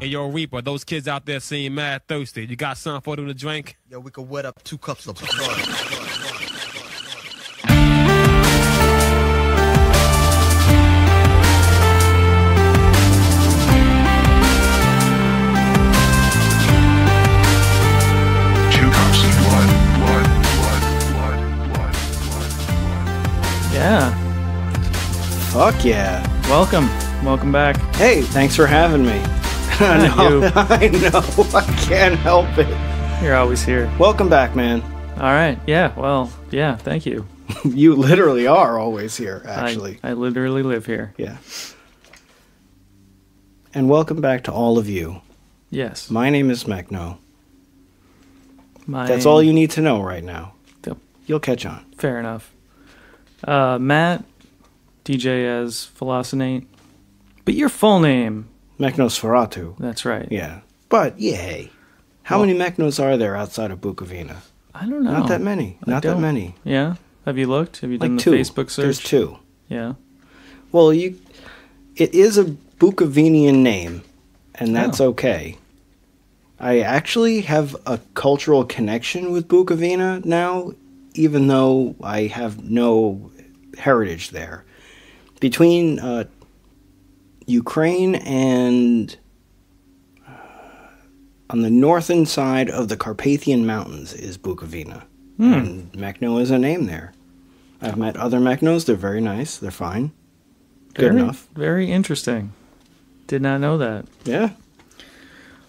Hey, yo, Reaper, those kids out there seem mad thirsty. You got something for them to drink? Yo, we could wet up 2 cups of blood. Yeah. Fuck yeah. Welcome back. Hey, thanks for having me. I know. I can't help it. You're always here. Welcome back, man. All right. Yeah. Well, yeah. Thank you. You literally are always here, actually. I literally live here. Yeah. And welcome back to all of you. Yes. My name is Mechno. That's all you need to know right now. You'll catch on. Fair enough. Matt, DJ as Philosinate. But your full name... Mechnosferatu. That's right. Yeah. But, yay. How many Mechnos are there outside of Bukovina? I don't know. Not that many. Not that many. Yeah? Have you looked? Have you done the two. Facebook search? There's 2. Yeah. Well, it is a Bukovinian name, and that's okay. I actually have a cultural connection with Bukovina now, even though I have no heritage there. Between Ukraine and on the northern side of the Carpathian Mountains is Bukovina. And Mechno is a name there. I've met other Mechnos. They're very nice. They're fine. Good enough. Very interesting. Did not know that. Yeah.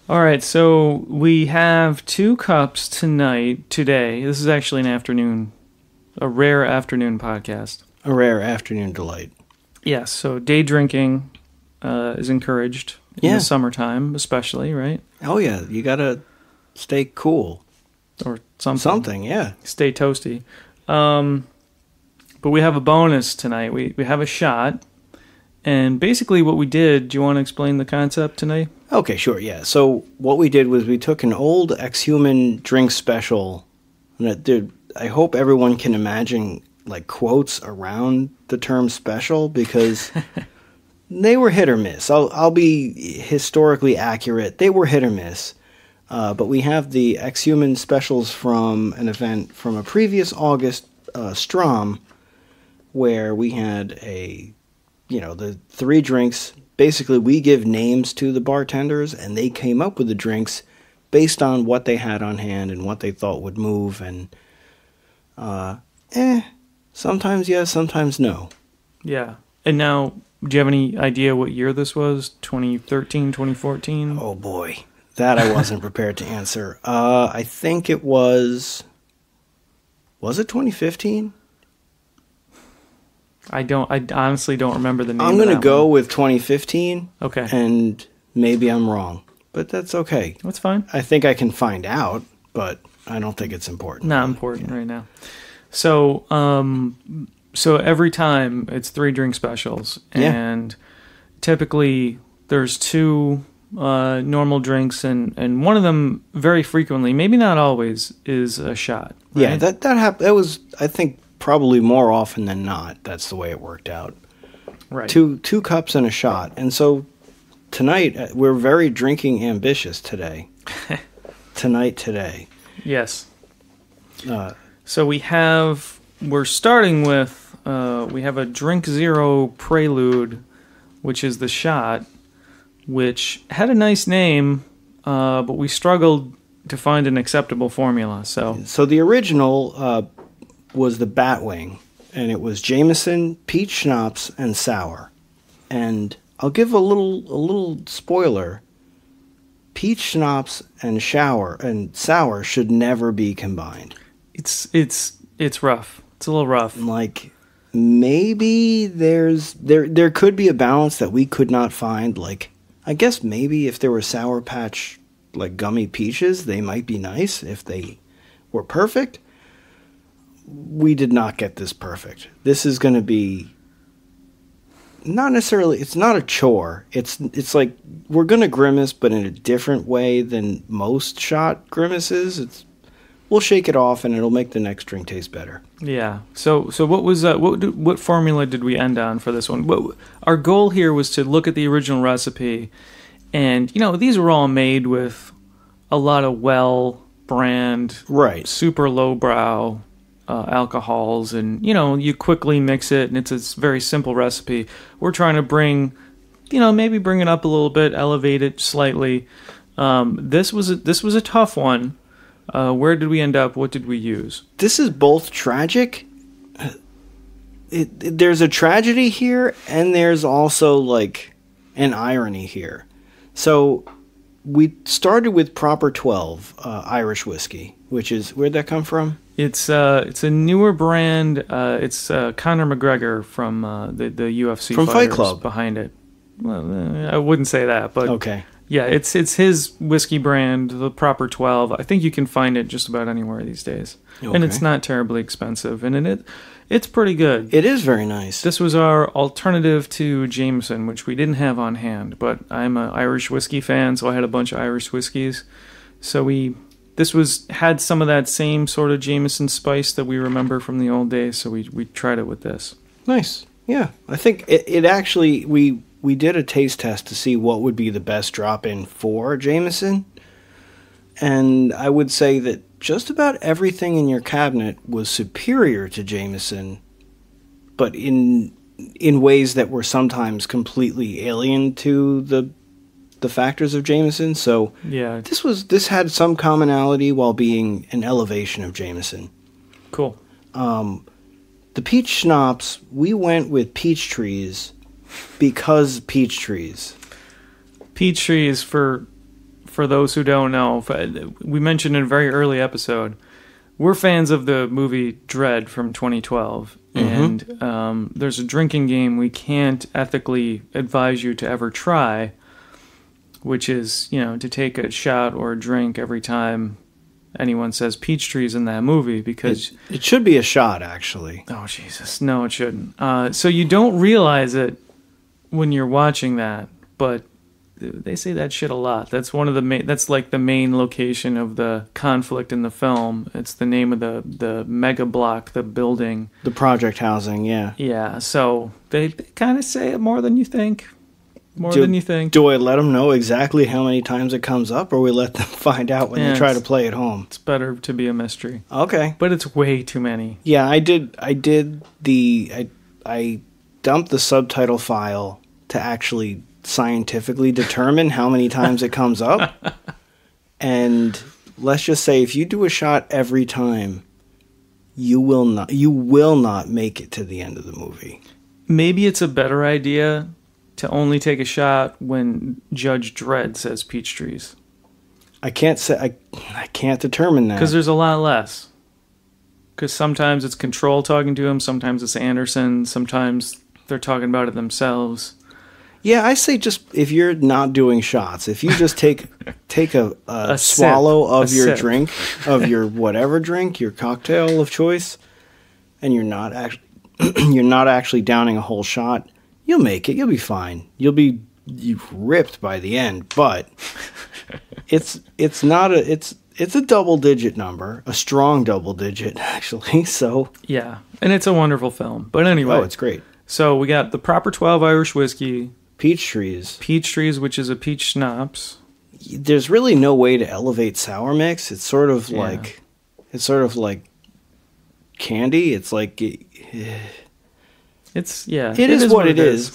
All right, so we have 2 cups today. This is actually a rare afternoon podcast. A rare afternoon delight. Yes, so day drinking is encouraged in the summertime, especially, right? Oh, yeah, you gotta stay cool. Or something. Something, yeah. Stay toasty. But we have a bonus tonight. We have a shot. And basically what we did, do you want to explain the concept tonight? Okay, sure, yeah. So what we did was we took an old Exhuman drink special. And I hope everyone can imagine like quotes around the term special because they were hit or miss. I'll be historically accurate. They were hit or miss. But we have the Exhuman specials from an event from a previous August Strom where we had the 3 drinks. Basically, we give names to the bartenders, and they came up with the drinks based on what they had on hand and what they thought would move. And, sometimes yes, sometimes no. Yeah. And now, do you have any idea what year this was? 2013, 2014? Oh, boy. That I wasn't prepared to answer. I think it was... Was it 2015? I honestly don't remember the name. I'm going to go with 2015. Okay. And maybe I'm wrong. But that's okay. That's fine. I think I can find out, but I don't think it's important. Not important right now. So, every time it's 3 drink specials. And typically there's 2 normal drinks, and one of them very frequently, maybe not always, is a shot. Right? Yeah, that happened. That was, I think, probably more often than not. That's the way it worked out. Right. 2 cups and a shot. And so tonight, we're very drinking ambitious today. Today. Yes. So we're starting with, we have a Drink Zero Prelude, which is the shot, which had a nice name, but we struggled to find an acceptable formula. So the original was the Batwing, and it was Jameson, peach schnapps, and sour. And I'll give a little spoiler. Peach schnapps and sour should never be combined. It's rough. It's a little rough. Like maybe there could be a balance that we could not find. Like I guess maybe if there were Sour Patch like gummy peaches, they might be nice if they were perfect. We did not get this perfect. This is going to be not necessarily, it's not a chore. It's like we're going to grimace, but in a different way than most shot grimaces. We'll shake it off and it'll make the next drink taste better. Yeah. So what was what formula did we end on for this one? Our goal here was to look at the original recipe And, these were all made with a lot of brand, Right. super lowbrow alcohols. And, you quickly mix it, and it's a very simple recipe. We're trying to maybe bring it up a little bit, elevate it slightly. This was a tough one. Where did we end up? What did we use? This is both tragic. There's a tragedy here, and there's also like an irony here. So we started with Proper 12 Irish whiskey, which is, where'd that come from? It's a newer brand. It's Conor McGregor from the UFC from fighters Fight Club behind it. Well, I wouldn't say that, but okay. Yeah, it's his whiskey brand, the Proper 12. I think you can find it just about anywhere these days, and it's not terribly expensive, and it's pretty good. It is very nice. This was our alternative to Jameson, which we didn't have on hand, but I'm an Irish whiskey fan, so I had a bunch of Irish whiskeys. So this had some of that same sort of Jameson spice that we remember from the old days, so we tried it with this. Nice. Yeah, I think it actually, we did a taste test to see what would be the best drop-in for Jameson, and I would say that just about everything in your cabinet was superior to Jameson, but in ways that were sometimes completely alien to the factors of Jameson. So yeah, this had some commonality while being an elevation of Jameson. Cool. The peach schnapps, we went with peach trees because peach trees. Peach trees, for those who don't know, we mentioned in a very early episode, we're fans of the movie Dread from 2012, and there's a drinking game we can't ethically advise you to ever try, which is, to take a shot or a drink every time anyone says peach trees in that movie, because it should be a shot, actually. Oh Jesus, no, it shouldn't. So you don't realize it when you're watching that, but they say that shit a lot. That's one of the that's like the main location of the conflict in the film. It's the name of the mega block, the building, the project housing. Yeah. Yeah. So they kind of say it more than you think. Than you think. Do I let them know exactly how many times it comes up, or we let them find out when they try to play at home? It's better to be a mystery. Okay. But it's way too many. Yeah, I dumped the subtitle file to actually scientifically determine how many times it comes up. And let's just say if you do a shot every time, you will not make it to the end of the movie. Maybe it's a better idea to only take a shot when Judge Dredd says peach trees. I can't determine that. Because there's a lot less. Because sometimes it's Control talking to him, sometimes it's Anderson, sometimes they're talking about it themselves. Yeah, I say just, if you're not doing shots, if you just take a swallow of your drink, of your whatever drink, your cocktail of choice, and you're not actually downing a whole shot, you'll make it. You'll be fine. You've ripped by the end, but it's a double digit number, a strong double digit actually. So yeah, and it's a wonderful film. But anyway, it's great. So we got the Proper 12 Irish whiskey, Peachtrees, which is a peach schnapps. There's really no way to elevate sour mix. It's sort of like candy. It's like it is what it is.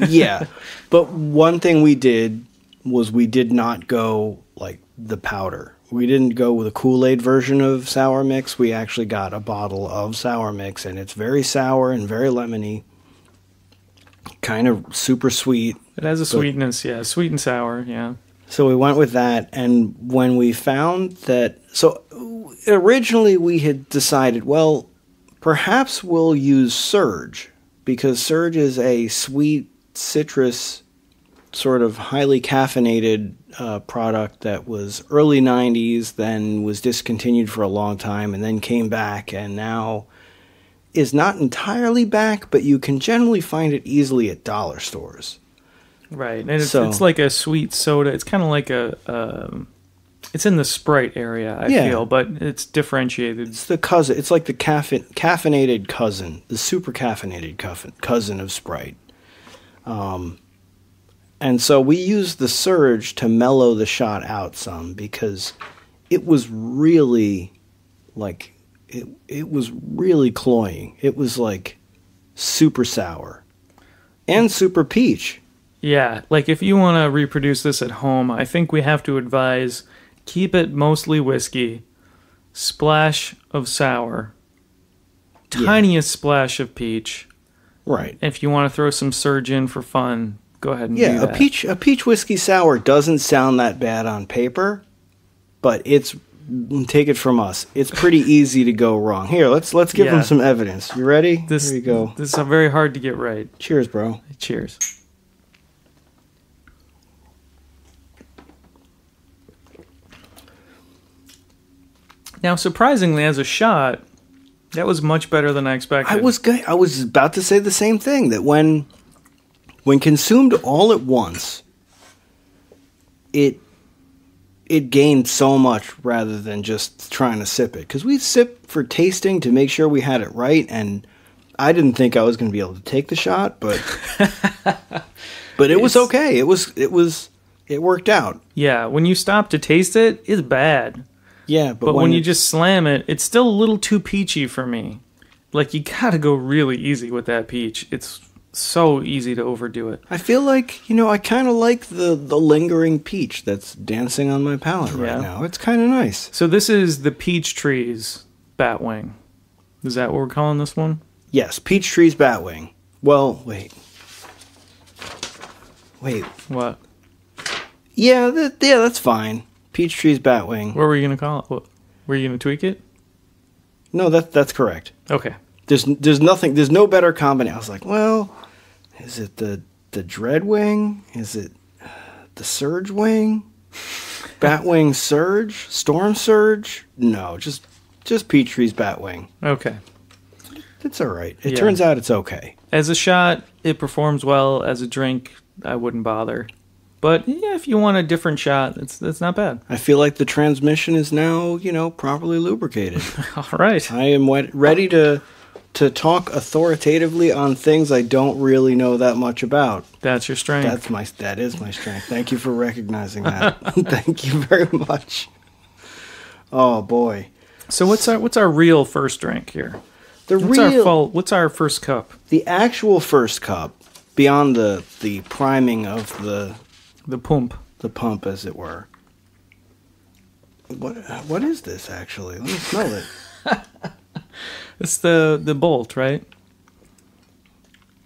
Yeah. But one thing we did was we did not go like the powder. We didn't go with a Kool-Aid version of sour mix. We actually got a bottle of sour mix, and it's very sour and very lemony. Kind of super sweet. It has a sweetness, yeah. Sweet and sour, yeah. So we went with that, and when we found that... So originally we had decided, well, perhaps we'll use Surge, because Surge is a sweet citrus, sort of highly caffeinated product that was early 90s, then was discontinued for a long time, and then came back, and now is not entirely back, but you can generally find it easily at dollar stores. Right, and it's like a sweet soda. It's kind of like it's in the Sprite area, I feel, but it's differentiated. It's the cousin. It's like the caffeinated cousin, the super caffeinated cousin of Sprite. And so we used the surge to mellow the shot out some because it was really like it was really cloying. It was like super sour and super peach. Yeah, like if you want to reproduce this at home, I think we have to advise keep it mostly whiskey, splash of sour, tiniest splash of peach. Right. If you want to throw some surge in for fun, go ahead and do that. a peach whiskey sour doesn't sound that bad on paper, but it's, take it from us, it's pretty easy to go wrong. Here, let's give them some evidence. You ready? Here you go. This is very hard to get right. Cheers, bro. Cheers. Now, surprisingly, as a shot, that was much better than I expected. I was about to say the same thing, that when consumed all at once, it gained so much rather than just trying to sip it. Because we sipped for tasting to make sure we had it right, and I didn't think I was going to be able to take the shot, but it was okay. It worked out. Yeah, when you stop to taste it, it's bad. Yeah, but when you just slam it, it's still a little too peachy for me. Like, you gotta go really easy with that peach. It's so easy to overdo it. I feel like, I kind of like the lingering peach that's dancing on my palate right now. It's kind of nice. So this is the Peachtree's Batwing. Is that what we're calling this one? Yes, Peachtree's Batwing. Well, wait. What? Yeah, that's fine. Peachtree's Batwing. What were you going to call it? What, were you going to tweak it? No, that's correct. Okay. There's no better combination. I was like, well, is it the Dreadwing? Is it the Surge Wing? Batwing Surge? Storm Surge? No, just Peachtree's Batwing. Okay. It's all right. It turns out it's okay. As a shot, it performs well. As a drink, I wouldn't bother. But yeah, if you want a different shot, that's not bad. I feel like the transmission is now, properly lubricated. All right. I am ready to talk authoritatively on things I don't really know that much about. That's your strength. That is my strength. Thank you for recognizing that. Thank you very much. Oh boy. So what's our real first drink here? What's our first cup? The actual first cup, beyond the priming of the pump. The pump, as it were. What is this, actually? Let me smell it. It's the bolt, right?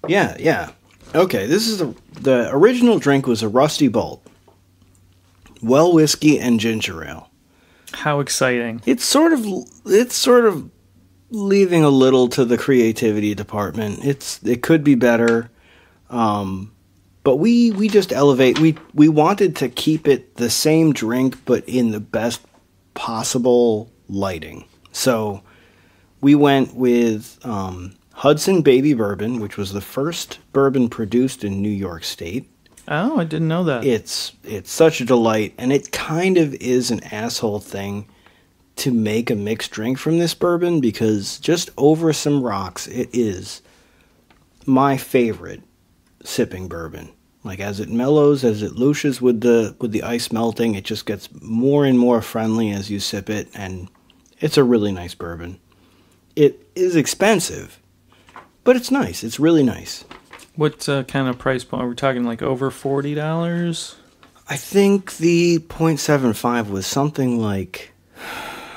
Yeah. Okay, this is the original drink was a Rusty Bolt. Well whiskey and ginger ale. How exciting. It's sort of leaving a little to the creativity department. It could be better. But we just elevate. We wanted to keep it the same drink, but in the best possible lighting. So we went with Hudson Baby Bourbon, which was the first bourbon produced in New York State. Oh, I didn't know that. It's such a delight, and it kind of is an asshole thing to make a mixed drink from this bourbon, because just over some rocks, it is my favorite sipping bourbon. Like, as it mellows, as it louches with the ice melting, it just gets more and more friendly as you sip it, and it's a really nice bourbon. It is expensive, but it's nice. It's really nice. What kind of price point? Are we talking like over $40? I think the 0.75 was something like,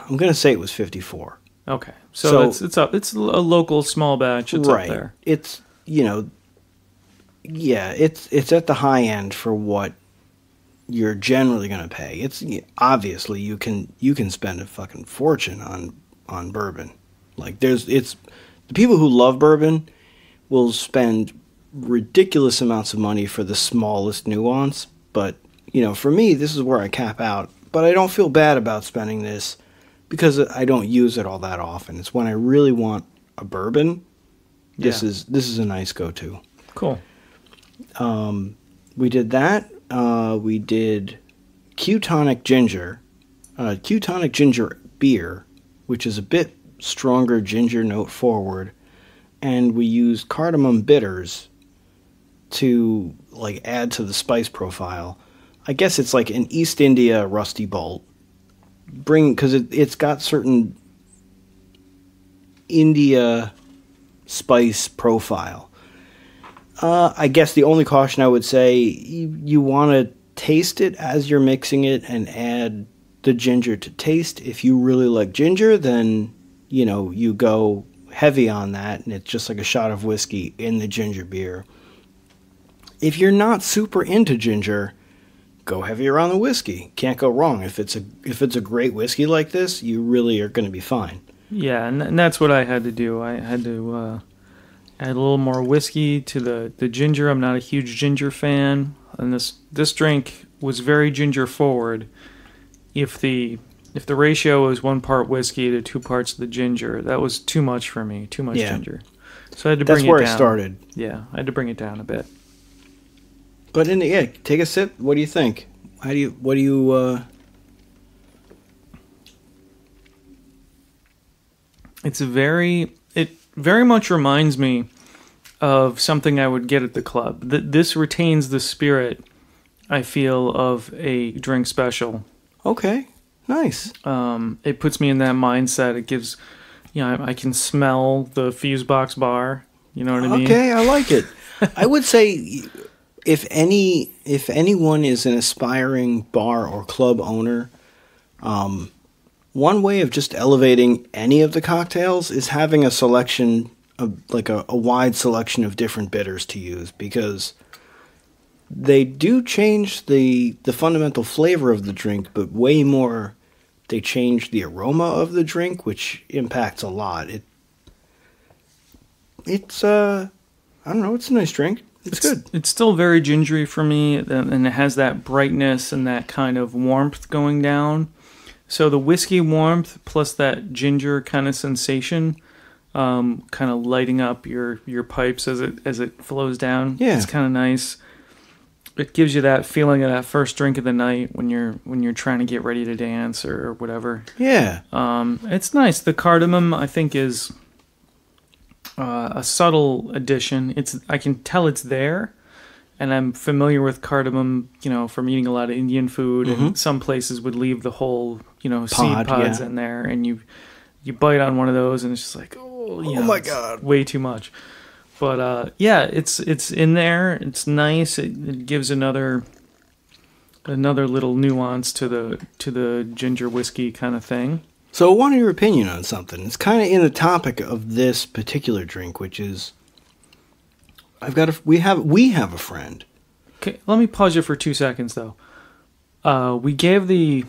I'm going to say it was 54. Okay. So it's up. It's a local small batch. It's right. Up there. It's, it's at the high end for what you're generally going to pay. It's obviously you can spend a fucking fortune on bourbon. Like, the people who love bourbon will spend ridiculous amounts of money for the smallest nuance, but for me, this is where I cap out. But I don't feel bad about spending this because I don't use it all that often. It's when I really want a bourbon. This is a nice go-to. Cool. We did that. We did Tonic ginger beer, which is a bit stronger ginger note forward, and we used cardamom bitters to like add to the spice profile, I guess it's like an East India Rusty Bolt. Because it's got certain India spice profile. I guess the only caution I would say, you want to taste it as you're mixing it and add the ginger to taste. If you really like ginger, then, you know, you go heavy on that, and it's just like a shot of whiskey in the ginger beer. If you're not super into ginger, go heavier on the whiskey. Can't go wrong. If it's a great whiskey like this, you really are going to be fine. Yeah, and that's what I had to do. I had to add a little more whiskey to the ginger. I'm not a huge ginger fan, and this drink was very ginger forward. If the ratio is 1 part whiskey to 2 parts of the ginger, that was too much for me. Too much ginger. So I had to bring it down. That's where it started. Yeah, I had to bring it down a bit. But take a sip. What do you think? It very much reminds me of something I would get at the club. This retains the spirit, I feel, of a drink special. Okay, nice. It puts me in that mindset. It gives, I can smell the fuse box bar. You know what I mean? Okay, I like it. I would say, if anyone is an aspiring bar or club owner, one way of just elevating any of the cocktails is having a selection of, like a wide selection of different bitters to use, because they do change the fundamental flavor of the drink, but way more, they change the aroma of the drink, which impacts a lot. It's I don't know, it's a nice drink. It's good. It's still very gingery for me, and it has that brightness and that kind of warmth going down. So the whiskey warmth plus that ginger kind of sensation, kind of lighting up your pipes as it flows down. Yeah, it's kind of nice. It gives you that feeling of that first drink of the night when you're trying to get ready to dance or whatever. Yeah. It's nice. The cardamom, I think, is a subtle addition. I can tell it's there, and I'm familiar with cardamom, from eating a lot of Indian food, and some places would leave the whole, seed pods in there, and you bite on one of those, and it's just like, oh my God, way too much. But it's in there. It's nice. It gives another little nuance to the ginger whiskey kind of thing. So I want your opinion on something. It's kind of in the topic of this particular drink, which is, we have a friend. Okay, let me pause you for 2 seconds though. We gave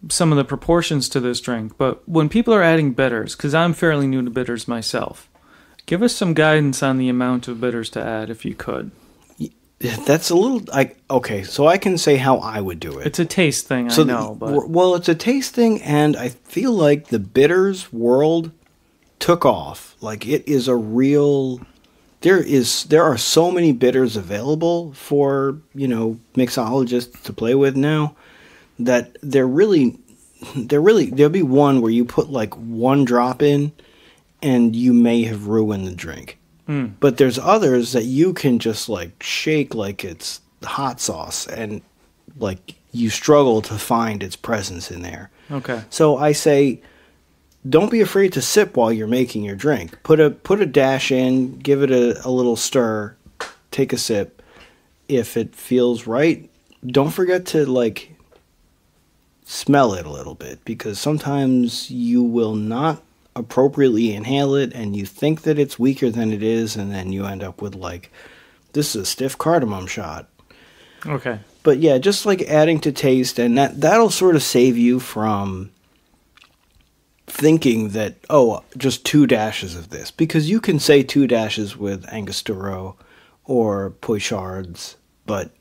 some of the proportions to this drink, but when people are adding bitters, because I'm fairly new to bitters myself, give us some guidance on the amount of bitters to add, if you could. That's a little... okay, so I can say how I would do it. It's a taste thing, I know. But well, it's a taste thing, and I feel like the bitters world took off. Like, it is a real... There are so many bitters available for, mixologists to play with now, that there'll be one where you put like 1 drop in, and you may have ruined the drink. But there's others that you can just like shake like it's hot sauce, and like you struggle to find its presence in there. Okay. So I say, don't be afraid to sip while you're making your drink. Put a dash in, give it a little stir, take a sip. If it feels right, don't forget to like smell it a little bit, because sometimes you will not appropriately inhale it, and you think that it's weaker than it is, and then you end up with like, this is a stiff cardamom shot. Okay. But yeah, just like adding to taste, and that'll sort of save you from thinking that, just 2 dashes of this, because you can say 2 dashes with Angostura or Poichards, but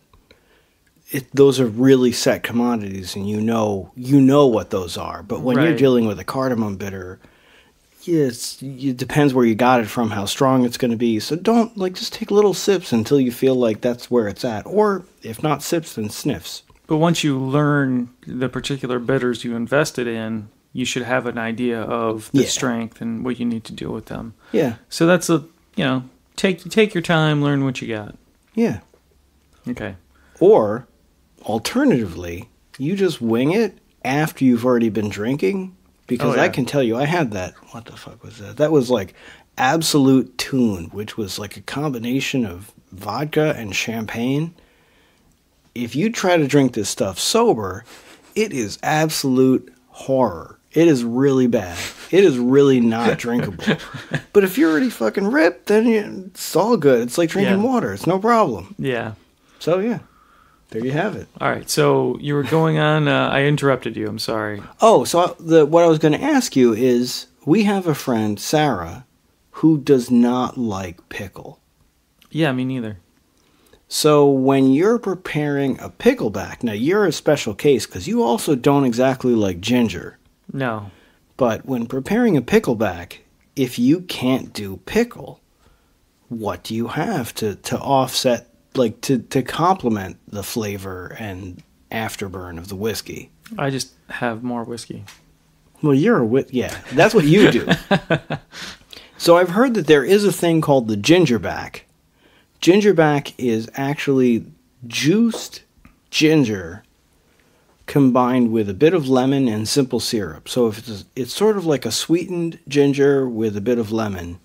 those are really set commodities, and you know what those are. But when you're dealing with a cardamom bitter, it depends where you got it from, how strong it's going to be. So don't, just take little sips until you feel like that's where it's at. Or if not sips, then sniffs. But once you learn the particular bitters you invested in, you should have an idea of the strength and what you need to do with them. Yeah. So that's take your time, learn what you got. Yeah. Okay. Or, alternatively, you just wing it after you've already been drinking. Because I can tell you, I had that. What the fuck was that? That was like Absolute Tune, which was like a combination of vodka and champagne. If you try to drink this stuff sober, it is absolute horror. It is really bad. It is really not drinkable. But if you're already fucking ripped, then it's all good. It's like drinking water. It's no problem. Yeah. So, yeah. There you have it. All right. So you were going on. I interrupted you. I'm sorry. Oh, so what I was going to ask you is, we have a friend, Sarah, who does not like pickle. Yeah, me neither. So when you're preparing a pickleback, now you're a special case because you also don't exactly like ginger. No. But when preparing a pickleback, if you can't do pickle, what do you have to offset, like to complement the flavor and afterburn of the whiskey? I just have more whiskey. Well, yeah, that's what you do. So I've heard that there is a thing called the gingerback. Gingerback is actually juiced ginger combined with a bit of lemon and simple syrup. So if it's sort of like a sweetened ginger with a bit of lemon,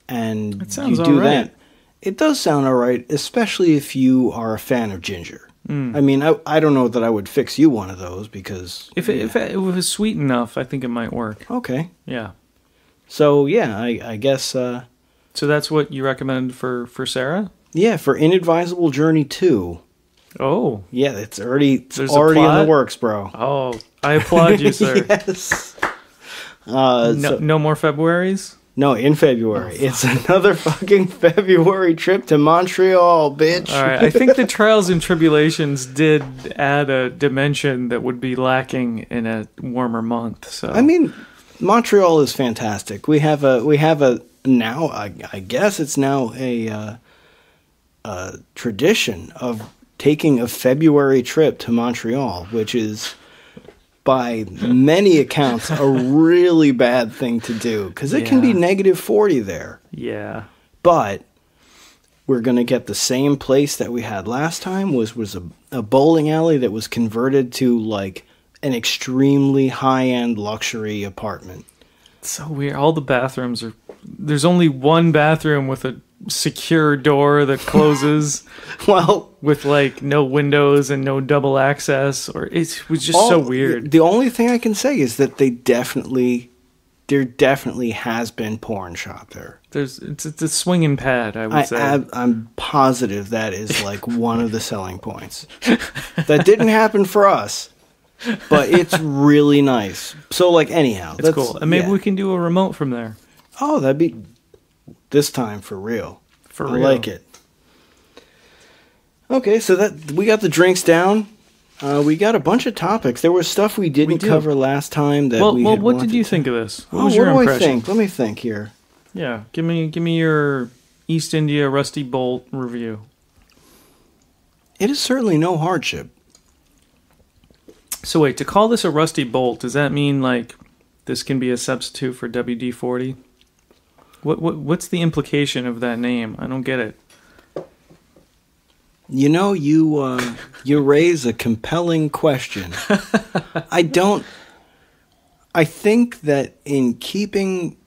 and you do that, it does sound all right, especially if you are a fan of ginger. I mean, I don't know that I would fix you one of those because if it was sweet enough, I think it might work. Okay. Yeah. So yeah, I guess. So that's what you recommend for Sarah? Yeah, for Inadvisable Journey 2. Oh. Yeah, it's already in the works, bro. Oh, I applaud you, sir. Yes. No more Februaries? No, in February. Oh, it's another fucking February trip to Montreal, bitch. All right, I think the Trials and Tribulations did add a dimension that would be lacking in a warmer month. So I mean, Montreal is fantastic. We have a now. I guess it's now a tradition of taking a February trip to Montreal, which is, by many accounts, a really bad thing to do because it can be -40 there. Yeah. But we're going to get the same place that we had last time, was a bowling alley that was converted to like an extremely high-end luxury apartment. It's so weird. All the bathrooms are... There's only one bathroom with a secure door that closes. Well, with like no windows and no double access, or it was just so weird. The only thing I can say is that there definitely has been porn shot there. It's a swinging pad, I would say. I'm positive that is like one of the selling points. That didn't happen for us, but it's really nice. So like anyhow, it's cool, and maybe we can do a remote from there. Oh, that'd be this time for real. For real. I like it. Okay, so that we got the drinks down. We got a bunch of topics. There was stuff we didn't cover last time that we had what did you think of this? What was your impression? I think? Let me think here. Yeah, give me your East India Rusty Bolt review. It is certainly no hardship. So wait, to call this a Rusty Bolt, does that mean like this can be a substitute for WD-40? What's the implication of that name? I don't get it. You know, you raise a compelling question. I think that in keeping...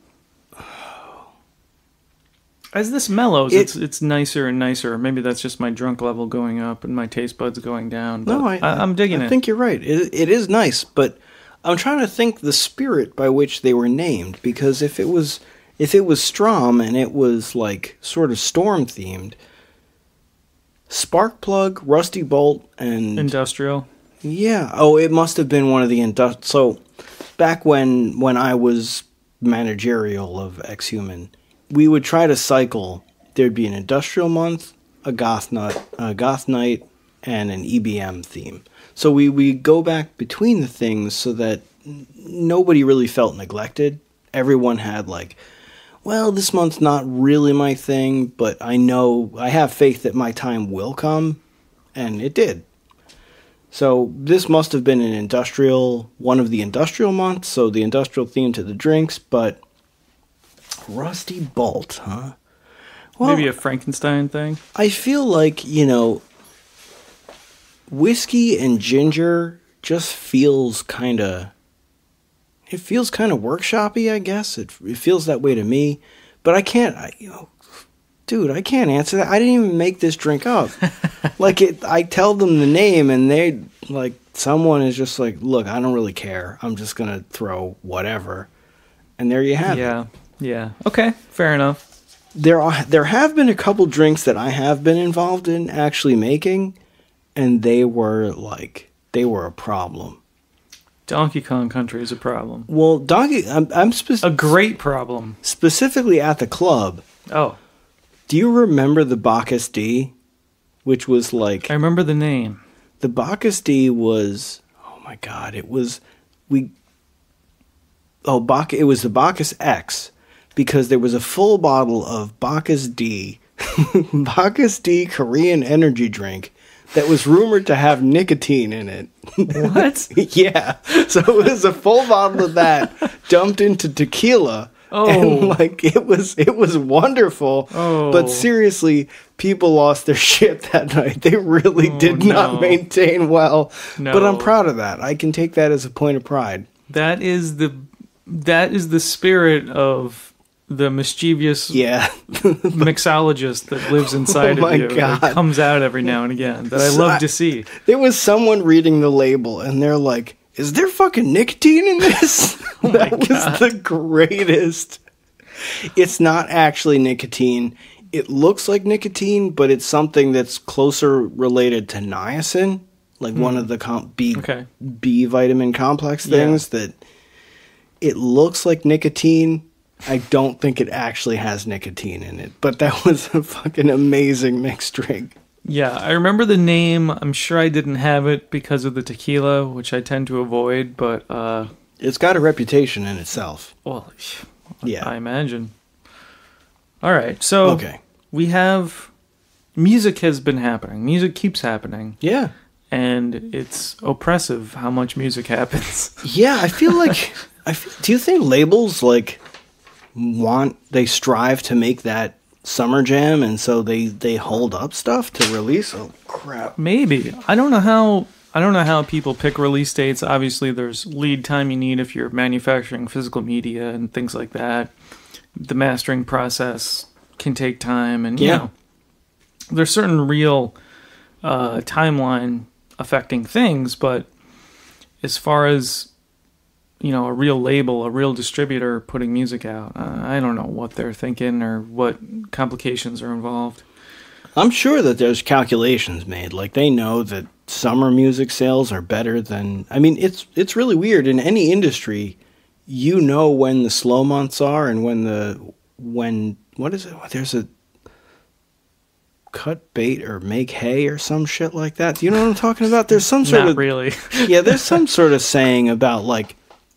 As this mellows, it's nicer and nicer. Maybe that's just my drunk level going up and my taste buds going down. But no, I'm digging it. I think you're right. It is nice, but I'm trying to think the spirit by which they were named, because if it was Strom and it was like sort of storm themed, Sparkplug, Rusty Bolt, and Industrial. Yeah. Oh, it must have been one of the industrial. So back when I was managerial of Exhuman, we would try to cycle. There'd be an industrial month, a goth night, and an EBM theme. So we go back between the things so that nobody really felt neglected. Everyone had like, well, this month's not really my thing, but I have faith that my time will come, and it did. So this must have been one of the industrial months, so the industrial theme to the drinks, but Rusty Bolt, huh? Well, Maybe a Frankenstein thing. I feel like, whiskey and ginger just feels kind of... It feels kind of workshoppy, I guess. It feels that way to me. But I can't... Dude, I can't answer that. I didn't even make this drink up. I tell them the name, and they, someone is just like, look, I don't really care. I'm just going to throw whatever. And there you have it. Yeah. Okay, fair enough. There have been a couple drinks that I have been involved in actually making, and they were a problem. Donkey Kong Country is a problem. Well, a great problem. Specifically at the club. Oh. Do you remember the Bacchus D? Which was like... I remember the name. The Bacchus D was... Oh my god, it was... It was the Bacchus X. Because there was a full bottle of Bacchus D. Bacchus D Korean energy drink that was rumored to have nicotine in it. What? Yeah. So it was a full bottle of that dumped into tequila. Oh. And it was wonderful. Oh. But seriously, people lost their shit that night. They really did not maintain well. No. But I'm proud of that. I can take that as a point of pride. That is the spirit of the mischievous mixologist that lives inside of you. God. That comes out every now and again that I love to see. There was someone reading the label and they're like, is there fucking nicotine in this? That was the greatest. It's not actually nicotine. It looks like nicotine, but it's something that's closer related to niacin, like one of the B vitamin complex things that it looks like nicotine. I don't think it actually has nicotine in it, but that was a fucking amazing mixed drink. Yeah, I remember the name. I'm sure I didn't have it because of the tequila, which I tend to avoid, but... it's got a reputation in itself. Well, yeah, I imagine. All right, so we have... Music has been happening. Music keeps happening. Yeah. And it's oppressive how much music happens. Yeah, I feel like... do you think labels, they strive to make that summer jam, and so they hold up stuff to release? Oh crap. Maybe. I don't know how people pick release dates. Obviously there's lead time you need if you're manufacturing physical media and things like that. The mastering process can take time, and there's certain real timeline affecting things, but as far as a real label, a real distributor putting music out, I don't know what they're thinking or what complications are involved. I'm sure that there's calculations made. They know that summer music sales are better than... I mean, it's really weird. In any industry, when the slow months are and what is it? There's a cut bait or make hay or some shit like that. Do you know what I'm talking about? There's some sort of... Not really. Yeah, there's some sort of saying about,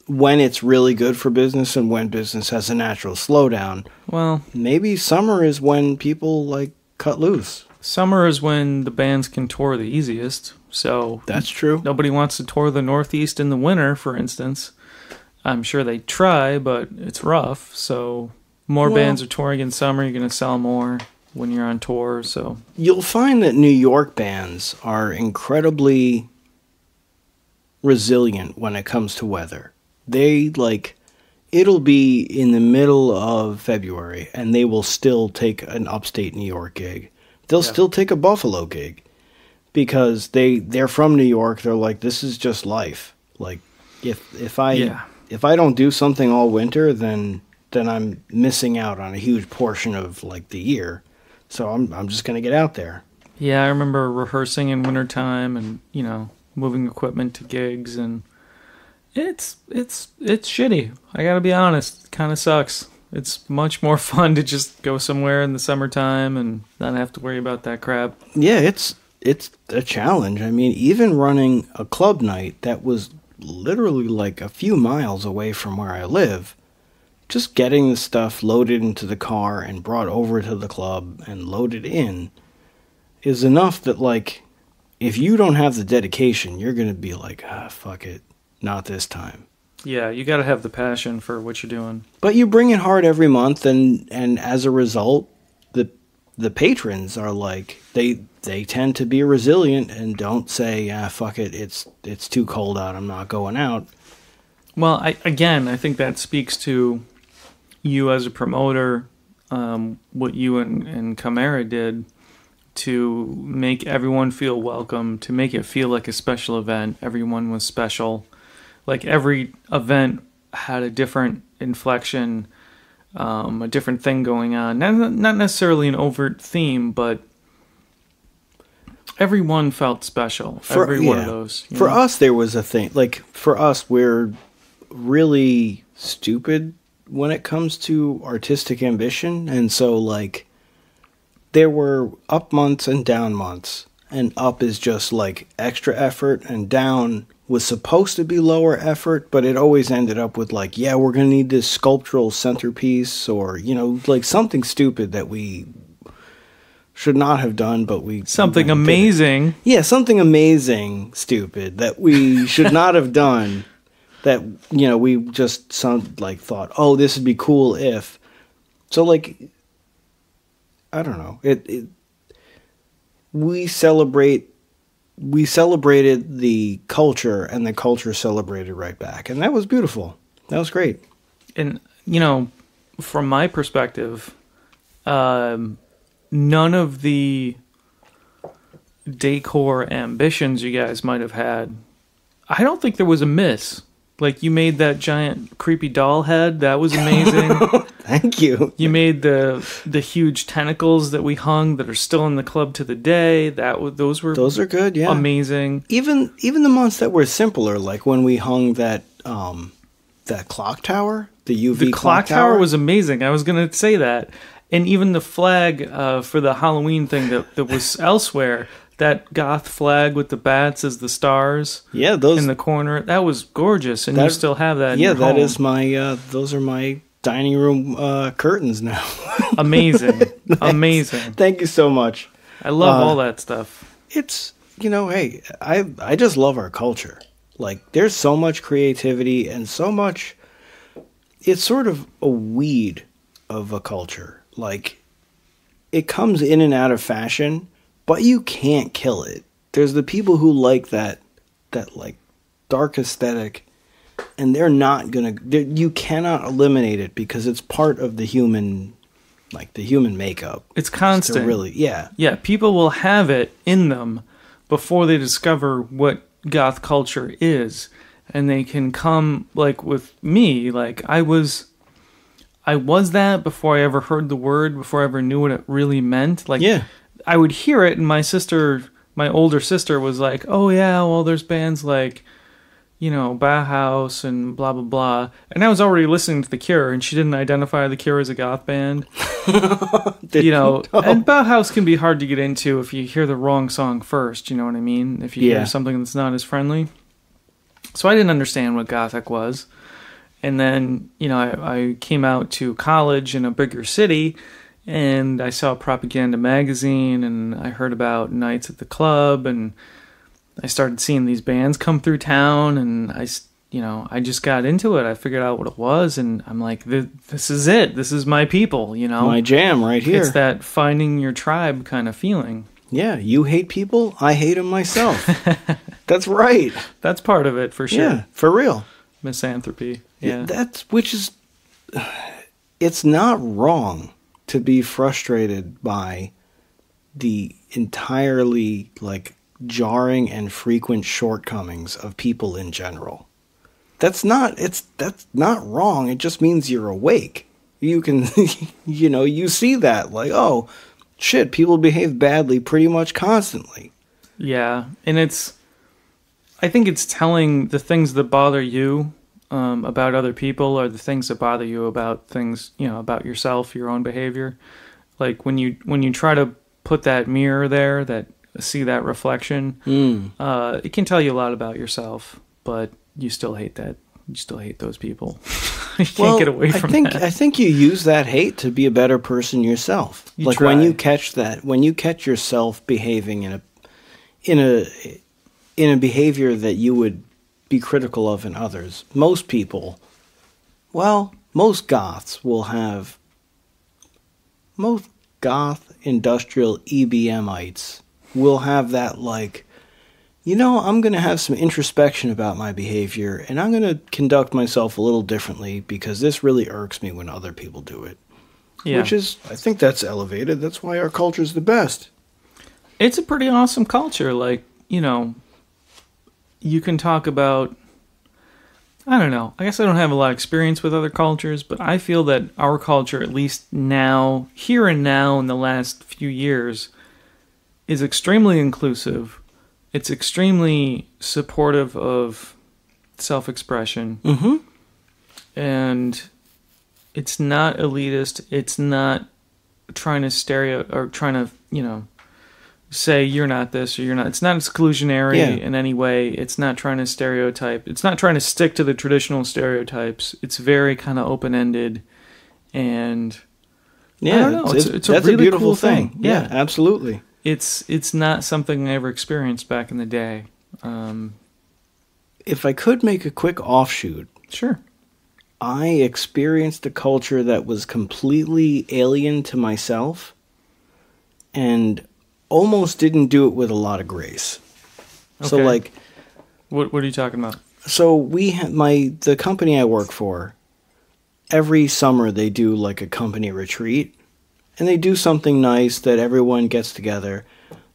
when it's really good for business and when business has a natural slowdown. Well, maybe summer is when people cut loose. Summer is when the bands can tour the easiest. So that's true. Nobody wants to tour the Northeast in the winter, for instance. I'm sure they try, but it's rough. So more bands are touring in summer. You're going to sell more when you're on tour. So you'll find that New York bands are incredibly resilient when it comes to weather. They, it'll be in the middle of February, and they will still take an upstate New York gig. They'll still take a Buffalo gig, because they're from New York. They're like, this is just life. If I don't do something all winter, then I'm missing out on a huge portion of, the year. So I'm just going to get out there. Yeah, I remember rehearsing in wintertime and, moving equipment to gigs, and... It's shitty. I gotta be honest. It kind of sucks. It's much more fun to just go somewhere in the summertime and not have to worry about that crap. Yeah, it's a challenge. I mean, even running a club night that was literally a few miles away from where I live, just getting the stuff loaded into the car and brought over to the club and loaded in is enough that, if you don't have the dedication, you're gonna be fuck it. Not this time. Yeah, you got to have the passion for what you're doing. But you bring it hard every month, and as a result, the the patrons are like, they tend to be resilient and don't say, fuck it, it's too cold out, I'm not going out. Well, I think that speaks to you as a promoter, what you and Chimera did to make everyone feel welcome, to make it feel like a special event. Everyone was special. Like every event had a different inflection, a different thing going on. Not necessarily an overt theme, but everyone felt special. One of those. For us, there was a thing. Like, for us, we're really stupid when it comes to artistic ambition. And so, like, there were up months and down months. And up is just, like, extra effort, and down was supposed to be lower effort, but it always ended up with, like, yeah, we're going to need this sculptural centerpiece, or, you know, like something stupid that we should not have done, but we... Something amazing. Yeah, something amazing, stupid, that we should not have done, that, you know, we just thought, oh, this would be cool if... So, like, I don't know. We celebrated the culture, and the culture celebrated right back. And that was beautiful. That was great. And, you know, from my perspective, none of the decor ambitions you guys might have had, I don't think there was a miss. Like, you made that giant creepy doll head. That was amazing. Thank you. You made the huge tentacles that we hung that are still in the club to the day. Those are good, yeah. Amazing. Even the months that were simpler, like when we hung that clock tower, the UV clock tower was amazing. I was going to say that. And even the flag for the Halloween thing that was elsewhere, that goth flag with the bats as the stars, those in the corner, that was gorgeous. And you still have that. Yeah, in your home. Is my. Those are my dining room curtains now. Amazing, amazing. Thank you so much. I love all that stuff. It's, you know, hey, I just love our culture. Like, there's so much creativity and so much. It's sort of a weed of a culture. Like, it comes in and out of fashion, but you can't kill it. There's the people who like that like dark aesthetic, and they're not gonna. You cannot eliminate it because it's part of the human makeup. It's constant. Really, yeah. People will have it in them before they discover what goth culture is, and they can come, like with me. Like I was that before I ever heard the word, before I ever knew what it really meant. Like, I would hear it, and my older sister was like, oh yeah, well there's bands like, you know, Bauhaus and blah blah blah, and I was already listening to The Cure, and she didn't identify The Cure as a goth band. You know, and Bauhaus can be hard to get into if you hear the wrong song first, you know what I mean? If you hear something that's not as friendly. So I didn't understand what gothic was. And then, you know, I came out to college in a bigger city, and I saw Propaganda magazine, and I heard about nights at the club, and I started seeing these bands come through town, and I just got into it. I figured out what it was, and I'm like, this is it. This is my people, you know? My jam right here. It's that finding your tribe kind of feeling. Yeah, you hate people, I hate them myself. That's right. That's part of it, for sure. Yeah, for real. Misanthropy. Yeah. It's not wrong to be frustrated by the entirely, like, jarring and frequent shortcomings of people in general. That's not wrong. It just means you're awake. You can, you know, you see that, like, oh, shit, people behave badly pretty much constantly. Yeah, and I think it's telling the things that bother you about other people are the things that bother you about things, you know, about yourself, your own behavior. Like when you try to put that mirror there, see that reflection, it can tell you a lot about yourself, but you still hate that. You still hate those people. You can't get away from that. I think you use that hate to be a better person yourself. When you catch yourself behaving in a behavior that you would be critical of in others, most goths will have goth-industrial EBMites will have that, like, I'm going to have some introspection about my behavior, and I'm going to conduct myself a little differently because this really irks me when other people do it. Yeah. Which is, I think that's elevated. That's why our culture's the best. It's a pretty awesome culture. Like, you can talk about, I don't know. I guess I don't have a lot of experience with other cultures, but I feel that our culture, at least now, here and now in the last few years, is extremely inclusive. It's extremely supportive of self-expression. Mm-hmm. And it's not elitist. It's not trying to say you're not this or you're not. It's not exclusionary in any way. It's not trying to stereotype. It's not trying to stick to the traditional stereotypes. It's very kind of open-ended, and I don't know. It's a really beautiful cool thing. Yeah, absolutely. It's not something I ever experienced back in the day. If I could make a quick offshoot. Sure. I experienced a culture that was completely alien to myself and almost didn't do it with a lot of grace. Okay. So, like... What are you talking about? So, the company I work for, every summer they do, like, a company retreat. And they do something nice that everyone gets together.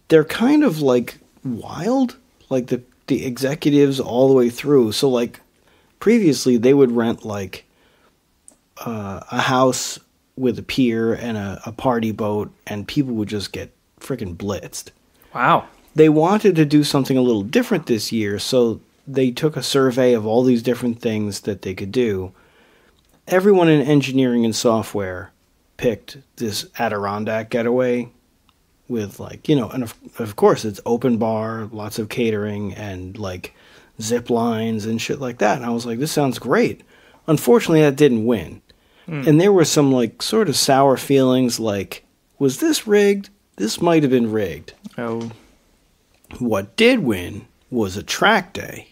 They're kind of, like, wild. Like, the executives all the way through. So, like, previously they would rent, like, a house with a pier and a party boat, and people would just get freaking blitzed. Wow. They wanted to do something a little different this year, so they took a survey of all these different things that they could do. Everyone in engineering and software picked this Adirondack getaway with, like, and of course it's open bar, lots of catering, and, like, zip lines and shit like that. And I was like, this sounds great. Unfortunately, that didn't win. And there were some, like, sort of sour feelings, like, was this rigged? This might have been rigged. Oh. What did win was a track day.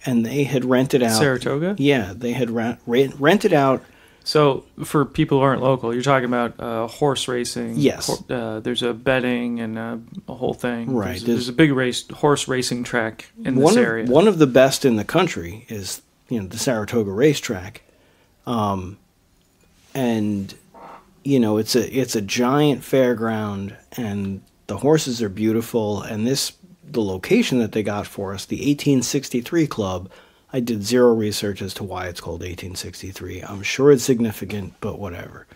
And they had rented out... Saratoga? Yeah, they had rented out... So, for people who aren't local, you're talking about horse racing. Yes. There's a betting and a whole thing. Right. There's a big horse racing track in this area. One of the best in the country is, the Saratoga racetrack. And, it's a giant fairground, and the horses are beautiful, and the location that they got for us, the 1863 Club... I did zero research as to why it's called 1863. I'm sure it's significant, but whatever.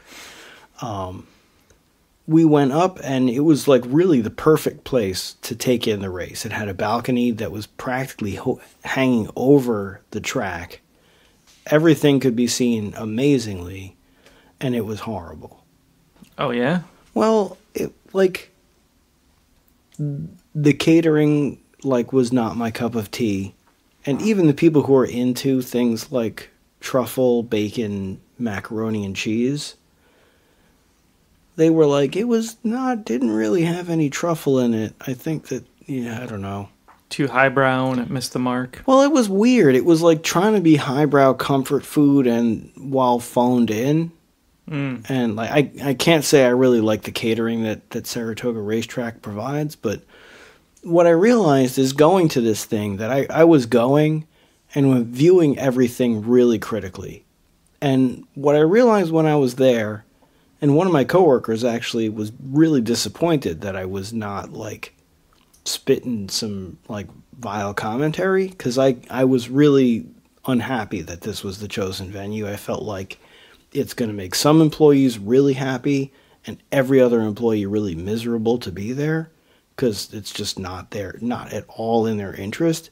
We went up, and it was, like, really the perfect place to take in the race. It had a balcony that was practically hanging over the track. Everything could be seen amazingly, and it was horrible. Oh, yeah? Well, the catering, like, was not my cup of tea. And even the people who are into things like truffle, bacon, macaroni, and cheese, they were like, didn't really have any truffle in it. I think that, I don't know. Too highbrow and it missed the mark. Well, it was weird. It was like trying to be highbrow comfort food and while phoned in. And like I can't say I really like the catering that Saratoga Racetrack provides, but what I realized is going to this thing that I was going and viewing everything really critically. And what I realized when I was there, and one of my coworkers actually was really disappointed that I was not, like, spitting some, like, vile commentary, because I was really unhappy that this was the chosen venue. I felt like it's going to make some employees really happy and every other employee really miserable to be there, because it's just not at all in their interest.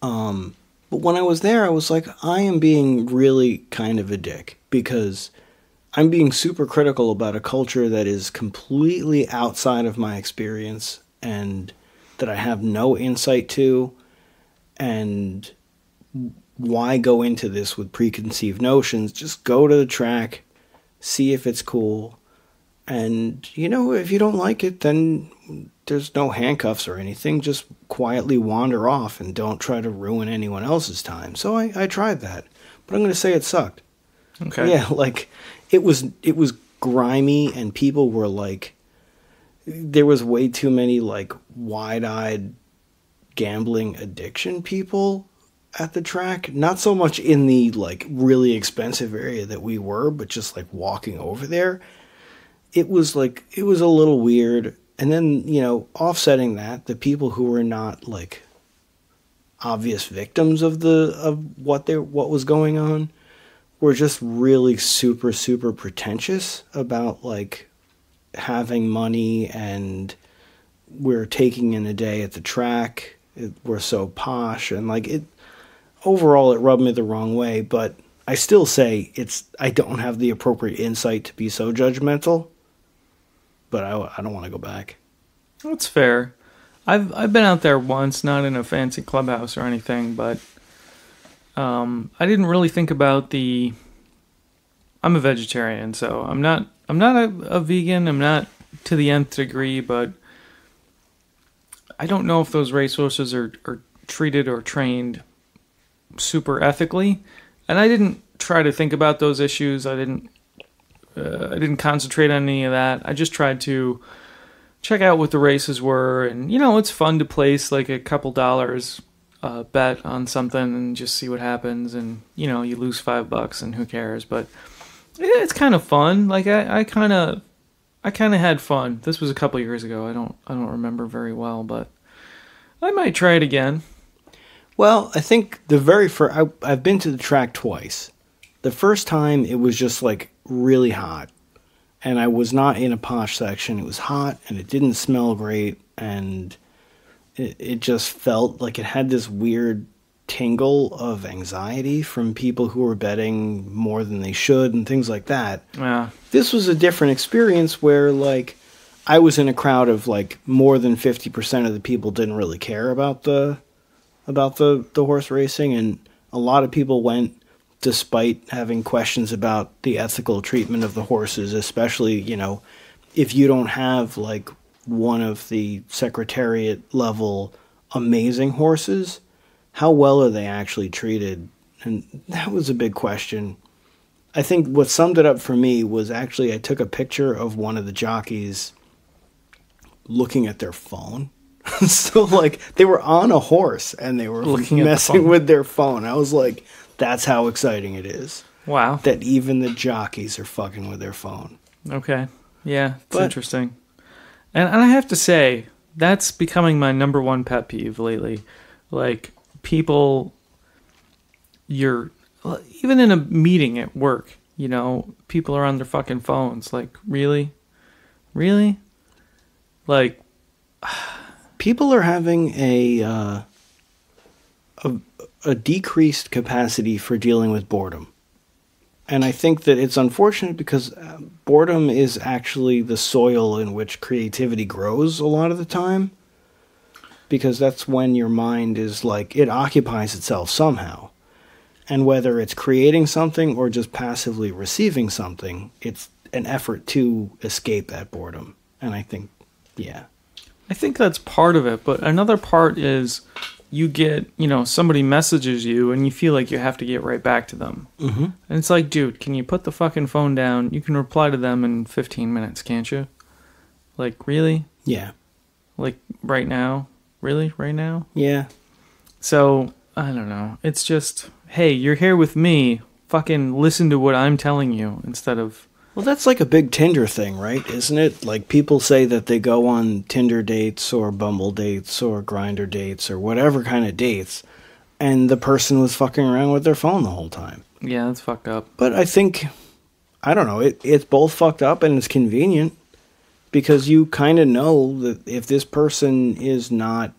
But when I was there, I was like, I am being really kind of a dick, because I'm being super critical about a culture that is completely outside of my experience and that I have no insight to, and why go into this with preconceived notions? Just go to the track, see if it's cool, and, if you don't like it, then there's no handcuffs or anything. Just quietly wander off and don't try to ruin anyone else's time. So I tried that, but I'm going to say it sucked. Okay. Yeah, like, it was grimy, and people were like, there was way too many like wide-eyed gambling addiction people at the track. Not so much in the like really expensive area that we were, but just like walking over there. It was a little weird. And then, you know, offsetting that, the people who were not like obvious victims of what was going on were just really super, super pretentious about like having money, and we're taking in a day at the track. We're so posh, and like it. Overall, it rubbed me the wrong way. But I still say I don't have the appropriate insight to be so judgmental. But I don't want to go back. That's fair. I've been out there once, not in a fancy clubhouse or anything, but I didn't really think about I'm a vegetarian, so I'm not a vegan. I'm not to the nth degree, but I don't know if those racehorses are treated or trained super ethically, and I didn't try to think about those issues. I didn't concentrate on any of that. I just tried to check out what the races were, and you know, it's fun to place like a couple dollars bet on something and just see what happens, and you know, you lose $5 and who cares, but it's kind of fun. Like I kind of had fun. This was a couple years ago. I don't remember very well, but I might try it again. Well, I think I've been to the track twice. The first time it was just like really hot, and I was not in a posh section. It was hot and it didn't smell great, and it just felt like it had this weird tingle of anxiety from people who were betting more than they should and things like that. Yeah. This was a different experience where like I was in a crowd of like more than 50% of the people didn't really care about the horse racing, and a lot of people went despite having questions about the ethical treatment of the horses, especially, you know, if you don't have like one of the secretariat level amazing horses, how well are they actually treated? And that was a big question. I think what summed it up for me was actually I took a picture of one of the jockeys looking at their phone. So like they were on a horse and they were messing with their phone. I was like, that's how exciting it is. Wow. That even the jockeys are fucking with their phone. Okay. Yeah, it's interesting. And I have to say, that's becoming my number one pet peeve lately. Like, people, even in a meeting at work, you know, people are on their fucking phones. Like, really? Really? Like, people are having a decreased capacity for dealing with boredom. And I think that it's unfortunate because boredom is actually the soil in which creativity grows a lot of the time. Because that's when your mind is like, it occupies itself somehow. And whether it's creating something or just passively receiving something, it's an effort to escape that boredom. And I think, yeah. I think that's part of it. But another part is you get, you know, somebody messages you and you feel like you have to get right back to them. Mm-hmm. And it's like, dude, can you put the fucking phone down? You can reply to them in 15 minutes, can't you? Like, really? Yeah. Like, right now? Really? Right now? Yeah. So, I don't know. It's just, hey, you're here with me. Fucking listen to what I'm telling you instead of... Well, that's like a big Tinder thing, right? Isn't it? Like, people say that they go on Tinder dates or Bumble dates or Grindr dates or whatever kind of dates, and the person was fucking around with their phone the whole time. Yeah, that's fucked up. But I think, I don't know, it's both fucked up and it's convenient because you kind of know that if this person is not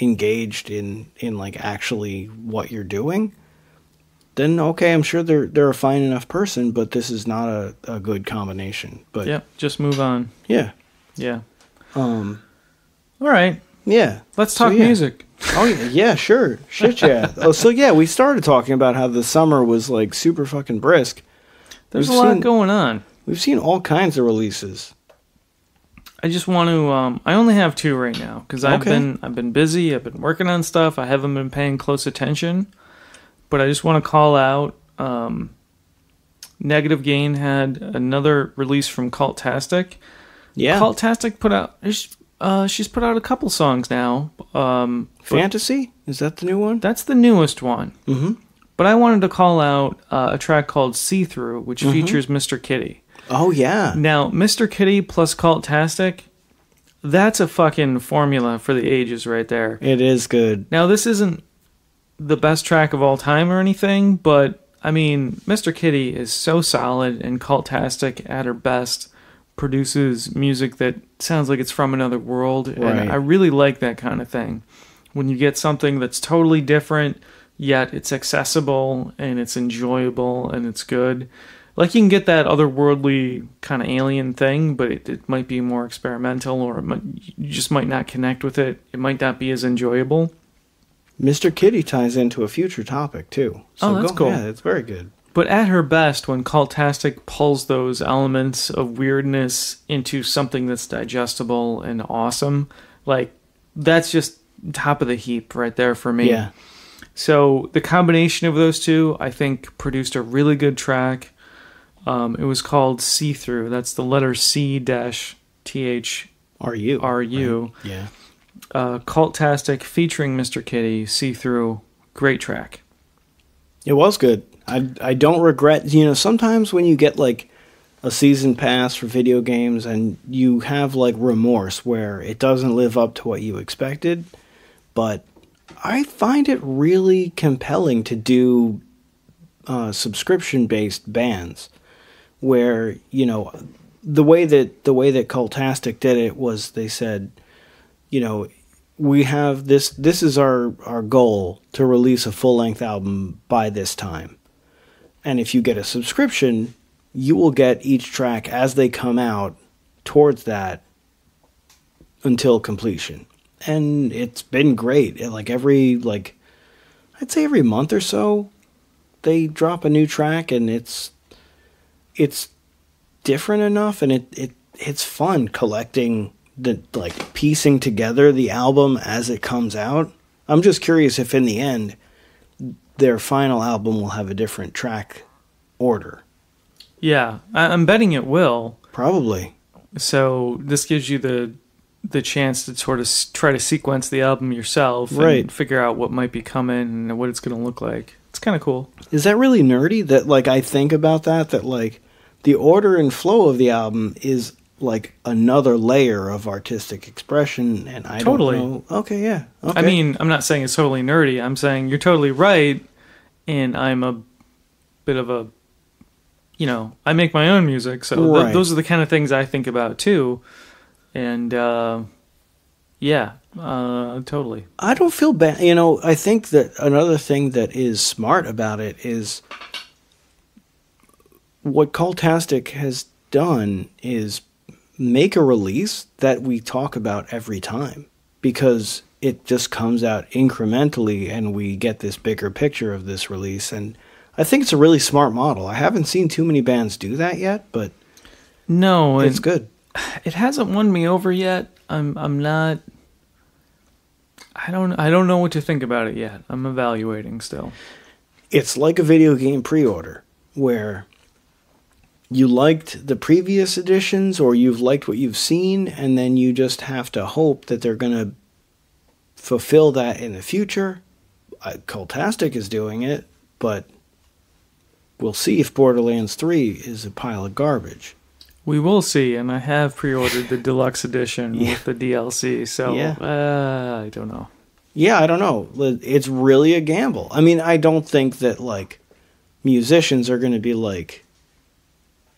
engaged in like actually what you're doing, then okay, I'm sure they're a fine enough person, but this is not a good combination. But yeah, just move on. Yeah. Yeah. All right. Yeah. Let's talk music. Oh yeah, sure. Shit, yeah. So yeah, we started talking about how the summer was like super fucking brisk. There's a lot going on. We've seen all kinds of releases. I just want to. I only have 2 right now because I've been busy. I've been working on stuff. I haven't been paying close attention. But I just want to call out Negative Gain had another release from CULTTASTIC. Yeah. CULTTASTIC put out... she's put out a couple songs now. Fantasy? Is that the new one? That's the newest one. Mm-hmm. But I wanted to call out a track called C-THRU, which features Mr.Kitty. Oh, yeah. Now, Mr.Kitty plus CULTTASTIC, that's a fucking formula for the ages right there. It is good. Now, this isn't the best track of all time or anything, but, I mean, Mr.Kitty is so solid, and CULTTASTIC, at her best, produces music that sounds like it's from another world, and Right. I really like that kind of thing. When you get something that's totally different, yet it's accessible, and it's enjoyable, and it's good. Like, you can get that otherworldly kind of alien thing, but it might be more experimental, or you just might not connect with it. It might not be as enjoyable. Mr. Kitty ties into a future topic, too. So Oh, that's cool. Yeah, it's very good. But at her best, when CULTTASTIC pulls those elements of weirdness into something that's digestible and awesome, like, that's just top of the heap right there for me. Yeah. So the combination of those two, I think, produced a really good track. It was called C-THRU. That's the letter C-THRU. R-U. Right? Yeah. CULTTASTIC featuring Mr. Kitty, C-THRU. Great track. It was good. I don't regret, sometimes when you get like a season pass for video games and you have like remorse where it doesn't live up to what you expected, but I find it really compelling to do subscription-based bands where, the way that CULTTASTIC did it was they said, we have this is our goal to release a full-length album by this time. And if you get a subscription, you will get each track as they come out towards that until completion. And it's been great. I'd say every month or so, they drop a new track, and it's different enough, and it's fun collecting piecing together the album as it comes out. I'm just curious if in the end their final album will have a different track order. Yeah, I'm betting it will. Probably. So this gives you the chance to sort of try to sequence the album yourself, right, and figure out what might be coming and what it's going to look like. It's kind of cool. Is that really nerdy that I think about that the order and flow of the album is like another layer of artistic expression, and I totally don't know. Okay, yeah. Okay. I mean, I'm not saying it's totally nerdy. I'm saying you're totally right, and I'm a bit of a, I make my own music, so right. Those are the kind of things I think about too, and totally. I don't feel bad. I think that another thing that is smart about it is what CULTTASTIC has done is make a release that we talk about every time, because it just comes out incrementally and we get this bigger picture of this release. And I think it's a really smart model. I haven't seen too many bands do that yet, but no, it's good. It hasn't won me over yet. I'm not. I don't know what to think about it yet. I'm evaluating still. It's like a video game pre-order where you liked the previous editions or you've liked what you've seen, and then you just have to hope that they're going to fulfill that in the future. CULTTASTIC is doing it, but we'll see if Borderlands 3 is a pile of garbage. We will see, and I have pre-ordered the deluxe edition with the DLC, so I don't know. Yeah, I don't know. It's really a gamble. I mean, I don't think that musicians are going to be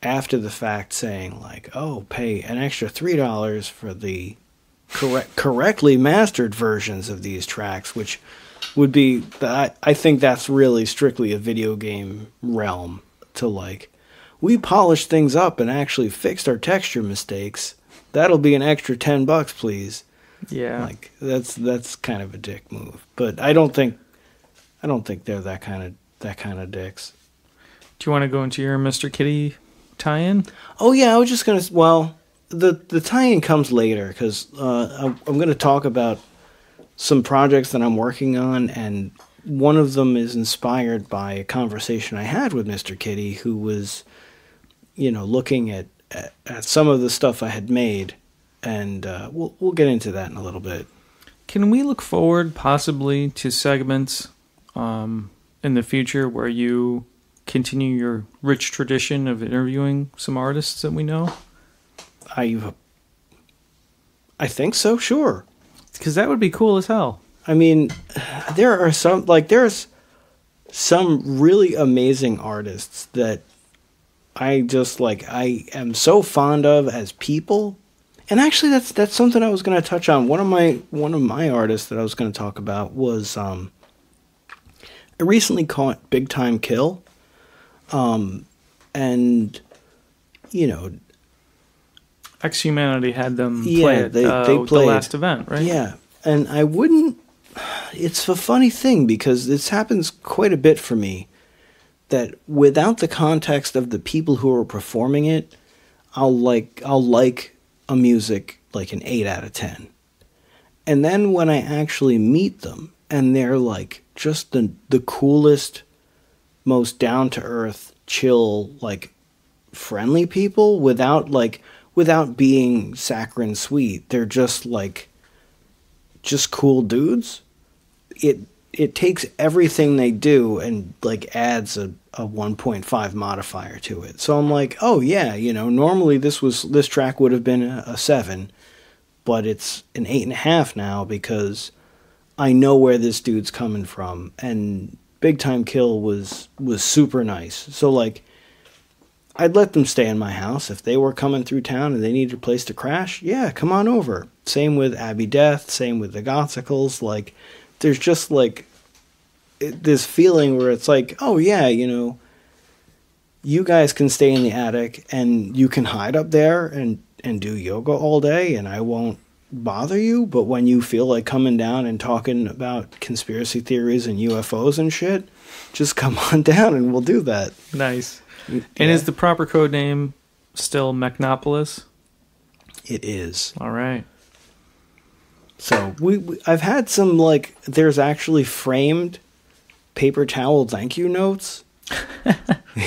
after the fact saying oh, pay an extra $3 for the correctly mastered versions of these tracks, which would be I think that's really strictly a video game realm to we polished things up and actually fixed our texture mistakes. That'll be an extra $10, please. Yeah. That's kind of a dick move. But I don't think they're that kind of dicks. Do you want to go into your Mr. Kitty tie-in? Oh yeah, I was just gonna. Well, the tie-in comes later because I'm gonna talk about some projects that I'm working on, and one of them is inspired by a conversation I had with Mr.Kitty, who was, looking at some of the stuff I had made, and we'll get into that in a little bit. Can we look forward possibly to segments in the future where you continue your rich tradition of interviewing some artists that we know? I think so, sure. Because that would be cool as hell. I mean, there's some really amazing artists that I am so fond of as people. And actually, that's something I was going to touch on. One of my artists that I was going to talk about was I recently caught Big Time Kill, and Ex-Humanity had them play it. They played the last event, right? Yeah, and I wouldn't. It's a funny thing because this happens quite a bit for me. That without the context of the people who are performing it, I'll like a music like an 8 out of 10. And then when I actually meet them and they're like just the coolest, most down to earth, chill, like friendly people without being saccharine sweet. They're just cool dudes. It takes everything they do and like adds a 1.5 modifier to it. So I'm like, oh yeah, normally this track would have been a 7, but it's an 8.5 now because I know where this dude's coming from. And Big Time Kill was super nice. So like, I'd let them stay in my house if they were coming through town and they needed a place to crash. Yeah, come on over. Same with Abby Death. Same with the Gothicals. Like, there's just like this feeling where it's like, oh yeah, you guys can stay in the attic and you can hide up there and do yoga all day and I won't bother you. But when you feel like coming down and talking about conspiracy theories and UFOs and shit, just come on down and we'll do that. Nice. Yeah. And is the proper code name still Mechnopolis? It is. All right. So I've had some there's actually framed paper towel thank you notes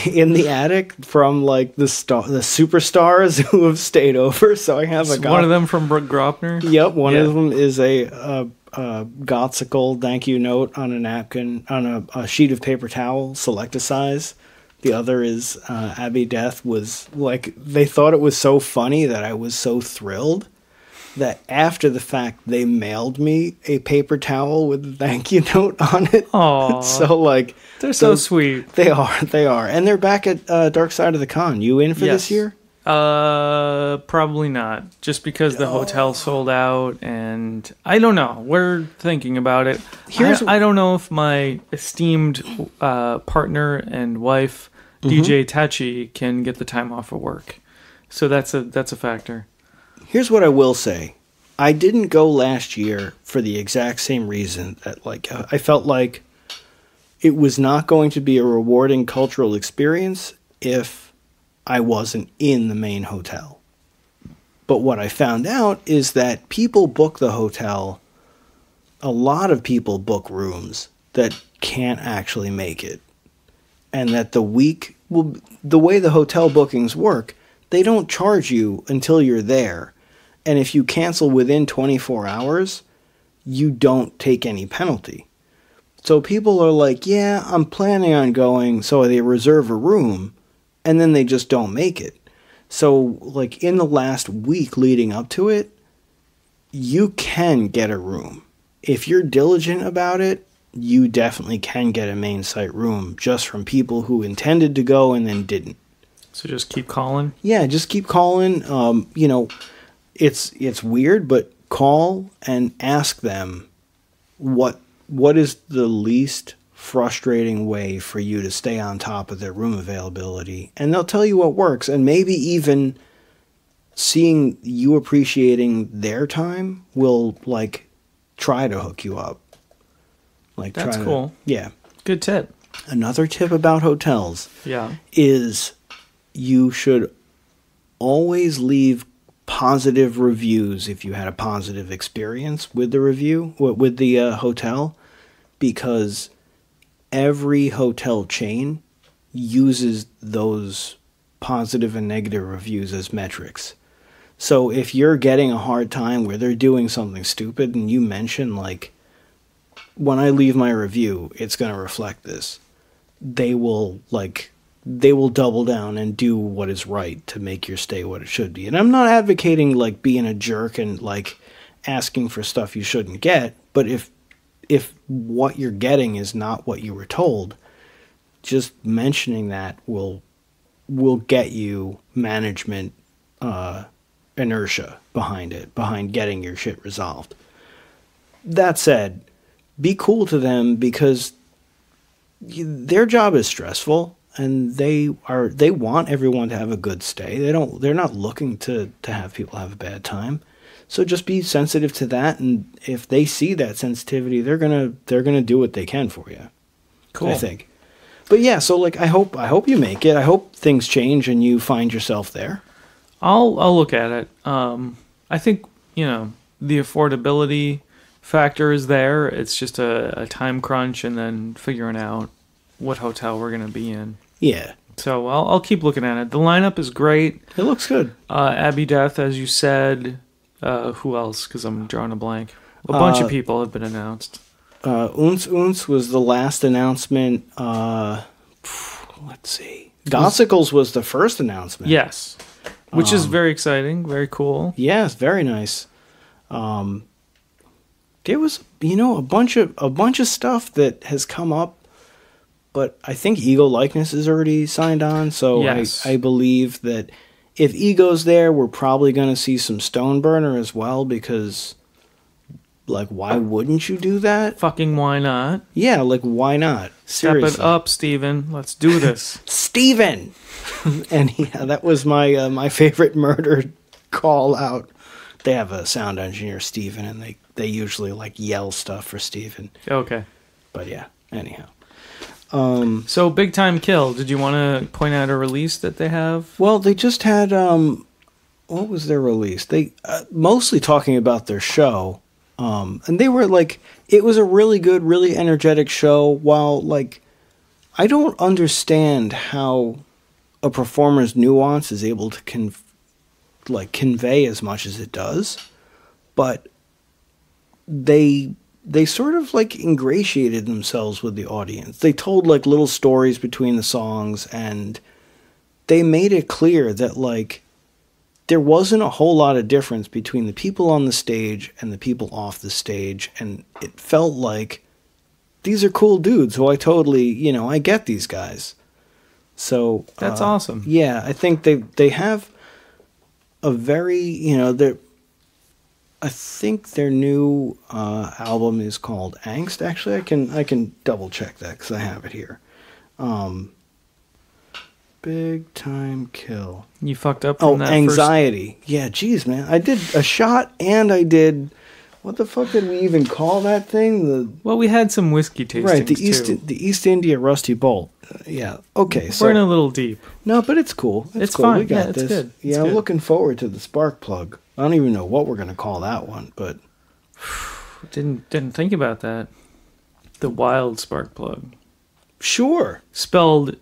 in the attic from the superstars who have stayed over. So I have one of them from Brooke Gropner. Yep, one of them is a Gothical thank you note on a napkin on a sheet of paper towel, select a size. The other is Abby Death was they thought it was so funny that I was so thrilled that after the fact they mailed me a paper towel with a thank you note on it. Aww. So they're so sweet. They are. And they're back at Dark Side of the Con. You in for this year? Probably not. Just because the hotel sold out and I don't know. We're thinking about it. I don't know if my esteemed partner and wife, DJ Tachi, can get the time off of work. So that's a factor. Here's what I will say. I didn't go last year for the exact same reason that I felt like it was not going to be a rewarding cultural experience if I wasn't in the main hotel. But what I found out is that people book the hotel. A lot of people book rooms that can't actually make it. And that the way the hotel bookings work, they don't charge you until you're there. And if you cancel within 24 hours, you don't take any penalty. So people are like, yeah, I'm planning on going, so they reserve a room, and then they just don't make it. So, in the last week leading up to it, you can get a room. If you're diligent about it, you definitely can get a main site room just from people who intended to go and then didn't. So just keep calling? Yeah, just keep calling. It's weird, but call and ask them what is the least frustrating way for you to stay on top of their room availability, and they'll tell you what works. And maybe even seeing you appreciating their time will try to hook you up. That's cool. Yeah. Good tip. Another tip about hotels is you should always leave positive reviews if you had a positive experience with the hotel, because every hotel chain uses those positive and negative reviews as metrics. So if you're getting a hard time where they're doing something stupid and you mention, like, when I leave my review, it's going to reflect this, they will double down and do what is right to make your stay what it should be. And I'm not advocating, like, being a jerk and, like, asking for stuff you shouldn't get, but if what you're getting is not what you were told, just mentioning that will get you management inertia behind getting your shit resolved. That said, be cool to them, because their job is stressful and they want everyone to have a good stay. They're not looking to have people have a bad time. So just be sensitive to that, and if they see that sensitivity, they're gonna do what they can for you. Cool. I think. But yeah, so like I hope you make it. I hope things change and you find yourself there. I'll look at it. I think, the affordability factor is there. It's just a time crunch and then figuring out what hotel we're gonna be in. Yeah. So I'll keep looking at it. The lineup is great. It looks good. Abby Death, as you said. Who else? Because I'm drawing a blank. A bunch of people have been announced. Unz Unz was the last announcement. Let's see. Gothicals was the first announcement. Yes. Which is very exciting. Very cool. Yes, very nice. There was, a bunch of stuff that has come up, but I think Ego Likeness is already signed on, so yes. I believe that if Ego's there, we're probably going to see some Stoneburner as well, because, like, why wouldn't you do that? Fucking why not? Yeah, like, why not? Seriously. Step it up, Steven. Let's do this. Steven! And yeah, that was my favorite murder call out. They have a sound engineer, Steven, and they usually, like, yell stuff for Steven. Okay. But yeah, anyhow. So Big Time Kill, did you want to point out a release that they have? Well, they just had, what was their release? They, mostly talking about their show, and they were like, it was a really good, really energetic show, while, like, I don't understand how a performer's nuance is able to convey as much as it does, but they sort of, like, ingratiated themselves with the audience. They told, like, little stories between the songs, and they made it clear that, like, there wasn't a whole lot of difference between the people on the stage and the people off the stage, and it felt like these are cool dudes who I totally, I get these guys. So that's awesome. Yeah, I think they have a very, I think their new album is called Angst. Actually, I can double check that because I have it here. Big Time Kill. You fucked up from that Anxiety. Yeah, geez, man. I did a shot and I did... What the fuck did we even call that thing? Well, we had some whiskey tastings, right, too. The East India Rusty Bolt. Yeah, okay. So, we're in a little deep. No, but it's cool. It's cool. Fine. We got it's this. Good. Yeah, I'm looking forward to the Spark Plug. I don't even know what we're going to call that one, but... Didn't think about that. The Wild Spark Plug. Sure. Spelled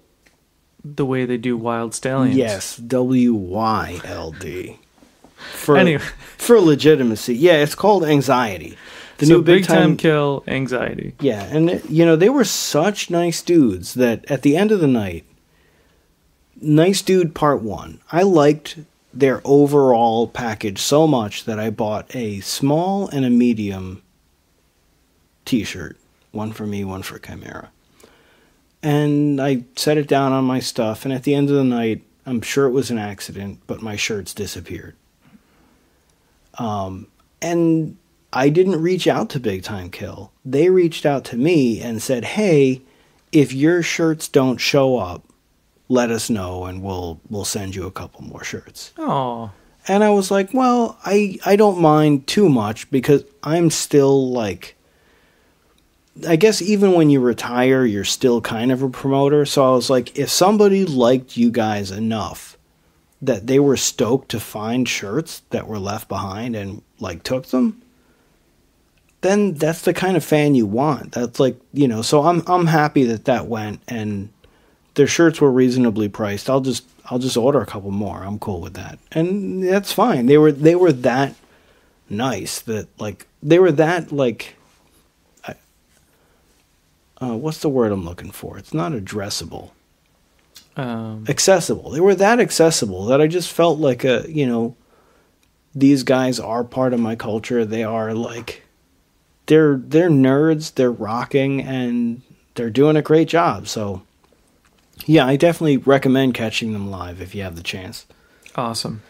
the way they do Wild Stallions. Yes, WYLD. Anyway. For legitimacy. Yeah, it's called Anxiety. The new Big Time Kill, Anxiety. Yeah, and they were such nice dudes that at the end of the night, Nice Dude Part 1, I liked their overall package so much that I bought a small and a medium t-shirt. One for me, one for Chimera. And I set it down on my stuff, and at the end of the night, I'm sure it was an accident, but my shirts disappeared. And I didn't reach out to Big Time Kill. They reached out to me and said, hey, if your shirts don't show up, let us know and we'll send you a couple more shirts. Oh. And I was like, well, I don't mind too much because I'm still like, I guess even when you retire, you're still kind of a promoter. So I was like, if somebody liked you guys enough that they were stoked to find shirts that were left behind and like took them, then that's the kind of fan you want. That's like, you know, so I'm happy that went, and their shirts were reasonably priced. I'll just order a couple more. I'm cool with that. And that's fine. They were that nice that like they were that like what's the word I'm looking for? It's not addressable. Accessible. They were that accessible that I just felt like these guys are part of my culture. They are like they're nerds, they're rocking, and they're doing a great job. So yeah, I definitely recommend catching them live if you have the chance. Awesome.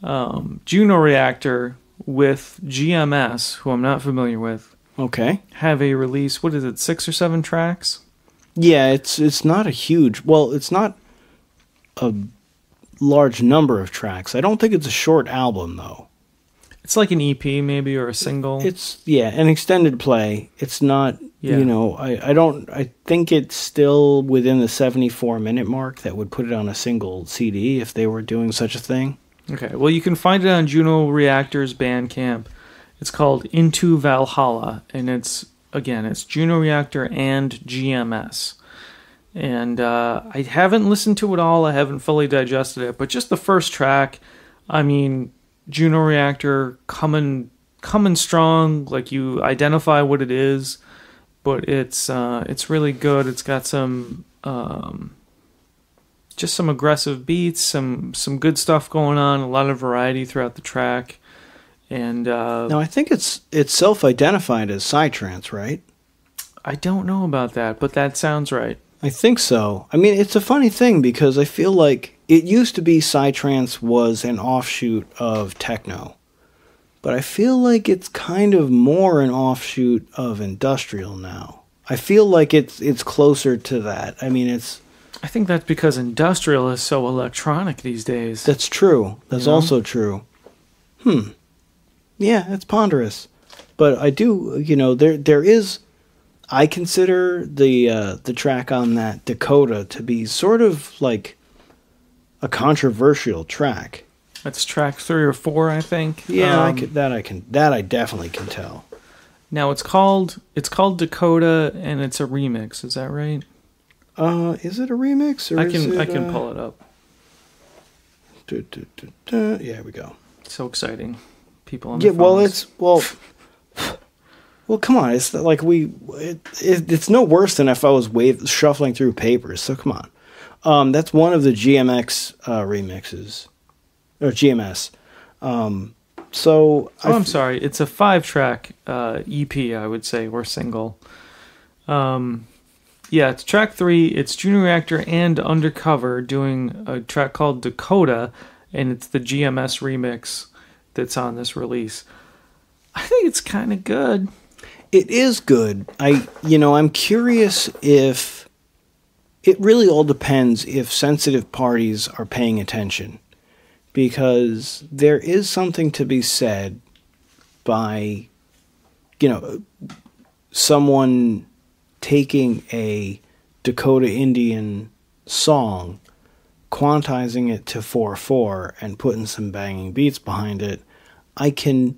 Juno Reactor with GMS, who I'm not familiar with. Okay. Have a release, what is it, 6 or 7 tracks? Yeah, it's not a huge... Well, it's not a large number of tracks. I don't think it's a short album, though. It's like an EP, maybe, or a single. It's, yeah, an extended play. It's not, I think it's still within the 74-minute mark that would put it on a single CD if they were doing such a thing. Okay, well, you can find it on Juno Reactor's Bandcamp. It's called Into Valhalla, and it's Juno Reactor and GMS. And I haven't listened to it all. I haven't fully digested it, but just the first track, I mean, Juno Reactor coming strong. Like, you identify what it is, but it's really good. It's got some just some aggressive beats, some good stuff going on, a lot of variety throughout the track. And now I think it's self-identified as psytrance, right? I don't know about that, but that sounds right. I think so. I mean, it's a funny thing because I feel like it used to be psytrance was an offshoot of techno, but I feel like it's kind of more an offshoot of industrial now. I feel like it's closer to that. I mean, I think that's because industrial is so electronic these days. That's true. That's also true. Yeah, it's ponderous. But I do, there is... I consider the track on that Dakota to be sort of like a controversial track. That's track 3 or 4, I think. Yeah, I definitely can tell. Now it's called Dakota, and it's a remix. Is that right? Is it a remix or I can pull it up. Yeah, here we go. So exciting, people on the phones. Well, come on. It's like it's no worse than if I was shuffling through papers. So come on. That's one of the GMX remixes, or GMS. I'm sorry. It's a 5-track EP, I would say, or single. Yeah, it's track 3. It's Juno Reactor and Undercover doing a track called Dakota, and it's the GMS remix that's on this release. I think it's kind of good. It is good. I'm curious if it really all depends if sensitive parties are paying attention, because there is something to be said by, someone taking a Dakota Indian song, quantizing it to 4/4 and putting some banging beats behind it. I can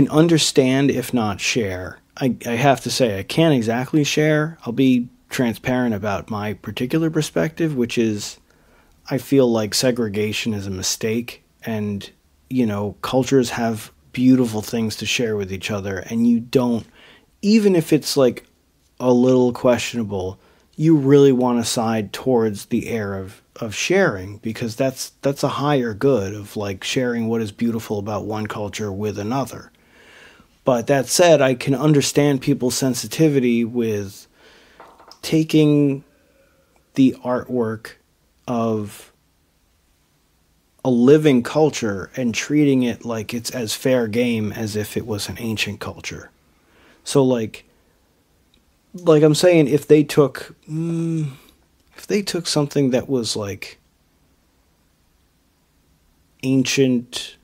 understand, if not share. I have to say, I can't exactly share. I'll be transparent about my particular perspective, which is I feel like segregation is a mistake, and, cultures have beautiful things to share with each other, and you don't, even if it's like a little questionable, you really want to side towards the air of sharing, because that's a higher good of like sharing what is beautiful about one culture with another. But that said, I can understand people's sensitivity with taking the artwork of a living culture and treating it like it's as fair game as if it was an ancient culture. So like I'm saying, if they took something that was like ancient,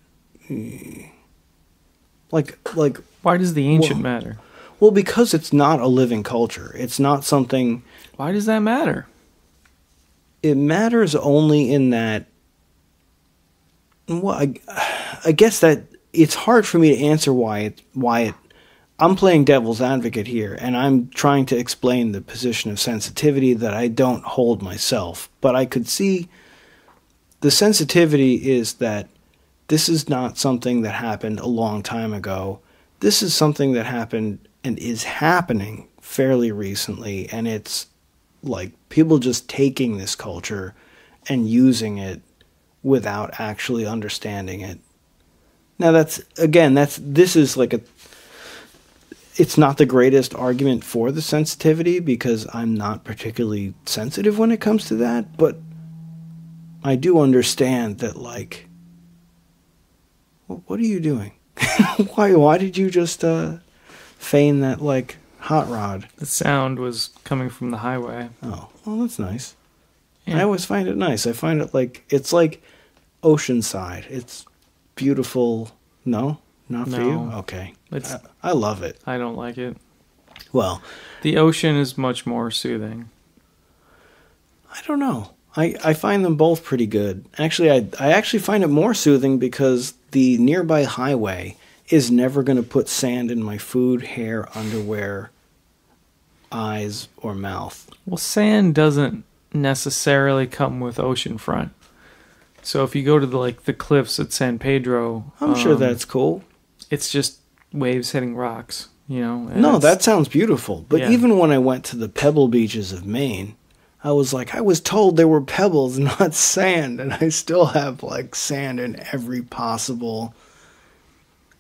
like why does the ancient matter? Well, because it's not a living culture. It's not something. Why does that matter? It matters only in that. Well, I guess that it's hard for me to answer why it I'm playing devil's advocate here, and I'm trying to explain the position of sensitivity that I don't hold myself. But I could see the sensitivity is that this is not something that happened a long time ago. This is something that happened and is happening fairly recently, and it's like people just taking this culture and using it without actually understanding it. Now this is like it's not the greatest argument for the sensitivity because I'm not particularly sensitive when it comes to that, but I do understand that, like, what are you doing? Why did you just feign that, like, hot rod? The sound was coming from the highway. Oh, well, that's nice. Yeah. I always find it nice. I find it like, it's like Oceanside. It's beautiful. No? Not for you? Okay. I love it. I don't like it. Well, the ocean is much more soothing. I don't know. I find them both pretty good. Actually, I actually find it more soothing because the nearby highway is never going to put sand in my food, hair, underwear, eyes, or mouth. Well, sand doesn't necessarily come with oceanfront. So if you go to the cliffs at San Pedro, I'm sure that's cool. It's just waves hitting rocks, you know. No, that sounds beautiful. But yeah. Even when I went to the pebble beaches of Maine, I was like, I was told there were pebbles, not sand, and I still have like sand in every possible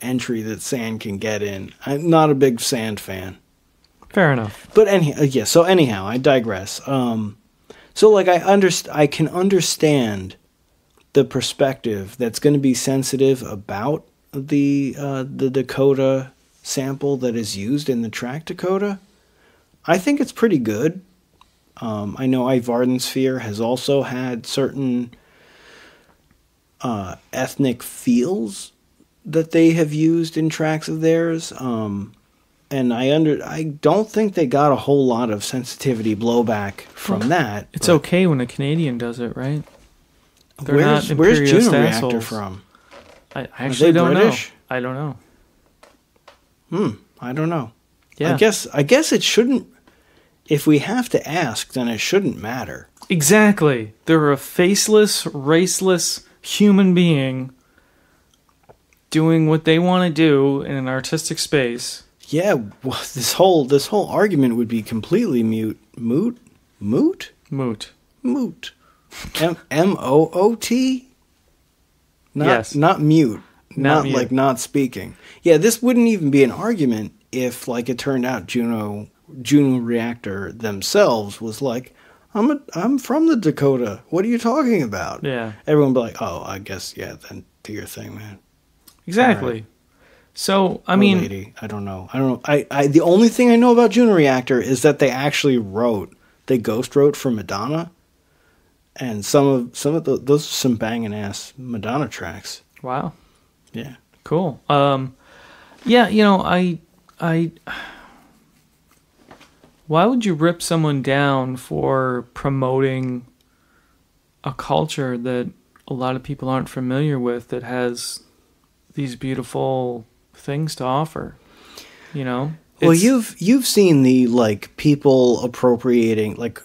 entry that sand can get in. I'm not a big sand fan. Fair enough. But anyhow, I digress. So like I can understand the perspective that's going to be sensitive about the Dakota sample that is used in the track Dakota. I think it's pretty good. I know Vardensphere has also had certain ethnic feels that they have used in tracks of theirs. And I don't think they got a whole lot of sensitivity blowback from that. It's okay when a Canadian does it, right? Where's Juno Reactor from? I actually don't British? know. I don't know. I don't know. Yeah. I guess it shouldn't. If we have to ask, then it shouldn't matter. Exactly. They're a faceless, raceless human being doing what they want to do in an artistic space. Yeah, well, this whole argument would be completely moot. Moot. M-O-O-T? Yes. Not mute. Not mute. like not speaking. Yeah, this wouldn't even be an argument if, like, it turned out Juno Reactor themselves was like, I'm from the Dakota. What are you talking about? Yeah. Everyone would be like, oh, I guess, yeah, then do your thing, man. Exactly. Right. So, I mean... lady, I don't know. I the only thing I know about Juno Reactor is that they actually they ghost wrote for Madonna. And some of those are some banging ass Madonna tracks. Wow. Yeah. Cool. Yeah, you know, why would you rip someone down for promoting a culture that a lot of people aren't familiar with that has these beautiful things to offer? You know? Well, you've seen the, like, people appropriating, like,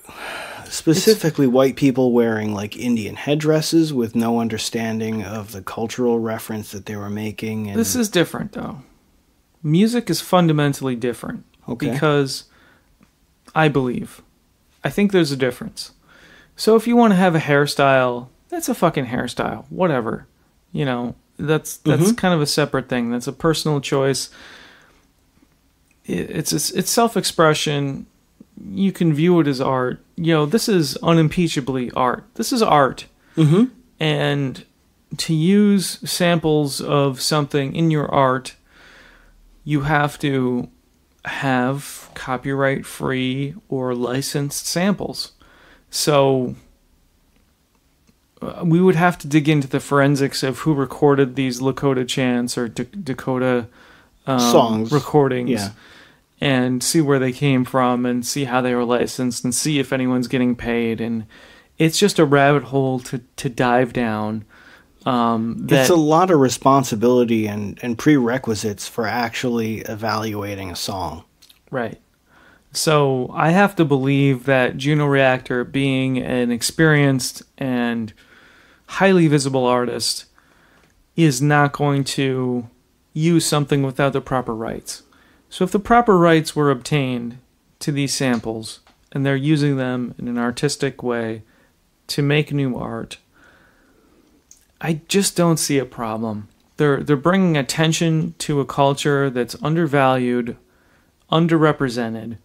specifically white people wearing, like, Indian headdresses with no understanding of the cultural reference that they were making. And... This is different, though. Music is fundamentally different. Okay. Because I think there's a difference. So if you want to have a hairstyle, that's a fucking hairstyle. Whatever. You know, that's kind of a separate thing. That's a personal choice. It's self-expression. You can view it as art. You know, this is unimpeachably art. This is art. Mm-hmm. And to use samples of something in your art, you have to have copyright-free or licensed samples. So we would have to dig into the forensics of who recorded these Lakota chants or Dakota songs recordings. Yeah. And see where they came from and see how they were licensed and see if anyone's getting paid. And it's just a rabbit hole to dive down. It's a lot of responsibility and prerequisites for actually evaluating a song. Right. So I have to believe that Juno Reactor, being an experienced and highly visible artist, is not going to use something without the proper rights. So if the proper rights were obtained to these samples, and they're using them in an artistic way to make new art, I just don't see a problem. They're bringing attention to a culture that's undervalued, underrepresented,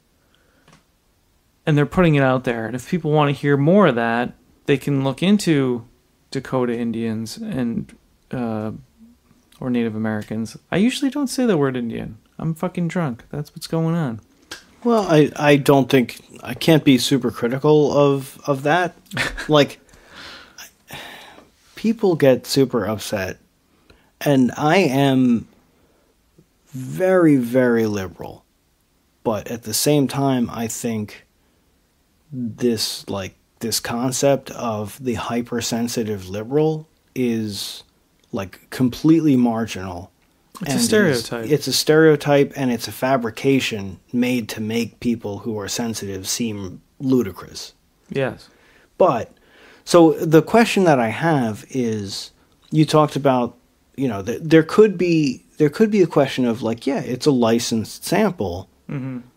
and they're putting it out there. And if people want to hear more of that, they can look into Dakota Indians and or Native Americans. I usually don't say the word Indian. I'm fucking drunk. That's what's going on. Well, I don't think... I can't be super critical of that. Like, people get super upset. And I am very, very liberal. But at the same time, I think this concept of the hypersensitive liberal is, like, completely marginal. It's a stereotype. It's a stereotype, and it's a fabrication made to make people who are sensitive seem ludicrous. Yes. But, so the question that I have is, you talked about, you know, there could be a question of, like, yeah, it's a licensed sample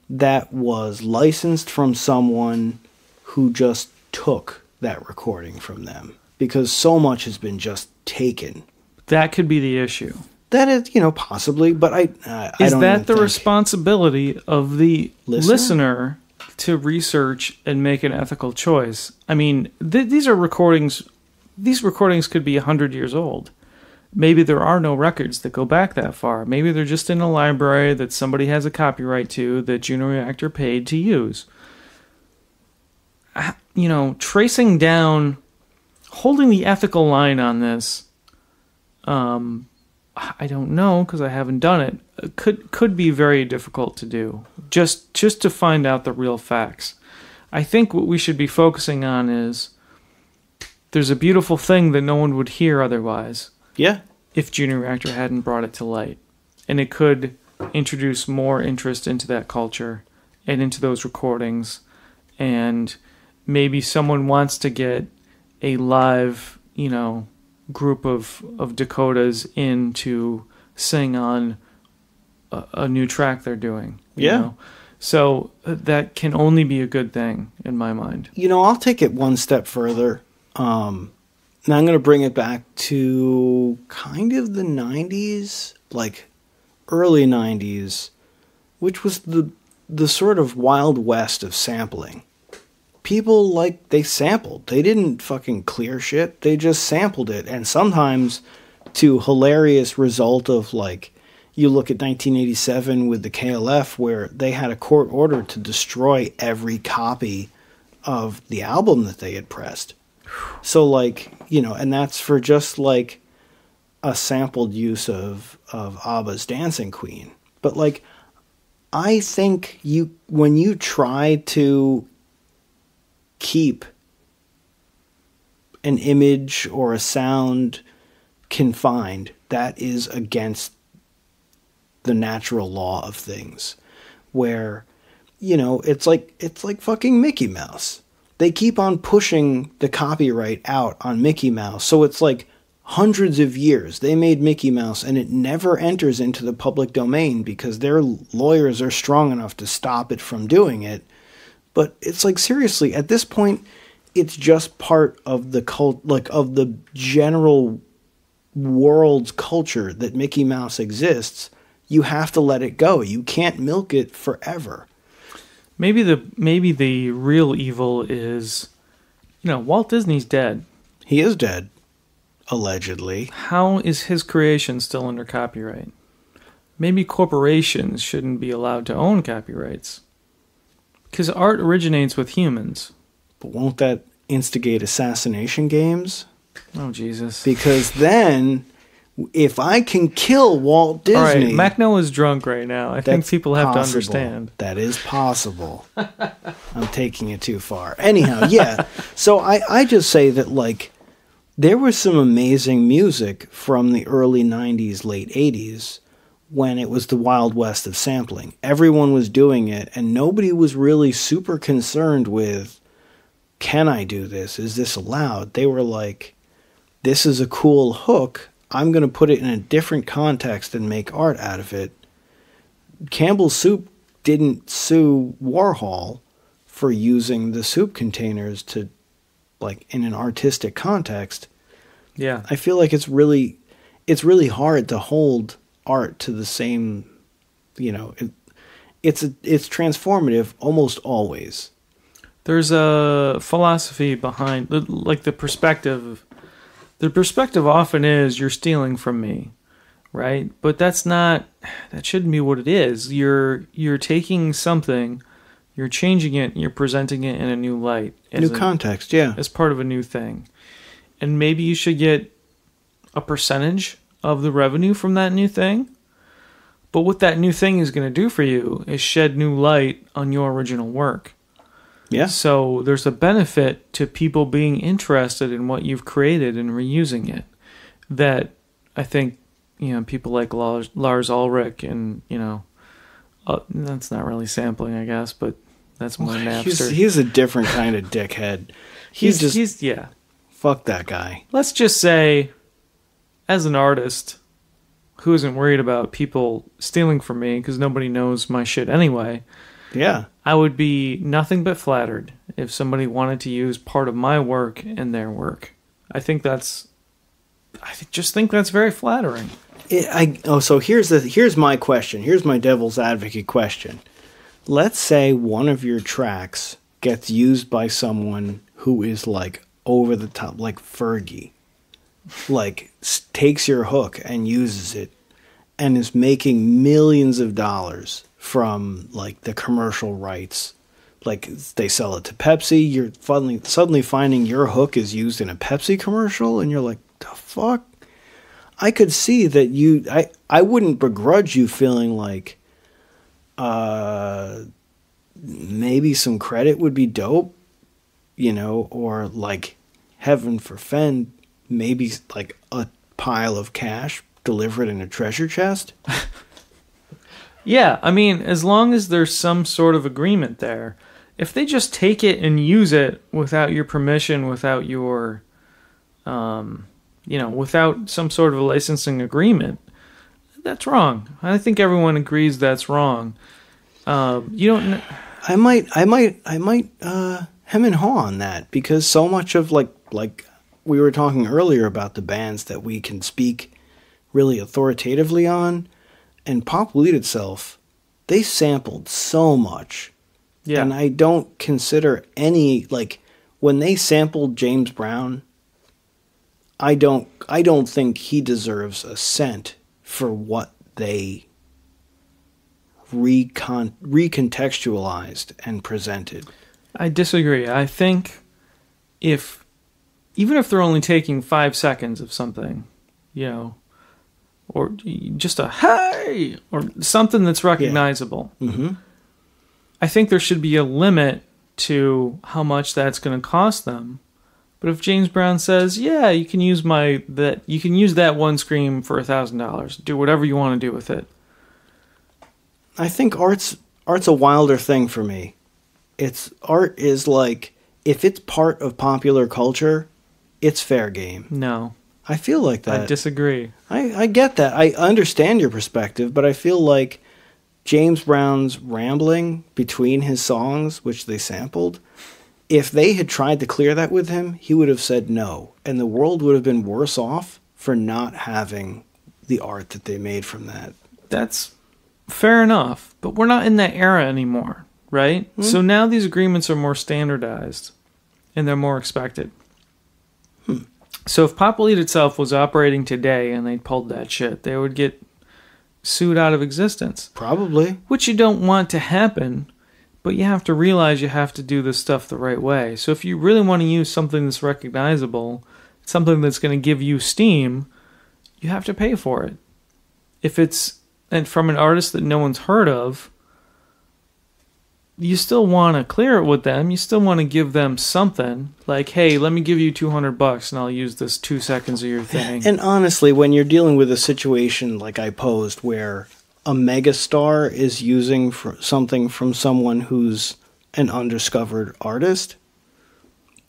that was licensed from someone who just took that recording from them, because so much has been just taken. That could be the issue. That is, you know, possibly, but I don't Is that even the think... responsibility of the listener to research and make an ethical choice? I mean, these are recordings. These recordings could be 100 years old. Maybe there are no records that go back that far. Maybe they're just in a library that somebody has a copyright to that Juno Reactor paid to use. You know, tracing down, holding the ethical line on this, I don't know, because I haven't done it. Could be very difficult to do. Just to find out the real facts. I think what we should be focusing on is there's a beautiful thing that no one would hear otherwise. Yeah. If Juno Reactor hadn't brought it to light. And it could introduce more interest into that culture and into those recordings. And maybe someone wants to get a live, you know, group of Dakotas in to sing on a new track they're doing. You know? So that can only be a good thing in my mind. You know, I'll take it one step further. Now I'm going to bring it back to kind of the 90s, like early 90s, which was the sort of Wild West of sampling. People, like, they sampled. They didn't fucking clear shit. They just sampled it. And sometimes to hilarious result of, like, you look at 1987 with the KLF, where they had a court order to destroy every copy of the album that they had pressed. So, like, you know, and that's for just, like, a sampled use of ABBA's Dancing Queen. But, like, I think when you try to keep an image or a sound confined, that is against the natural law of things, where, you know, it's like fucking Mickey Mouse. They keep on pushing the copyright out on Mickey Mouse, so it's like hundreds of years they made Mickey Mouse and it never enters into the public domain because their lawyers are strong enough to stop it from doing it. But it's like, seriously, at this point, it's just part of the of the general world's culture that Mickey Mouse exists. You have to let it go. You can't milk it forever. Maybe the real evil is, you know, Walt Disney's dead. He is dead, allegedly. How is his creation still under copyright? Maybe corporations shouldn't be allowed to own copyrights. Because art originates with humans. But won't that instigate assassination games? Oh, Jesus. Because then, if I can kill Walt Disney... All right, Mechno is drunk right now. I think people have to understand. That is possible. I'm taking it too far. Anyhow, yeah. So I just say that, like, There was some amazing music from the early 90s, late 80s, when it was the Wild West of sampling. Everyone was doing it, and nobody was really super concerned with, can I do this? Is this allowed? They were like, this is a cool hook. I'm going to put it in a different context and make art out of it. Campbell's Soup didn't sue Warhol for using the soup containers to, like, in an artistic context. Yeah. I feel like it's really hard to hold art to the same, it's transformative almost always. There's a philosophy behind, like, the perspective. The perspective often is, you're stealing from me, right? But that shouldn't be what it is. You're taking something, you're changing it, you're presenting it in a new light. New context, yeah. As part of a new thing. And maybe you should get a percentage of the revenue from that new thing. But what that new thing is going to do for you is shed new light on your original work. Yeah. So there's a benefit to people being interested in what you've created and reusing it. That I think, people like Lars Ulrich and, that's not really sampling, I guess, but that's more Napster. He's a different kind of dickhead. He's yeah. Fuck that guy. Let's just say, as an artist who isn't worried about people stealing from me because nobody knows my shit anyway, yeah, I would be nothing but flattered if somebody wanted to use part of my work in their work. I just think that's very flattering. So here's my question. Here's my devil's advocate question. Let's say one of your tracks gets used by someone who is like over the top, like Fergie, like takes your hook and uses it and is making millions of dollars from like the commercial rights. Like they sell it to Pepsi. You're suddenly finding your hook is used in a Pepsi commercial and you're like, the fuck? I could see that I wouldn't begrudge you feeling like maybe some credit would be dope, or like heaven forfend, maybe like a pile of cash delivered in a treasure chest. Yeah, I mean, as long as there's some sort of agreement there. If they just take it and use it without your permission, without your, without some sort of a licensing agreement, that's wrong. I think everyone agrees that's wrong. You don't. I might hem and haw on that because so much of like we were talking earlier about the bands that we can speak really authoritatively on, and Pop Lead Itself, they sampled so much. Yeah. And I don't consider any, like, when they sampled James Brown, I don't think he deserves a cent for what they recontextualized and presented. I disagree. I think even if they're only taking 5 seconds of something, or just a hey, or something that's recognizable, I think there should be a limit to how much that's going to cost them. But if James Brown says, "Yeah, you can use that one scream for $1,000. Do whatever you want to do with it." I think art's a wilder thing for me. Art is like, if it's part of popular culture, it's fair game. No. I feel like that. I disagree. I get that. I understand your perspective, but I feel like James Brown's rambling between his songs, which they sampled, if they had tried to clear that with him, he would have said no. And the world would have been worse off for not having the art that they made from that. That's fair enough, but we're not in that era anymore, right? Mm-hmm. So now these agreements are more standardized, and they're more expected. So if Pop Lead Itself was operating today and they pulled that shit, they would get sued out of existence. Probably. Which you don't want to happen, but you have to realize you have to do this stuff the right way. So if you really want to use something that's recognizable, something that's going to give you steam, you have to pay for it. If it's from an artist that no one's heard of, you still want to clear it with them. You still want to give them something. Like, hey, let me give you $200 and I'll use this 2 seconds of your thing. And honestly, when you're dealing with a situation like I posed where a megastar is using something from someone who's an undiscovered artist,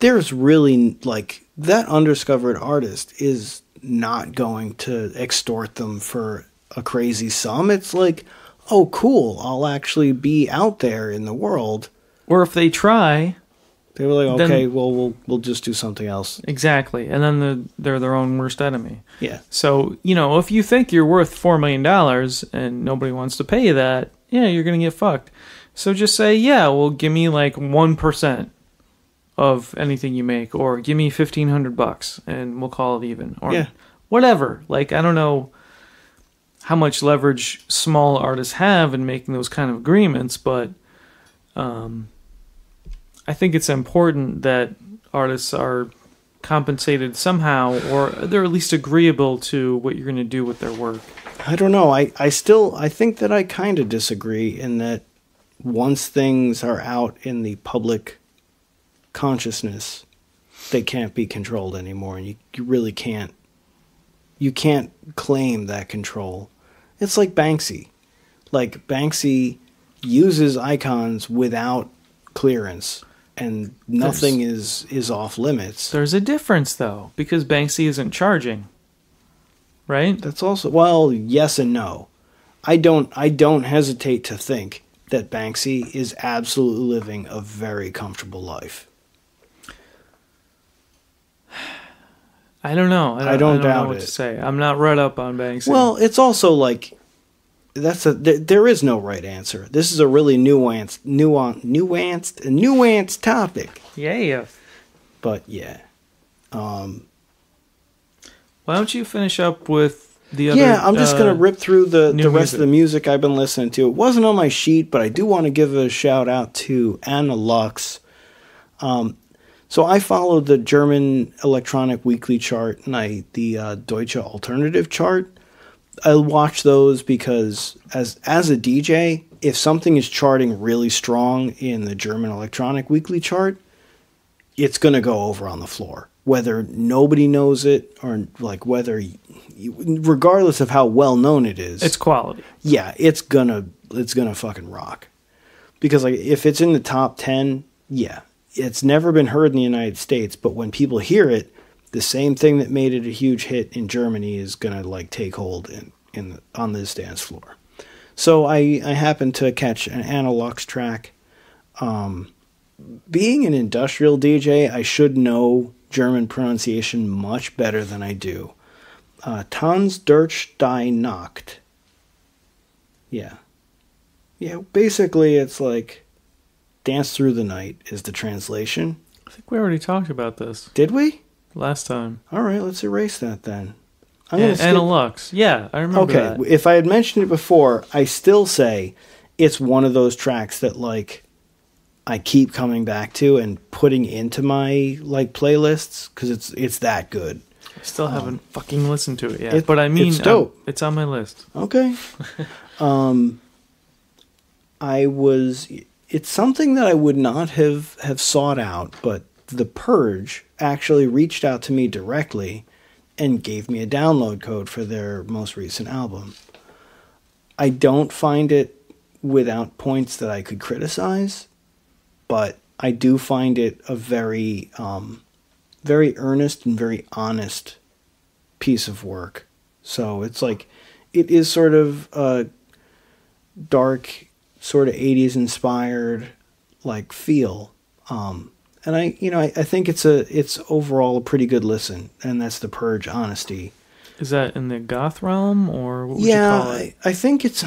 there's really, like, that undiscovered artist is not going to extort them for a crazy sum. It's like, oh, cool, I'll actually be out there in the world. Or if they try, they were like, okay, well, we'll just do something else. Exactly. And then they're their own worst enemy. Yeah. So, if you think you're worth $4 million and nobody wants to pay you that, yeah, you're going to get fucked. So just say, yeah, well, give me like 1% of anything you make, or give me $1,500 and we'll call it even. Or whatever. Like, I don't know how much leverage small artists have in making those kind of agreements, but I think it's important that artists are compensated somehow, or they're at least agreeable to what you're going to do with their work. I don't know. I think that I kind of disagree in that once things are out in the public consciousness, they can't be controlled anymore, and you really can't. You can't claim that control. It's like Banksy. Like, Banksy uses icons without clearance, and nothing is off limits. There's a difference, though, because Banksy isn't charging, right? That's also, well, yes and no. I don't hesitate to think that Banksy is absolutely living a very comfortable life. I don't know. I don't doubt know what it. to say. I'm not read up on Banksy. Well, it's also like there is no right answer. This is a really nuanced topic. Yeah. But yeah. Why don't you finish up with the other? Yeah, I'm just gonna rip through the rest music. of the music I've been listening to. It wasn't on my sheet, but I do want to give a shout out to Anna Lux. So I followed the German electronic weekly chart and the Deutsche Alternative chart. I watch those because as a DJ, if something is charting really strong in the German electronic weekly chart, it's going to go over on the floor. Whether nobody knows it or like whether, regardless of how well known it is, it's quality. Yeah, it's gonna fucking rock. Because like if it's in the top 10, yeah. It's never been heard in the United States, but when people hear it, the same thing that made it a huge hit in Germany is gonna like take hold on this dance floor. So I happened to catch an Anna Lux track. Being an industrial DJ, I should know German pronunciation much better than I do. Tanz durch die Nacht. Yeah. Yeah, basically it's like Dance Through the Night is the translation. I think we already talked about this. Did we? Last time. All right, let's erase that then. Anna Lux. Yeah, I remember that. Okay, if I had mentioned it before, I still say it's one of those tracks that like I keep coming back to and putting into my like playlists because it's that good. I still haven't fucking listened to it yet, but I mean, it's dope. It's on my list. Okay. It's something that I would not have sought out, but the Purge actually reached out to me directly and gave me a download code for their most recent album. I don't find it without points that I could criticize, but I do find it a very, very earnest and very honest piece of work. So it's like, it is sort of a dark, sort of 80s inspired like feel. And I think it's overall a pretty good listen, and that's the Purge Honesty. Is that in the goth realm, or what would you call it? I think it's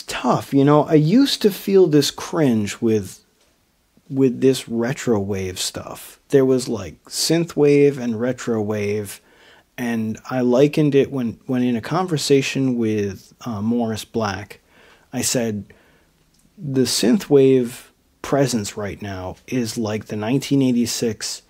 tough. I used to feel this cringe with this retro wave stuff. There was like synthwave and retro wave, and I likened it when in a conversation with Morris Black, I said the synthwave presence right now is like the 1986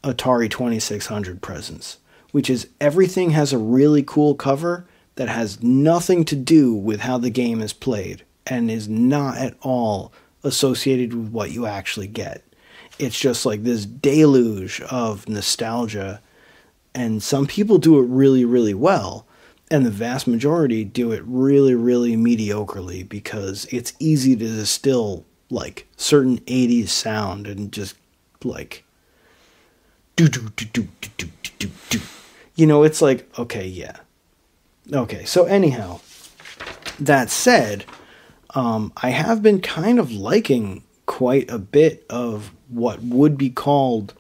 Atari 2600 presence, which is everything has a really cool cover that has nothing to do with how the game is played and is not at all associated with what you actually get. It's just like this deluge of nostalgia, and some people do it really, really well, and the vast majority do it really, really mediocrely because it's easy to distill like certain 80s sound and just like do do do do do do do do. You know, it's like, okay, yeah. Okay, so anyhow, that said, I have been kind of liking quite a bit of what would be called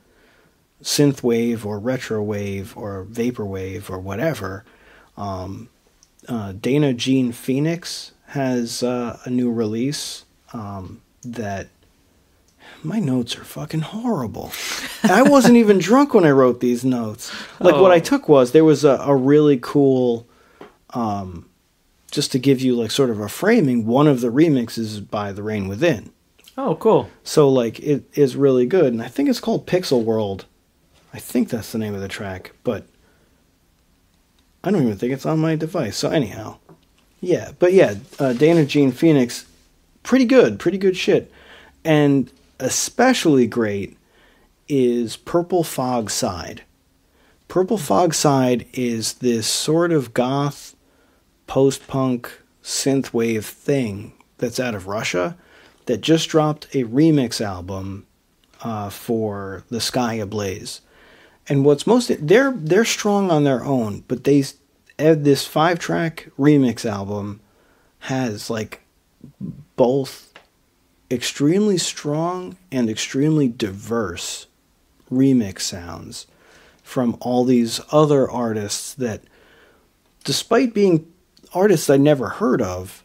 synthwave or retrowave or vaporwave or whatever. Dana Jean Phoenix has a new release that... My notes are fucking horrible. I wasn't even drunk when I wrote these notes. Like, what I took was, there was a really cool... just to give you like sort of a framing, one of the remixes is by The Rain Within. Oh, cool. So like it is really good, and I think it's called Pixel World. I think that's the name of the track, but I don't even think it's on my device. So anyhow, yeah, but yeah, Dana Jean Phoenix, pretty good shit, and especially great is Purple Fog Side. Purple Fog Side is this sort of goth post-punk synthwave thing that's out of Russia that just dropped a remix album for The Sky Ablaze. And what's most... They're strong on their own, but this 5-track remix album has like both extremely strong and extremely diverse remix sounds from all these other artists that, despite being artists I never heard of,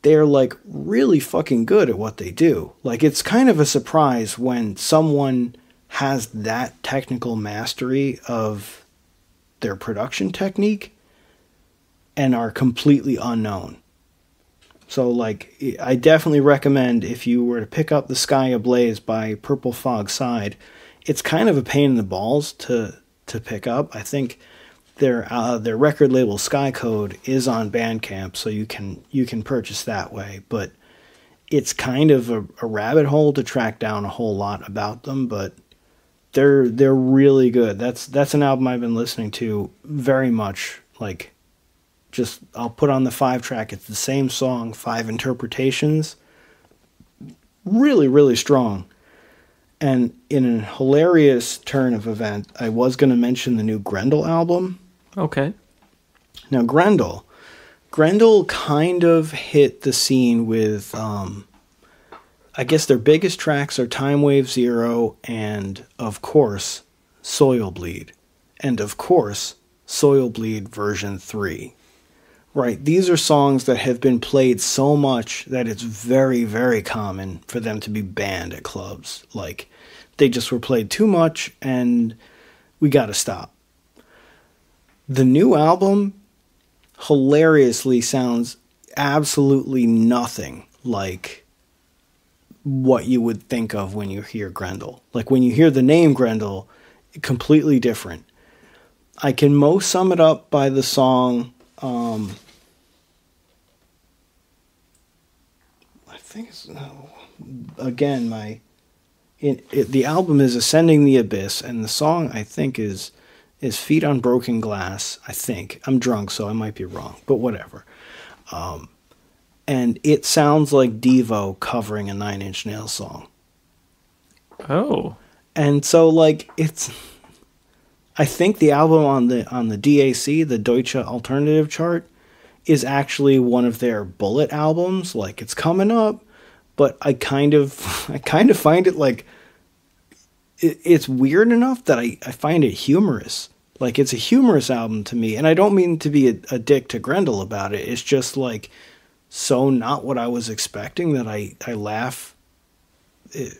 they're like really fucking good at what they do. Like, it's kind of a surprise when someone has that technical mastery of their production technique and are completely unknown. So like, I definitely recommend, if you were to pick up The Sky Ablaze by Purple Fog Side, it's kind of a pain in the balls to pick up. I think their record label Sky Code is on Bandcamp, so you can purchase that way. But it's kind of a rabbit hole to track down a whole lot about them. But they're really good. That's an album I've been listening to very much. Like, just I'll put on the 5-track. It's the same song, 5 interpretations. Really, really strong. And in a hilarious turn of event, I was going to mention the new Grendel album. Okay. Now, Grendel kind of hit the scene with, I guess their biggest tracks are Time Wave 0 and, of course, Soil Bleed. And, of course, Soil Bleed version 3. Right, these are songs that have been played so much that it's very, very common for them to be banned at clubs. Like, they just were played too much and we gotta stop. The new album hilariously sounds absolutely nothing like what you would think of when you hear Grendel. Like, when you hear the name Grendel, completely different. I can most sum it up by the song... I think it's... again, the album is Ascending the Abyss, and the song, I think, is Feet on Broken Glass, I think. I'm drunk, so I might be wrong, but whatever. And it sounds like Devo covering a Nine Inch Nails song. Oh. And so, like, it's... I think the album on the DAC, the Deutsche Alternative chart, is actually one of their bullet albums. Like, it's coming up, but I kind of find it like it's weird enough that I find it humorous. Like, it's a humorous album to me, and I don't mean to be a dick to Grendel about it. It's just like so not what I was expecting that I laugh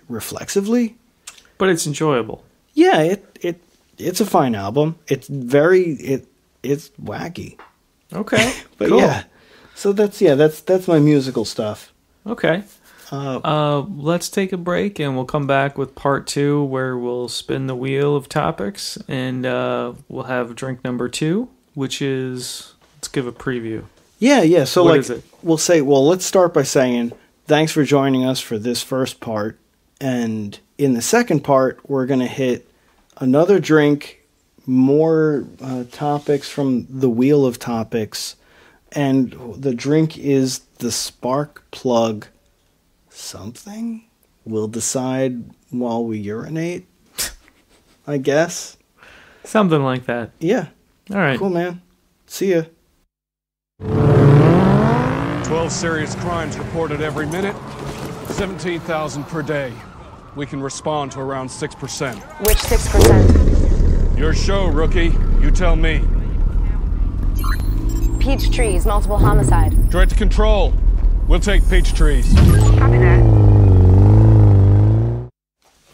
reflexively. But it's enjoyable. Yeah, it's a fine album. It's it's wacky. Okay. But cool. yeah. So that's my musical stuff. Okay. Let's take a break and we'll come back with part 2 where we'll spin the wheel of topics and we'll have drink number 2, which is, let's give a preview. Yeah. So What like is it? Let's start by saying thanks for joining us for this first part. And in the second part, we're going to hit another drink, more topics from the Wheel of Topics. And the drink is the Spark Plug something. We'll decide while we urinate, I guess. Something like that. Yeah. All right. Cool, man. See ya. 12 serious crimes reported every minute, 17,000 per day. We can respond to around 6%. Which 6%? Your show, rookie. You tell me. Peachtree's multiple homicide. Straight to control. We'll take Peachtree's. Copy that.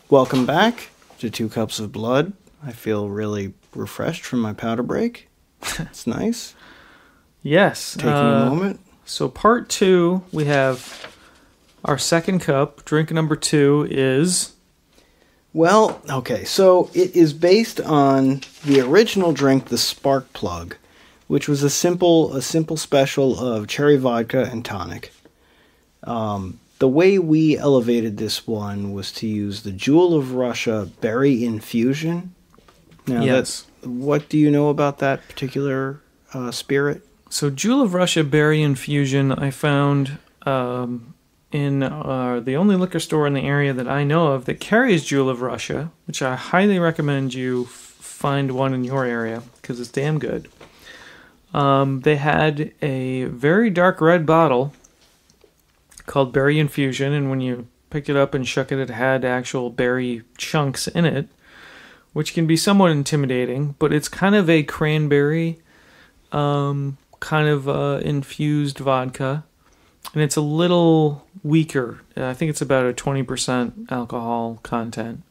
Welcome back to 2 Cups of Blood. I feel really refreshed from my powder break. It's nice. Yes. Taking a moment. So part 2, we have our second cup. Drink number 2 is... Well, okay, so it is based on the original drink, the Spark Plug, which was a simple special of cherry vodka and tonic. The way we elevated this one was to use the Jewel of Russia Berry Infusion. Now, Yes. What do you know about that particular spirit? So Jewel of Russia Berry Infusion I found in the only liquor store in the area that I know of that carries Jewel of Russia, which I highly recommend you find one in your area because it's damn good. They had a very dark red bottle called Berry Infusion, and when you picked it up and shook it, it had actual berry chunks in it, which can be somewhat intimidating, but it's kind of a cranberry infused vodka, and it's a little weaker. I think it's about a 20% alcohol content.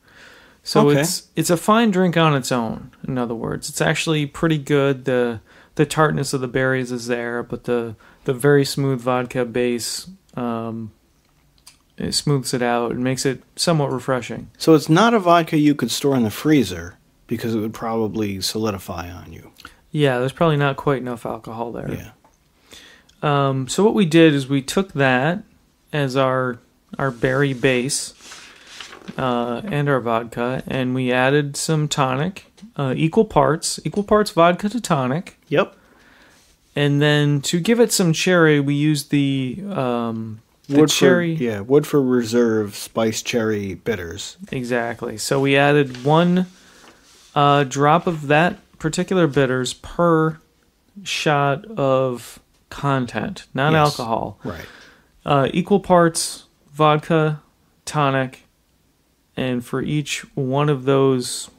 So Okay. it's a fine drink on its own, in other words. It's actually pretty good. The tartness of the berries is there, but the very smooth vodka base it smooths it out and makes it somewhat refreshing. So it's not a vodka you could store in the freezer because it would probably solidify on you. Yeah, there's probably not quite enough alcohol there. Yeah. So what we did is we took that as our berry base and our vodka, and we added some tonic, equal parts vodka to tonic. Yep. And then to give it some cherry, we used the cherry. Yeah, Woodford Reserve Spiced Cherry bitters. Exactly. So we added 1 drop of that particular bitters per shot of content, not Yes. alcohol. Right. Equal parts vodka, tonic, and for each one of those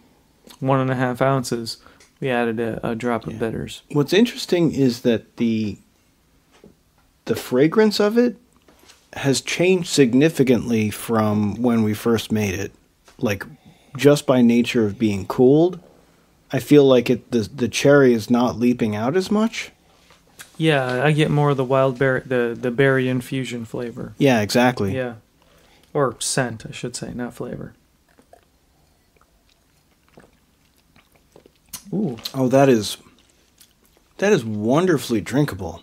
1.5 ounces, we added a drop of bitters. What's interesting is that the fragrance of it has changed significantly from when we first made it. Like, just by nature of being cooled, I feel like the cherry is not leaping out as much. Yeah, I get more of the wild berry, the berry infusion flavor. Yeah, exactly. Yeah. Or scent, I should say, not flavor. Ooh. Oh, that is wonderfully drinkable.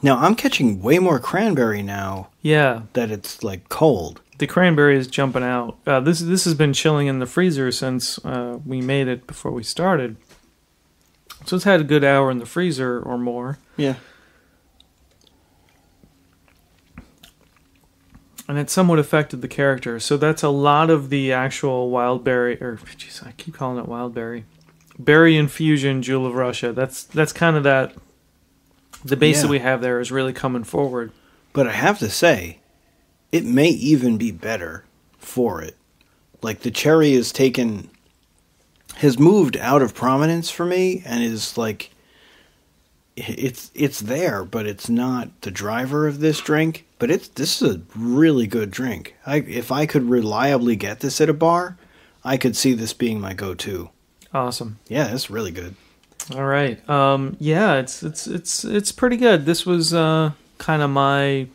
Now, I'm catching way more cranberry now Yeah, that it's, like, cold. the cranberry is jumping out. This has been chilling in the freezer since we made it before we started. So it's had a good hour in the freezer or more. Yeah. And it somewhat affected the character. So that's a lot of the actual wild berry, or jeez, I keep calling it wild berry. Berry infusion, Jewel of Russia. That's kind of that. The base Yeah. that we have there is really coming forward. But I have to say, it may even be better for it. Like, the cherry has moved out of prominence for me and is like, it's there, but it's not the driver of this drink. But this is a really good drink. If I could reliably get this at a bar, I could see this being my go-to. Awesome. Yeah, it's really good. All right. Yeah, it's pretty good. This was kind of my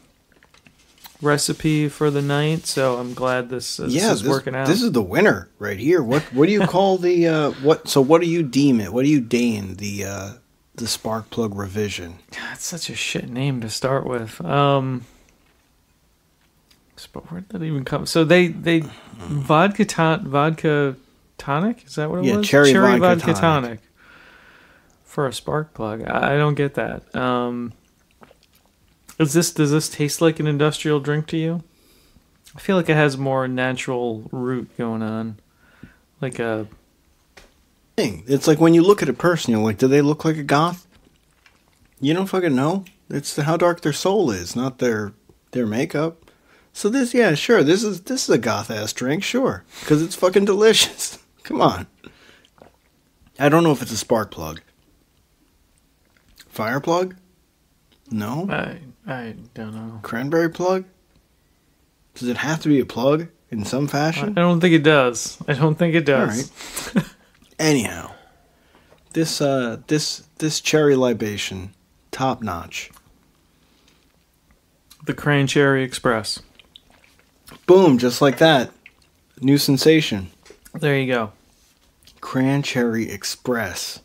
recipe for the night, so I'm glad this is working out. This is the winner right here. What do you call the what? So what do you deem it? What do you deign the Spark Plug revision? That's such a shit name to start with. But where did that even come? So they vodka tonic? Is that what it was? Cherry vodka tonic for a spark plug. I don't get that. Does this taste like an industrial drink to you? I feel like it has more natural root going on, like a. It's like when you look at a person, you're like, do they look like a goth? You don't fucking know. It's how dark their soul is, not their makeup. So this is a goth ass drink, sure, because it's fucking delicious. Come on. I don't know if it's a spark plug. Fire plug? No. I don't know. Cranberry plug? Does it have to be a plug in some fashion? I don't think it does. All right. Anyhow, this cherry libation, top notch. The Cran-Cherry Express. Boom, just like that. New sensation. There you go. Cran-Cherry Express.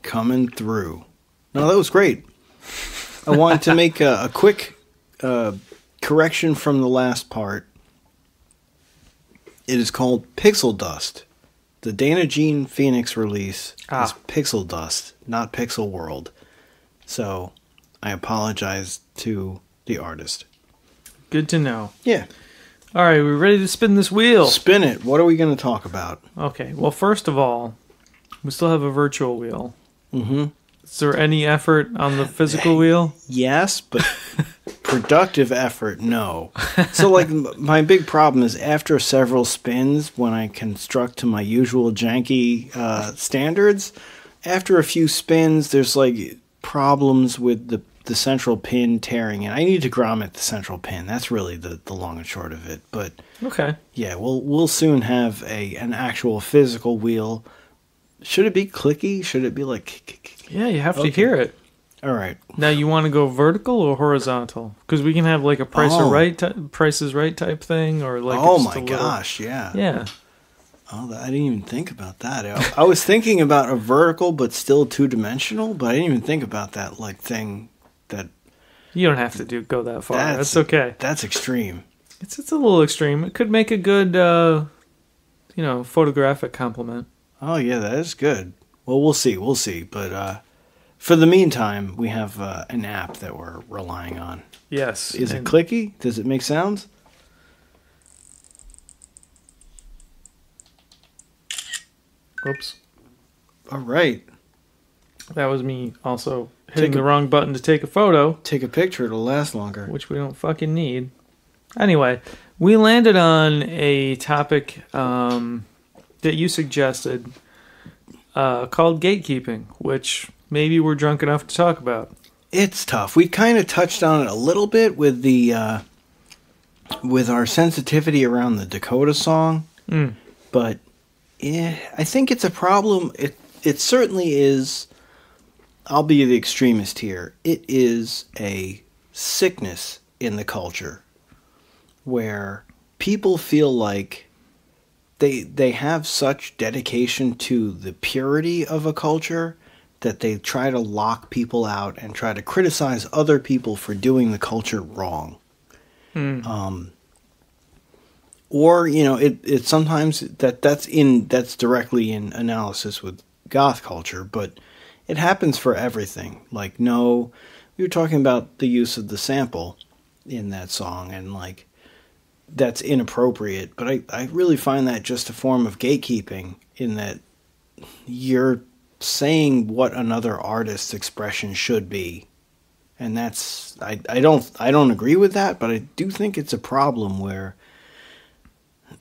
Coming through. No, that was great. I wanted to make a quick correction from the last part. It is called PixelDust. The Dana Jean Phoenix release is PixelDust, not Pixel World. So, I apologize to the artist. Good to know. Yeah. All right, we're ready to spin this wheel. Spin it. What are we going to talk about? Okay, well, first of all, we still have a virtual wheel. Mm-hmm. Is there any effort on the physical wheel? Yes, but productive effort, no. So, like, my big problem is after several spins, when I construct to my usual janky standards, after a few spins, there's, like, problems with the central pin tearing, and I need to grommet the central pin. That's really the long and short of it. But okay, yeah, we'll soon have an actual physical wheel. Should it be clicky? Should it be like? Yeah, you have to hear it. All right. Now you want to go vertical or horizontal? Because we can have like a Price is Right type thing, or like gosh, yeah. Yeah. Oh, I didn't even think about that. I was thinking about a vertical but still two-dimensional, but I didn't even think about that like thing. That you don't have to go that far. That's okay. That's extreme. It's a little extreme. It could make a good, photographic compliment. Oh yeah, that is good. Well, we'll see. But for the meantime, we have an app that we're relying on. Yes. Is it clicky? Does it make sounds? Whoops. All right. That was me also hitting the wrong button to take a photo. Take a picture, it'll last longer. Which we don't fucking need. Anyway, we landed on a topic that you suggested called gatekeeping, which maybe we're drunk enough to talk about. It's tough. We kind of touched on it a little bit with the with our sensitivity around the Dakota song, but I think it's a problem. It certainly is. I'll be the extremist here. It is a sickness in the culture where people feel like they have such dedication to the purity of a culture that they try to lock people out and try to criticize other people for doing the culture wrong. Or, it sometimes that's directly in analysis with goth culture, but it happens for everything. Like, we were talking about the use of the sample in that song, and like, that's inappropriate. But I really find that just a form of gatekeeping, in that you're saying what another artist's expression should be. And that's, I don't agree with that, but I do think it's a problem where,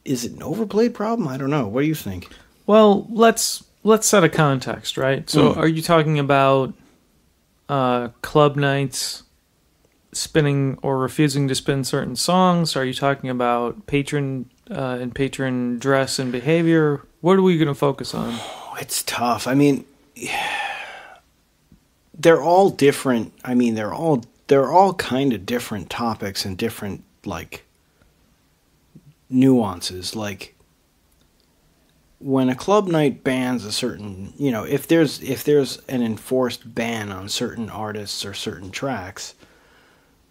is it an overplayed problem? I don't know. What do you think? Well, let's set a context, right? So are you talking about club nights spinning or refusing to spin certain songs? Are you talking about patron dress and behavior? What are we going to focus on? Oh, it's tough. I mean, they're all different. I mean, they're all kind of different topics and different, like, nuances. Like, when a club night bans a certain, if there's an enforced ban on certain artists or certain tracks,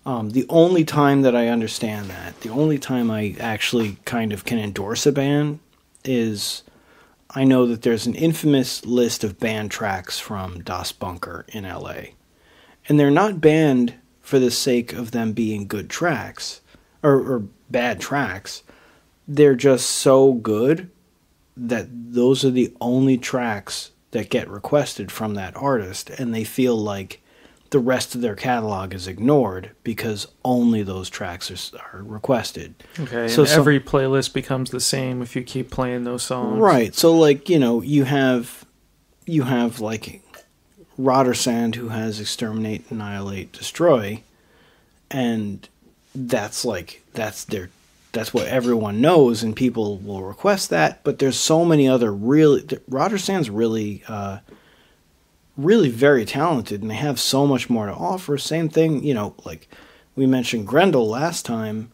The only time that I understand that, the only time I actually kind of can endorse a band is I know that there's an infamous list of banned tracks from Das Bunker in LA. And they're not banned for the sake of them being good tracks or bad tracks. They're just so good that those are the only tracks that get requested from that artist, and they feel like the rest of their catalog is ignored because only those tracks are requested. Okay, so and every playlist becomes the same if you keep playing those songs. Right. So, like, you know, you have like Rotter who has Exterminate, Annihilate, Destroy, and that's what everyone knows, and people will request that. But there's so many other Rotter really very talented, and they have so much more to offer. Same thing, you know, like we mentioned Grendel last time.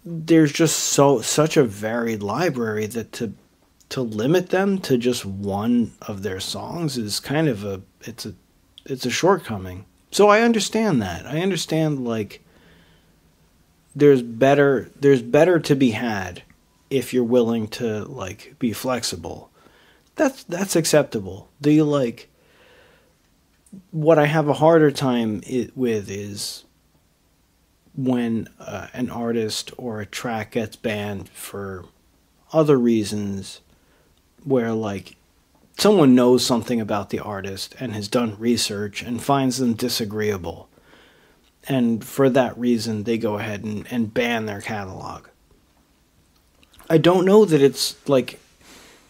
There's just such a varied library that to limit them to just one of their songs is kind of it's a shortcoming. So I understand that. I understand, like, there's better to be had if you're willing to, like, be flexible. That's acceptable. What I have a harder time with is when an artist or a track gets banned for other reasons, where, like, someone knows something about the artist and has done research and finds them disagreeable, and for that reason they go ahead and ban their catalog. I don't know that it's like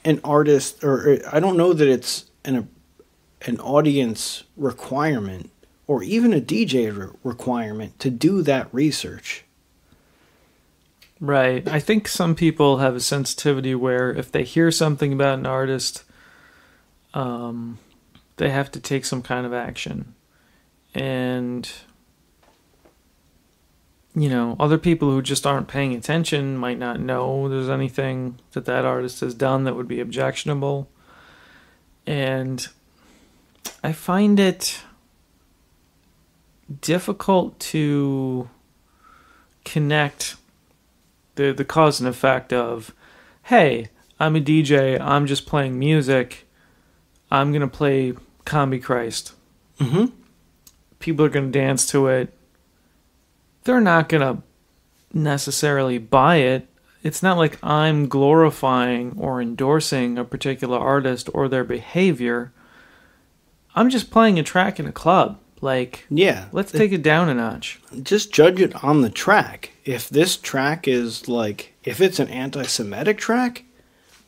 an artist, or I don't know that it's an audience requirement or even a DJ requirement to do that research. Right. I think some people have a sensitivity where if they hear something about an artist, they have to take some kind of action. And, you know, other people who just aren't paying attention might not know there's anything that artist has done that would be objectionable. And I find it difficult to connect the cause and effect of, hey, I'm a DJ, I'm just playing music, I'm going to play Combi Christ. Mm-hmm. People are going to dance to it. They're not going to necessarily buy it. It's not like I'm glorifying or endorsing a particular artist or their behavior. I'm just playing a track in a club. Like, yeah, let's take it down a notch. Just judge it on the track. If this track is, like, if it's an anti-Semitic track,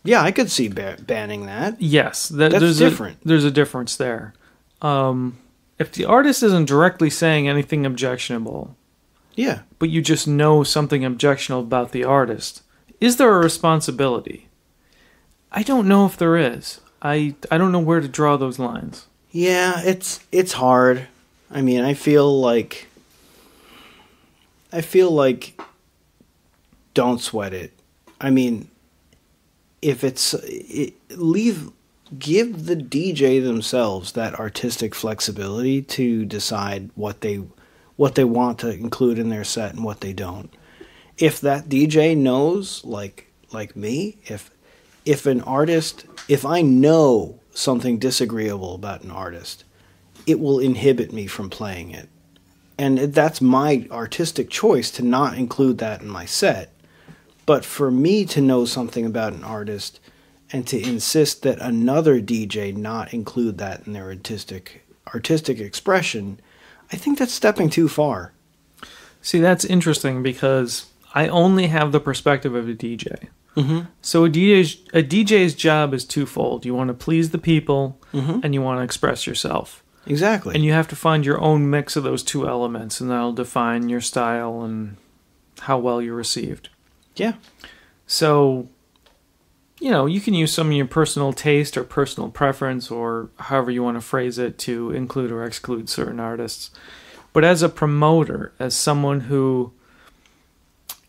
yeah, I could see banning that. Yes, that's different. There's a difference there. If the artist isn't directly saying anything objectionable, yeah, but you just know something objectionable about the artist, is there a responsibility? I don't know if there is. I don't know where to draw those lines. Yeah, it's hard. I mean, I feel like don't sweat it. I mean, if give the DJ themselves that artistic flexibility to decide what they want to include in their set and what they don't. If that DJ knows, like me, if I know something disagreeable about an artist, it will inhibit me from playing it. And that's my artistic choice to not include that in my set. But for me to know something about an artist and to insist that another DJ not include that in their artistic expression, I think that's stepping too far. See, that's interesting because I only have the perspective of a DJ. Mm-hmm. So a DJ's job is twofold. You want to please the people, mm-hmm. and you want to express yourself. Exactly. And you have to find your own mix of those two elements, and that'll define your style and how well you're received. Yeah. So, you know, you can use some of your personal taste or personal preference or however you want to phrase it to include or exclude certain artists. But as a promoter, as someone who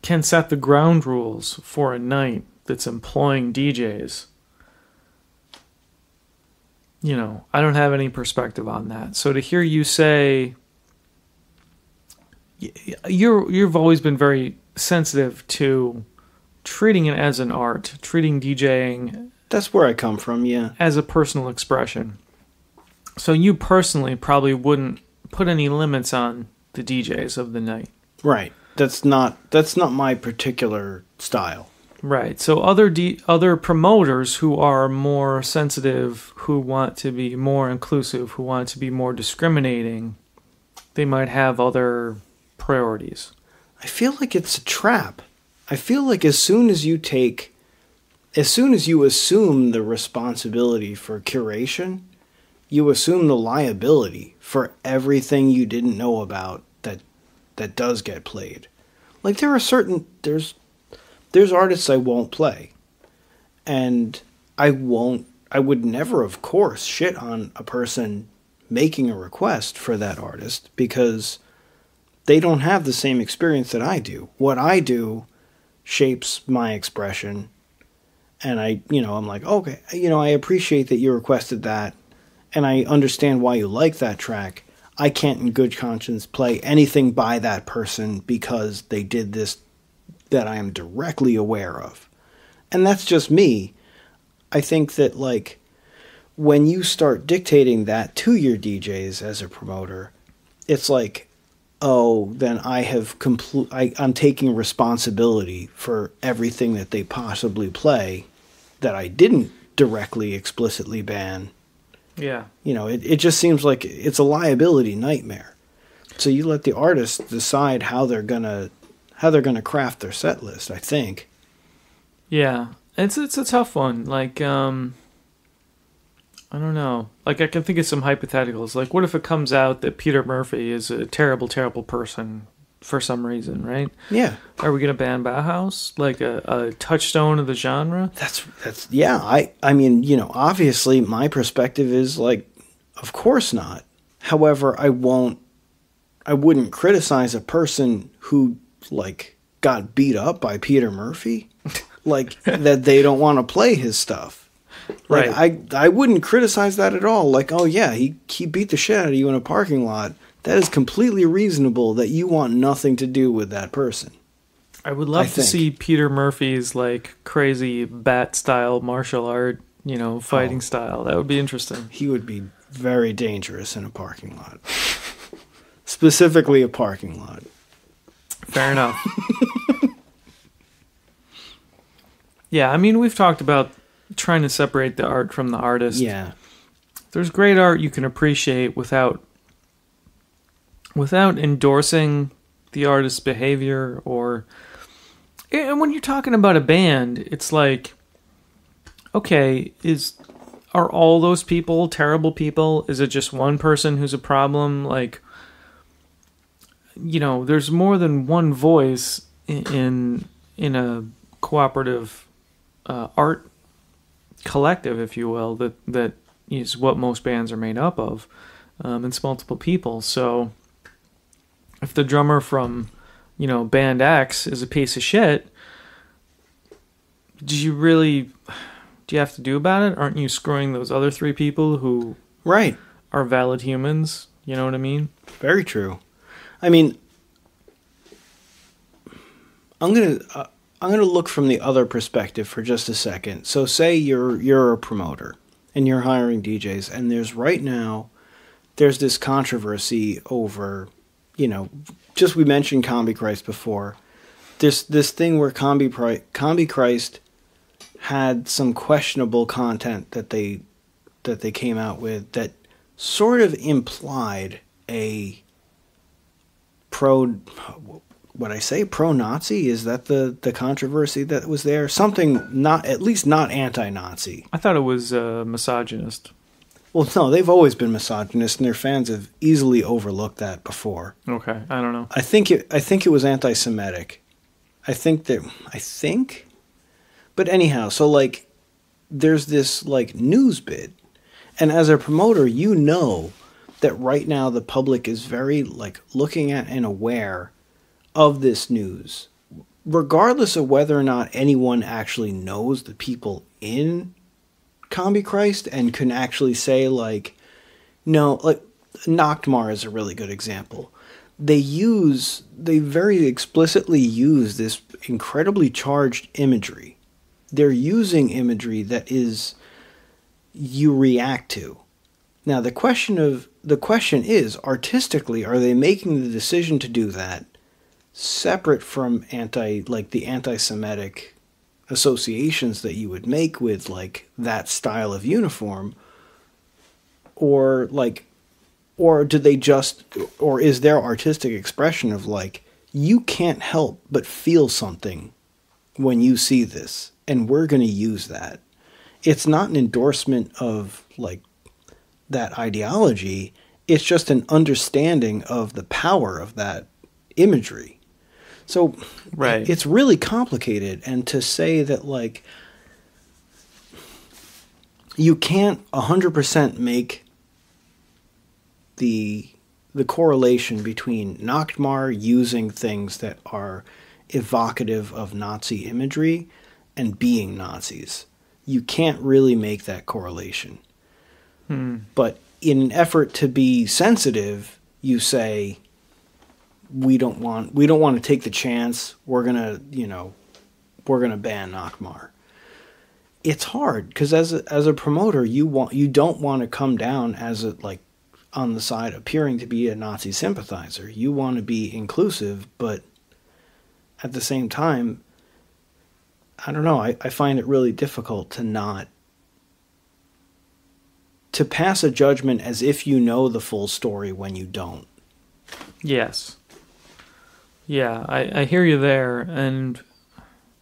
can set the ground rules for a night that's employing DJs, you know, I don't have any perspective on that. So to hear you say, you've always been very sensitive to treating it as an art, treating DJing. That's where I come from, yeah. As a personal expression. So you personally probably wouldn't put any limits on the DJs of the night. Right. That's not my particular style. Right. So other promoters who are more sensitive, who want to be more inclusive, who want to be more discriminating, they might have other priorities. I feel like it's a trap. I feel like as soon as you assume the responsibility for curation, you assume the liability for everything you didn't know about that does get played. Like there's artists I won't play. And I would never, of course, shit on a person making a request for that artist because they don't have the same experience that I do. What I do shapes my expression. And I'm like, okay, I appreciate that you requested that. And I understand why you like that track. I can't in good conscience play anything by that person because they did this that I am directly aware of. And that's just me. I think that, like, when you start dictating that to your DJs as a promoter, it's like, oh, then I'm taking responsibility for everything that they possibly play that I didn't directly, explicitly ban. Yeah. It just seems like it's a liability nightmare. So you let the artist decide how they're gonna craft their set list, I think. Yeah. It's a tough one. Like, I don't know. Like, I can think of some hypotheticals. Like, what if it comes out that Peter Murphy is a terrible, terrible person for some reason, right? Yeah. Are we going to ban Bauhaus? Like a touchstone of the genre? That's yeah. I mean, obviously my perspective is like, of course not. However, I wouldn't criticize a person who, like, got beat up by Peter Murphy. Like, that they don't want to play his stuff. Like, right. I wouldn't criticize that at all. Like, oh yeah, he beat the shit out of you in a parking lot. That is completely reasonable that you want nothing to do with that person. I would love to see Peter Murphy's, like, crazy bat-style martial art, fighting style. That would be interesting. He would be very dangerous in a parking lot. Specifically a parking lot. Fair enough. Yeah, I mean, we've talked about trying to separate the art from the artist. Yeah. There's great art you can appreciate without endorsing the artist's behavior. And when you're talking about a band, it's like, okay, are all those people terrible people? Is it just one person who's a problem? Like, there's more than one voice in a cooperative art collective, if you will, that is what most bands are made up of. It's multiple people. So if the drummer from, band X is a piece of shit, do you have to do about it? Aren't you screwing those other three people who are valid humans? You know what I mean? Very true. I mean, I'm gonna look from the other perspective for just a second. So say you're a promoter and you're hiring DJs, and there's this controversy over, just we mentioned Combi Christ before. This thing where Combi Christ had some questionable content that they came out with that sort of implied a pro-Nazi? Is that the controversy that was there? Something at least not anti-Nazi. I thought it was misogynist. Well, no, they've always been misogynist, and their fans have easily overlooked that before. Okay, I don't know. I think it was anti-Semitic. But anyhow, so, like, there's this, like, news bid, and as a promoter, that right now the public is very, like, looking at and aware of this news, regardless of whether or not anyone actually knows the people in Combi Christ and can actually say, like, no, like, Noctmar is a really good example. they very explicitly use this incredibly charged imagery. They're using imagery that is you react to. Now the question is, artistically, are they making the decision to do that separate from the anti-Semitic associations that you would make with like that style of uniform, or do they just, or is their artistic expression of like, you can't help but feel something when you see this, and we're going to use that. It's not an endorsement of like that ideology. It's just an understanding of the power of that imagery. So right. It's really complicated. And to say that like you can't 100% make the correlation between Nachtmar using things that are evocative of Nazi imagery and being Nazis. You can't really make that correlation. But in an effort to be sensitive, you say, we don't want to take the chance. We're gonna ban Nachtmar. It's hard because as a promoter, you don't want to come down as on the side appearing to be a Nazi sympathizer. You want to be inclusive, but at the same time, I don't know. I find it really difficult to pass a judgment as if you know the full story when you don't. Yes. Yeah, I hear you there, and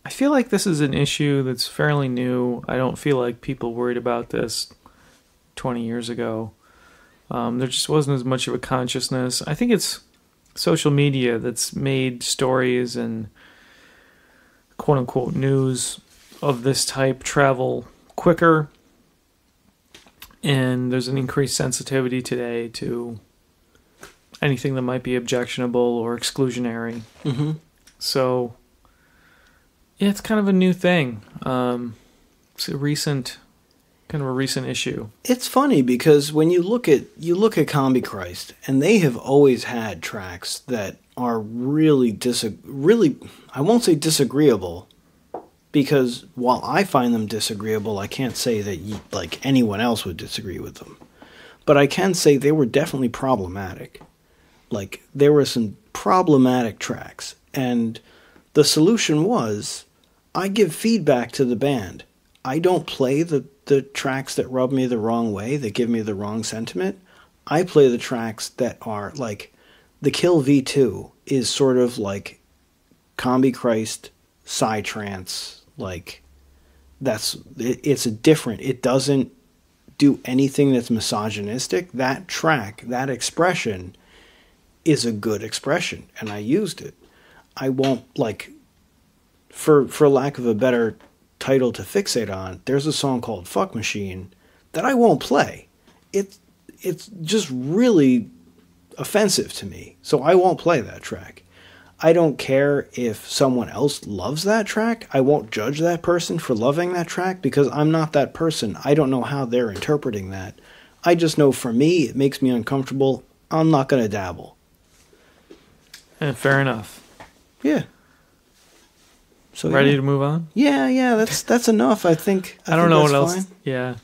I feel like this is an issue that's fairly new. I don't feel like people worried about this 20 years ago. There just wasn't as much of a consciousness. I think it's social media that's made stories and quote-unquote news of this type travel quicker, and there's an increased sensitivity today to anything that might be objectionable or exclusionary. Mm-hmm. So, yeah, it's kind of a new thing. It's a recent issue. It's funny because when you look at Combi Christ, and they have always had tracks that are really I won't say disagreeable, because while I find them disagreeable, I can't say that anyone else would disagree with them. But I can say they were definitely problematic. Like, there were some problematic tracks, and the solution was, I give feedback to the band. I don't play the tracks that rub me the wrong way, that give me the wrong sentiment. I play the tracks that are, like, the Kill V2 is sort of like Combi Christ, Psytrance, like, it's different. It doesn't do anything that's misogynistic. That track, that expression, is a good expression, and I used it. I won't, for lack of a better title to fixate on, there's a song called Fuck Machine that I won't play. It's just really offensive to me, so I won't play that track. I don't care if someone else loves that track. I won't judge that person for loving that track because I'm not that person. I don't know how they're interpreting that. I just know for me, it makes me uncomfortable. I'm not going to dabble. Fair enough. Yeah. So ready to move on? Yeah. That's enough. I think. I don't know what fine. else. Yeah.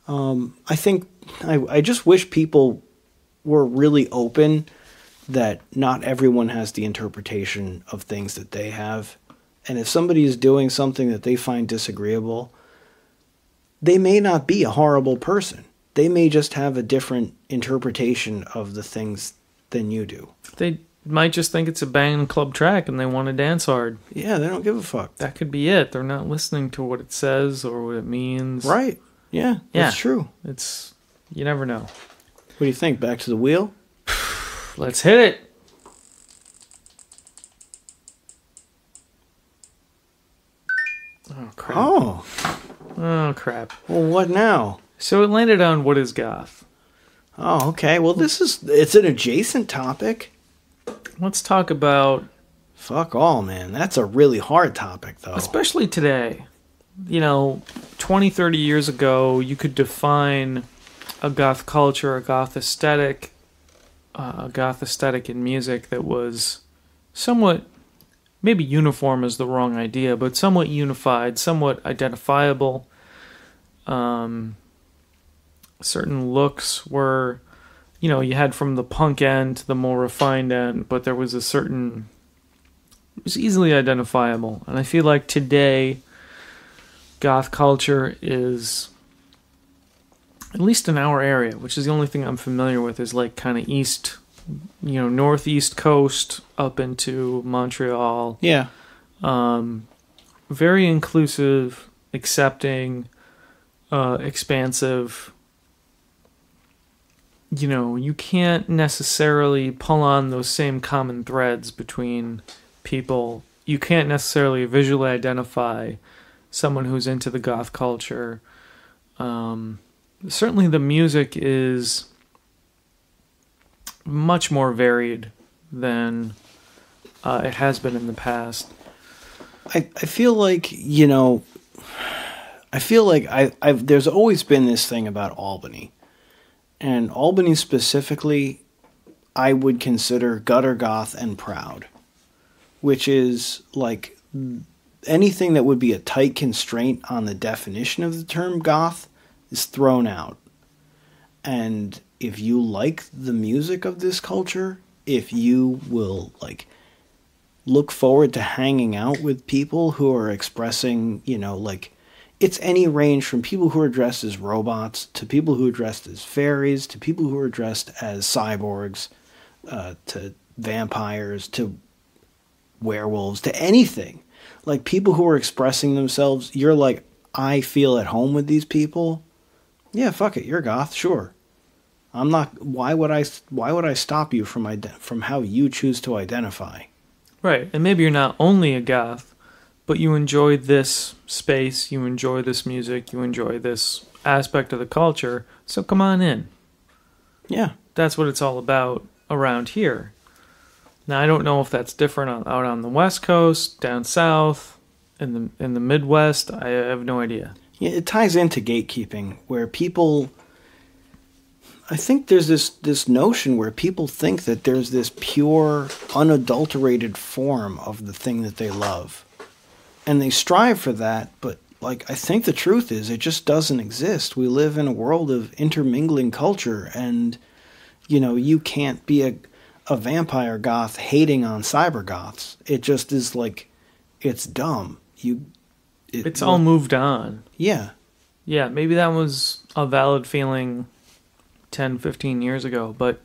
I think I just wish people were really open that not everyone has the interpretation of things that they have. And if somebody is doing something that they find disagreeable, they may not be a horrible person. They may just have a different interpretation of the things than you do. They might just think it's a bang club track and they want to dance hard. Yeah, they don't give a fuck. That could be it. They're not listening to what it says or what it means. Right. Yeah, that's true. You never know. What do you think? Back to the wheel? Let's hit it. Oh, crap. Oh, crap. Well, what now? So it landed on What Is Goth. Oh, okay. Well, it's an adjacent topic. Let's talk about... Fuck all, man. That's a really hard topic, though. Especially today. 20, 30 years ago, you could define a goth culture, a goth aesthetic goth aesthetic in music that was somewhat, maybe uniform is the wrong idea, but somewhat unified, somewhat identifiable. Certain looks were, you had from the punk end to the more refined end, but there was it was easily identifiable. And I feel like today, goth culture is, at least in our area, which is the only thing I'm familiar with, is like kind of east, northeast coast up into Montreal. Yeah. Very inclusive, accepting, expansive. You can't necessarily pull on those same common threads between people. You can't necessarily visually identify someone who's into the goth culture. Certainly the music is much more varied than it has been in the past. I feel like, there's always been this thing about Albany. And Albany specifically, I would consider gutter goth and proud, which is like anything that would be a tight constraint on the definition of the term goth is thrown out. And if you like the music of this culture, if you will look forward to hanging out with people who are expressing, it's any range from people who are dressed as robots to people who are dressed as fairies to people who are dressed as cyborgs, to vampires, to werewolves, to anything. Like people who are expressing themselves, you're like, I feel at home with these people. Yeah, fuck it, you're goth, sure. I'm not. Why would I stop you from how you choose to identify? Right, and maybe you're not only a goth, but you enjoy this space, you enjoy this music, you enjoy this aspect of the culture, so come on in. Yeah. That's what it's all about around here. Now, I don't know if that's different out on the West Coast, down south, in the Midwest. I have no idea. Yeah, it ties into gatekeeping, where people... I think there's this notion where people think that there's this pure, unadulterated form of the thing that they love. And they strive for that, but I think the truth is it just doesn't exist. We live in a world of intermingling culture, and you can't be a vampire goth hating on cyber goths. It just is it's dumb. It's all moved on. Yeah. Yeah, maybe that was a valid feeling 10, 15 years ago, but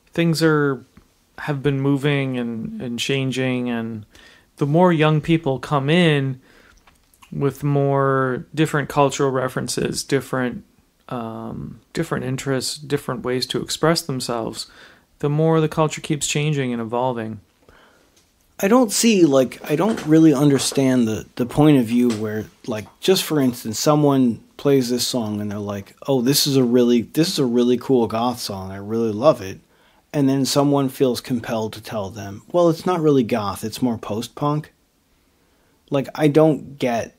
things have been moving and changing, and the more young people come in with more different cultural references, different interests, different ways to express themselves, the more the culture keeps changing and evolving. I don't really understand the point of view where, just for instance, someone plays this song and they're like, oh, this is a really cool goth song, I really love it. And then someone feels compelled to tell them, well, it's not really goth, it's more post-punk. I don't get,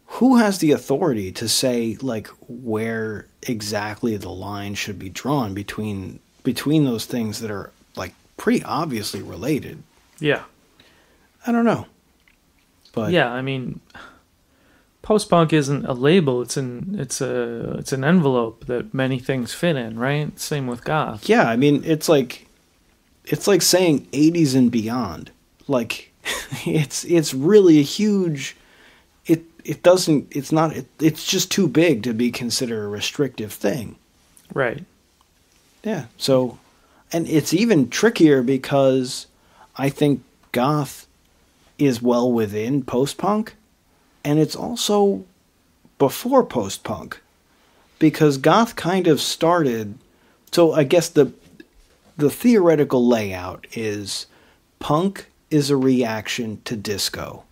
who has the authority to say, where exactly the line should be drawn between those things that are, pretty obviously related? Yeah. I don't know. But yeah, I mean, post-punk isn't a label, it's an envelope that many things fit in, right? Same with goth. Yeah, I mean, it's like saying 80s and beyond. It's really a huge, it's just too big to be considered a restrictive thing. Right. Yeah, so, and it's even trickier because I think goth is well within post-punk, and it's also before post-punk, because goth kind of started, so I guess the theoretical layout is punk is a reaction to disco,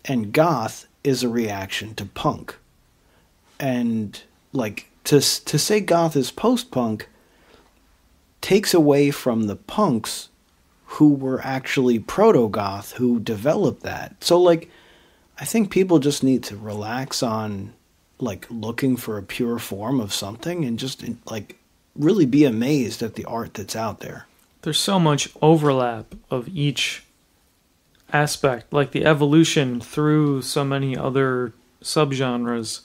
and goth is a reaction to punk. And to say goth is post-punk takes away from the punks who were actually proto-goth who developed that. So I think people just need to relax on looking for a pure form of something and just really be amazed at the art that's out there. There's so much overlap of each aspect, like the evolution through so many other subgenres.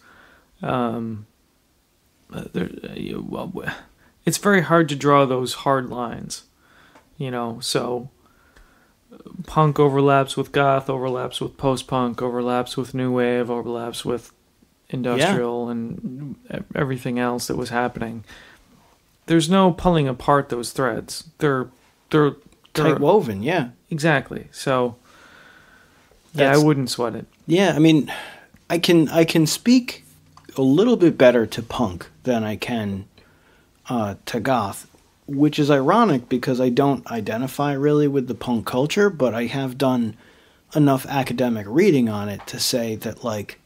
It's very hard to draw those hard lines, so punk overlaps with goth, overlaps with post-punk, overlaps with new wave, overlaps with industrial and everything else that was happening. There's no pulling apart those threads. They're tight woven, yeah. Exactly. So I wouldn't sweat it. Yeah, I mean, I can speak a little bit better to punk than I can to goth, which is ironic because I don't identify really with the punk culture, but I have done enough academic reading on it to say that, like,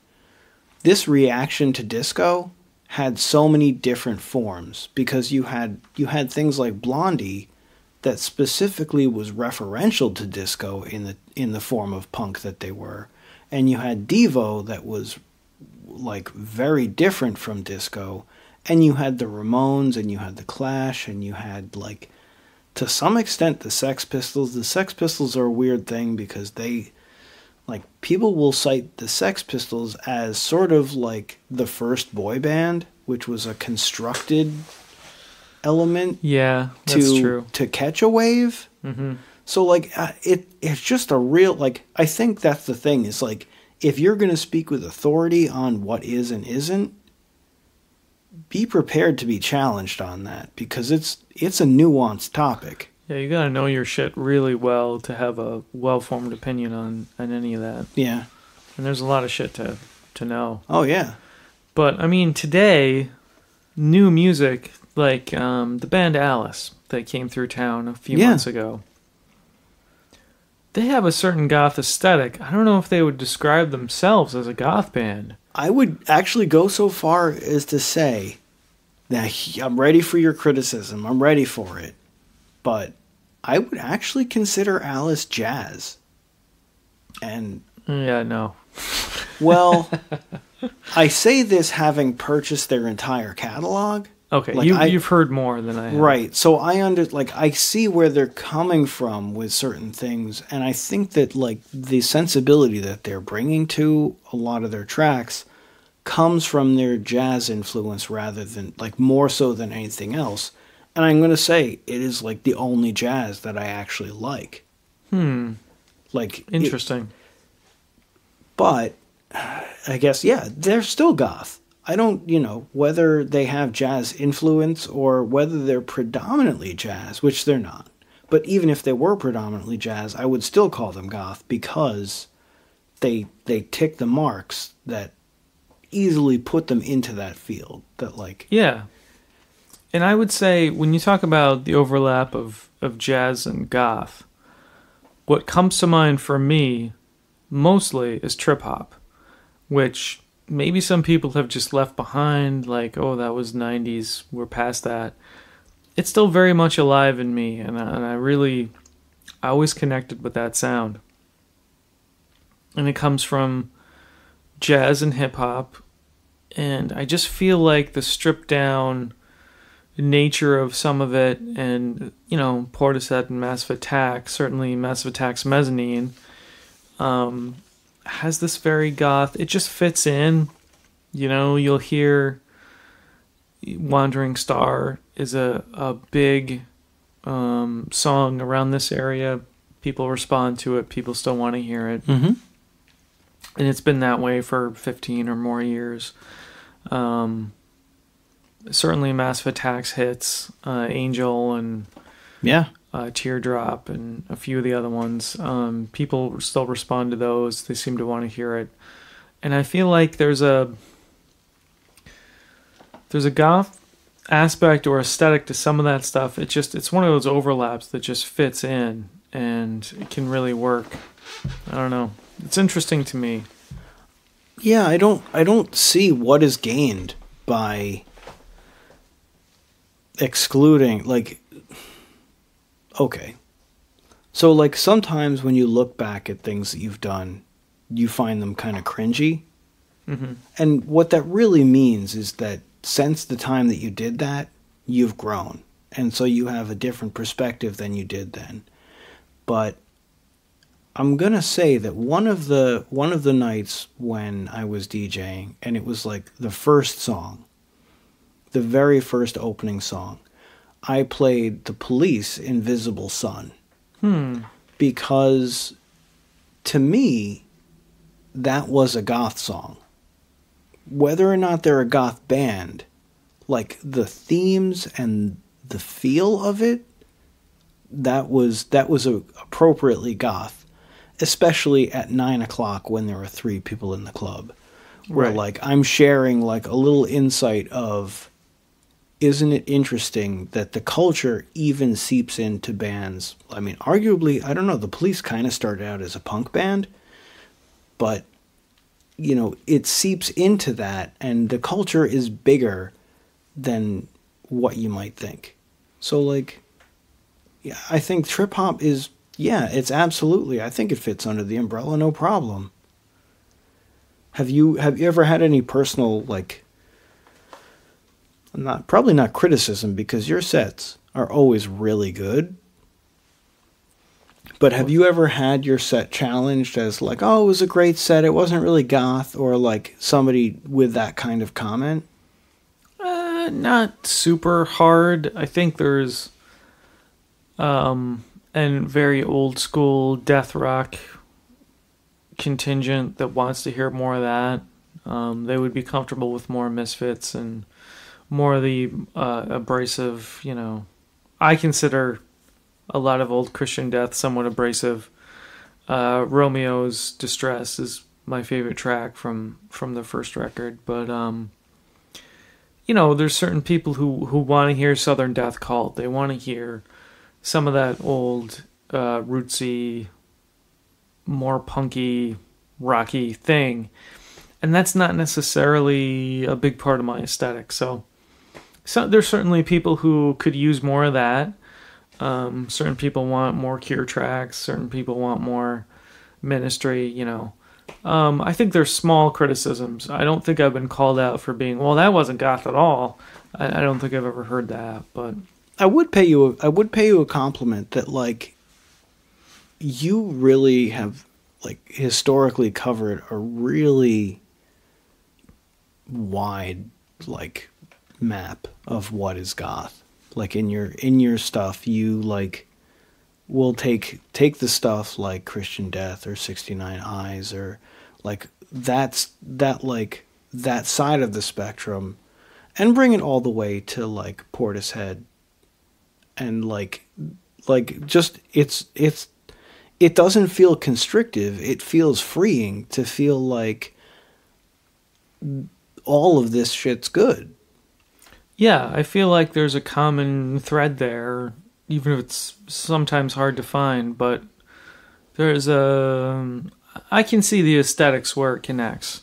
this reaction to disco had so many different forms because you had things like Blondie that specifically was referential to disco in the form of punk that they were, and you had Devo that was like very different from disco, and you had the Ramones, and you had the Clash, and you had, like, to some extent the Sex Pistols. The Sex Pistols are a weird thing because they, like, people will cite the Sex Pistols as sort of like the first boy band, which was a constructed element. Yeah, that's true. To catch a wave. Mm-hmm. So, like, it's just a real, like, I think that's the thing is, like, if you're going to speak with authority on what is and isn't, be prepared to be challenged on that because it's a nuanced topic. Yeah, you gotta know your shit really well to have a well-formed opinion on any of that. Yeah. And there's a lot of shit to know. Oh, yeah. But, I mean, today, new music, like the band Alice that came through town a few months ago, they have a certain goth aesthetic. I don't know if they would describe themselves as a goth band. I would actually go so far as to say that I'm ready for your criticism. I'm ready for it. But I would actually consider Alice jazz. And yeah, no. Well, I say this having purchased their entire catalog. Okay, like you've heard more than I have. Right. So I see where they're coming from with certain things, and I think that, like, the sensibility that they're bringing to a lot of their tracks comes from their jazz influence rather than, like, more so than anything else. And I'm going to say it is, like, the only jazz that I actually like. Like, interesting. But I guess, yeah, they're still goth. I don't, whether they have jazz influence or whether they're predominantly jazz, which they're not. But even if they were predominantly jazz, I would still call them goth because they tick the marks that easily put them into that field. That, like, yeah. And I would say when you talk about the overlap of jazz and goth, what comes to mind for me mostly is trip hop, which maybe some people have just left behind, like, oh, that was 90s, we're past that. It's still very much alive in me, and I always connected with that sound. And it comes from jazz and hip-hop, and I just feel like the stripped-down nature of some of it, and, Portishead and Massive Attack, certainly Massive Attack's Mezzanine, has this very goth, it just fits in. You'll hear Wandering Star is a big song around this area. People respond to it. People still want to hear it. Mm-hmm. And it's been that way for 15 or more years. Certainly Massive Attack's hits, Angel and Teardrop and a few of the other ones. People still respond to those. They seem to want to hear it. And I feel like there's a goth aspect or aesthetic to some of that stuff. It's one of those overlaps that just fits in and it can really work. I don't know. It's interesting to me. Yeah, I don't see what is gained by excluding, like, okay. So, like, sometimes when you look back at things that you've done, you find them kind of cringy. Mm-hmm. And what that really means is that since the time that you did that, you've grown. And so you have a different perspective than you did then. But I'm going to say that one of the nights when I was DJing, and it was like the first song, the very first opening song, I played The Police, Invisible Sun. Because to me, that was a goth song. Whether or not they're a goth band, like the themes and the feel of it, that was appropriately goth, especially at 9 o'clock when there were 3 people in the club. Where like I'm sharing like a little insight of, isn't it interesting that the culture even seeps into bands? I mean, arguably, I don't know, the Police kind of started out as a punk band, but, you know, it seeps into that, and the culture is bigger than what you might think. So, like, yeah, I think trip-hop is, yeah, it's absolutely, I think it fits under the umbrella, no problem. Have you ever had any personal, like, probably not criticism, because your sets are always really good. But have you ever had your set challenged as like, oh, it was a great set, it wasn't really goth, or like somebody with that kind of comment? Not super hard. I think there's and very old school death rock contingent that wants to hear more of that. They would be comfortable with more Misfits and more of the abrasive, you know. I consider a lot of old Christian death somewhat abrasive. Romeo's Distress is my favorite track from the first record. But, you know, there's certain people who want to hear Southern Death Cult. They want to hear some of that old, rootsy, more punky, rocky thing. And that's not necessarily a big part of my aesthetic. So there's certainly people who could use more of that. Certain people want more Cure tracks. Certain people want more Ministry, you know. I think there's small criticisms. I don't think I've been called out for being, well, that wasn't goth at all. I don't think I've ever heard that, but I would pay you a compliment that, like, you really have, like, historically covered a really wide, like, map of what is goth. Like, in your stuff, you, like, will take the stuff like Christian Death or 69 Eyes, or like that side of the spectrum, and bring it all the way to like Portishead, and like just it doesn't feel constrictive. It feels freeing to feel like all of this shit's good. yeah, I feel like there's a common thread there, even if it's sometimes hard to find, but there's I can see the aesthetics where it connects.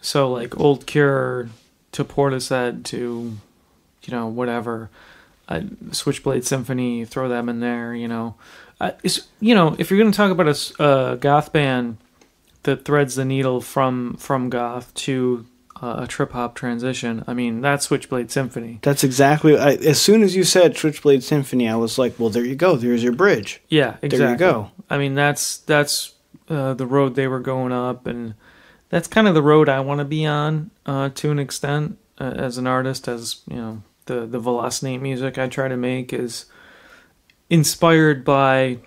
So like old Cure to Portishead to, you know, whatever, Switchblade Symphony, throw them in there, you know. You know, if you're going to talk about a goth band that threads the needle from goth to a trip-hop transition, I mean, that's Switchblade Symphony. That's exactly... as soon as you said Switchblade Symphony, I was like, well, there you go. There's your bridge. Yeah, exactly. There you go. I mean, that's the road they were going up, and that's kind of the road I want to be on to an extent as an artist, as, you know, the Velocity music I try to make is inspired by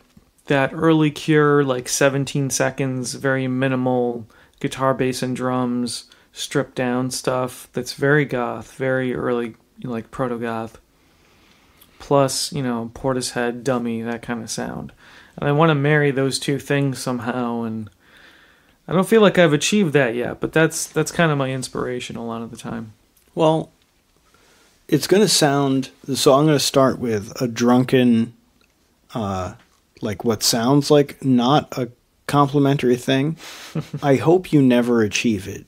that early Cure, like 17 seconds, very minimal guitar, bass, and drums, stripped down stuff that's very goth, very early, like proto-goth. Plus, you know, Portishead, Dummy, that kind of sound. And I want to marry those two things somehow, and I don't feel like I've achieved that yet, but that's kind of my inspiration a lot of the time. Well, it's going to sound... So I'm going to start with a drunken, like what sounds like not a complimentary thing. I hope you never achieve it.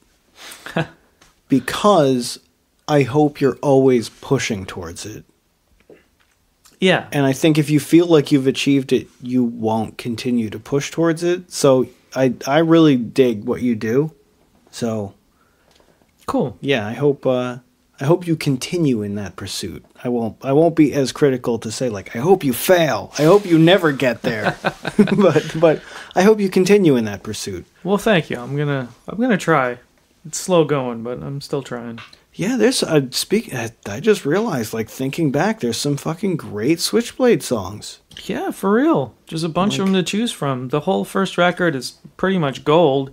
Because I hope you're always pushing towards it. Yeah. And I think if you feel like you've achieved it, you won't continue to push towards it. So I really dig what you do. So cool. Yeah, I hope I hope you continue in that pursuit. I won't be as critical to say like I hope you fail. I hope you never get there. but I hope you continue in that pursuit. Well, thank you. I'm gonna try. It's slow going, but I'm still trying. Yeah, there's I just realized, like, thinking back, there's some fucking great Switchblade songs. Yeah, for real. There's a bunch of them to choose from. The whole first record is pretty much gold.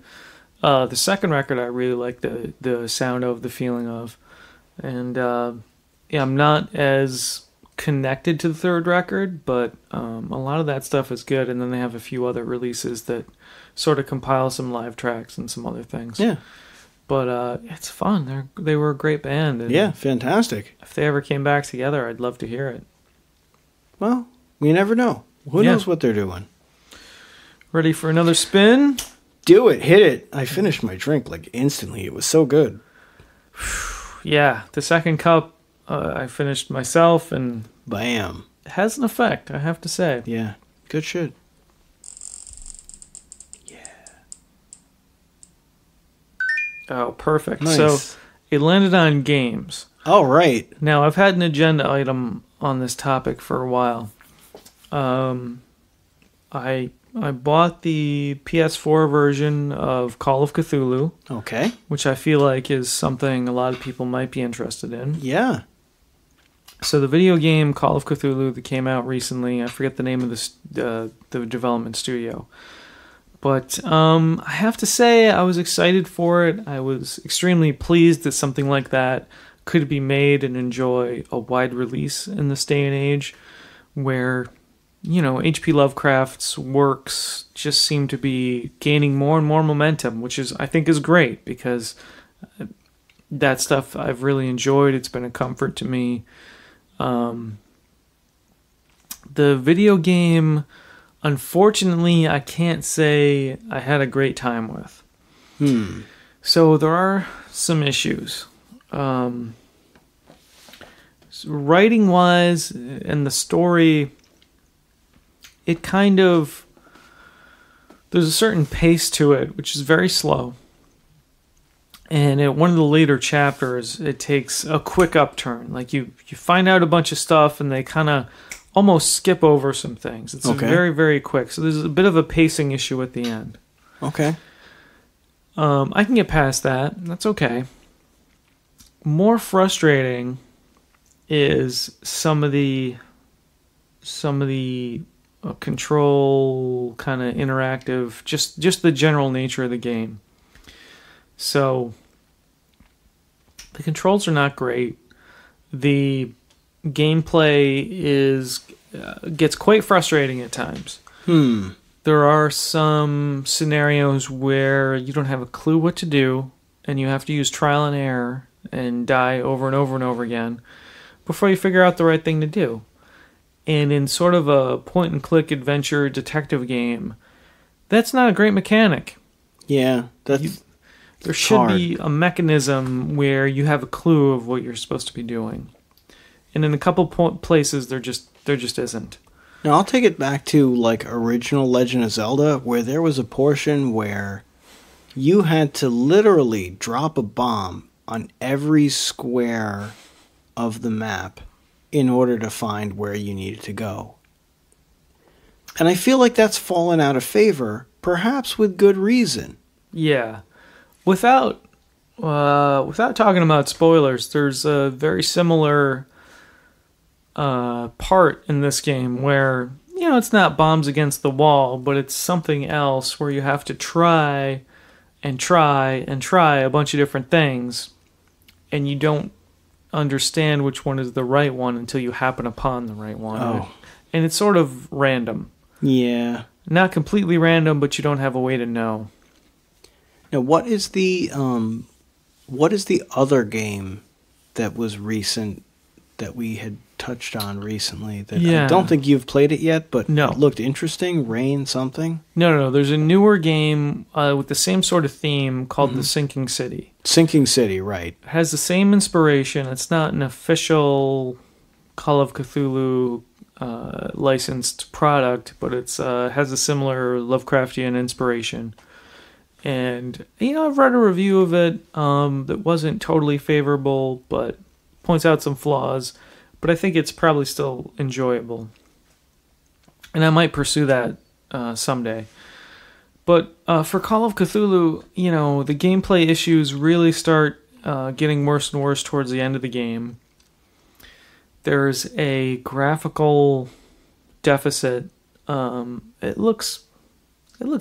The second record I really like the sound of, the feeling of. And yeah, I'm not as connected to the third record, but a lot of that stuff is good. And then they have a few other releases that sort of compile some live tracks and some other things. Yeah. But it's fun. They were a great band. And yeah, fantastic. if they ever came back together, I'd love to hear it. Well, we never know. Who knows what they're doing? Ready for another spin? Do it. Hit it. I finished my drink like instantly. It was so good. Yeah, the second cup I finished myself, and bam. It has an effect, I have to say. Yeah, good shit. Oh, perfect. Nice. So it landed on games. Oh, right. Now, I've had an agenda item on this topic for a while. I bought the PS4 version of Call of Cthulhu. Okay. Which I feel like is something a lot of people might be interested in. Yeah. So the video game Call of Cthulhu that came out recently, I forget the name of the development studio. But I have to say I was excited for it. I was extremely pleased that something like that could be made and enjoy a wide release in this day and age where, you know, H.P. Lovecraft's works just seem to be gaining more and more momentum, which I think is great because that stuff I've really enjoyed. It's been a comfort to me. The video game, unfortunately, I can't say I had a great time with. So there are some issues. Writing-wise and the story, it kind of... There's a certain pace to it, which is very slow. And at one of the later chapters, it takes a quick upturn. Like, you find out a bunch of stuff, and they kind of almost skip over some things. It's very, very quick. So there's a bit of a pacing issue at the end. Okay. I can get past that. That's okay. More frustrating is some of the control kind of interactive, just the general nature of the game. So the controls are not great. The gameplay gets quite frustrating at times. There are some scenarios where you don't have a clue what to do, and you have to use trial and error and die over and over and over again before you figure out the right thing to do. And in sort of a point-and-click adventure detective game, that's not a great mechanic. Yeah, there should be a mechanism where you have a clue of what you're supposed to be doing. And in a couple places, there just isn't. Now, I'll take it back to, like, original Legend of Zelda, where there was a portion where you had to literally drop a bomb on every square of the map in order to find where you needed to go. And I feel like that's fallen out of favor, perhaps with good reason. Yeah. Without talking about spoilers, there's a very similar part in this game where, you know, it's not bombs against the wall, but it's something else where you have to try and try and try a bunch of different things, and you don't understand which one is the right one until you happen upon the right one. Oh. And it's sort of random. Yeah. Not completely random, but you don't have a way to know. Now, what is the other game that was recent that we had touched on recently? That I don't think you've played it yet, but it looked interesting. Rain something? No. There's a newer game with the same sort of theme called The Sinking City. Sinking City, right. It has the same inspiration. It's not an official Call of Cthulhu licensed product, but it has a similar Lovecraftian inspiration. And, you know, I've read a review of it that wasn't totally favorable, but points out some flaws, but I think it's probably still enjoyable. And I might pursue that someday. But for Call of Cthulhu, you know, the gameplay issues really start getting worse and worse towards the end of the game. There's a graphical deficit. It looks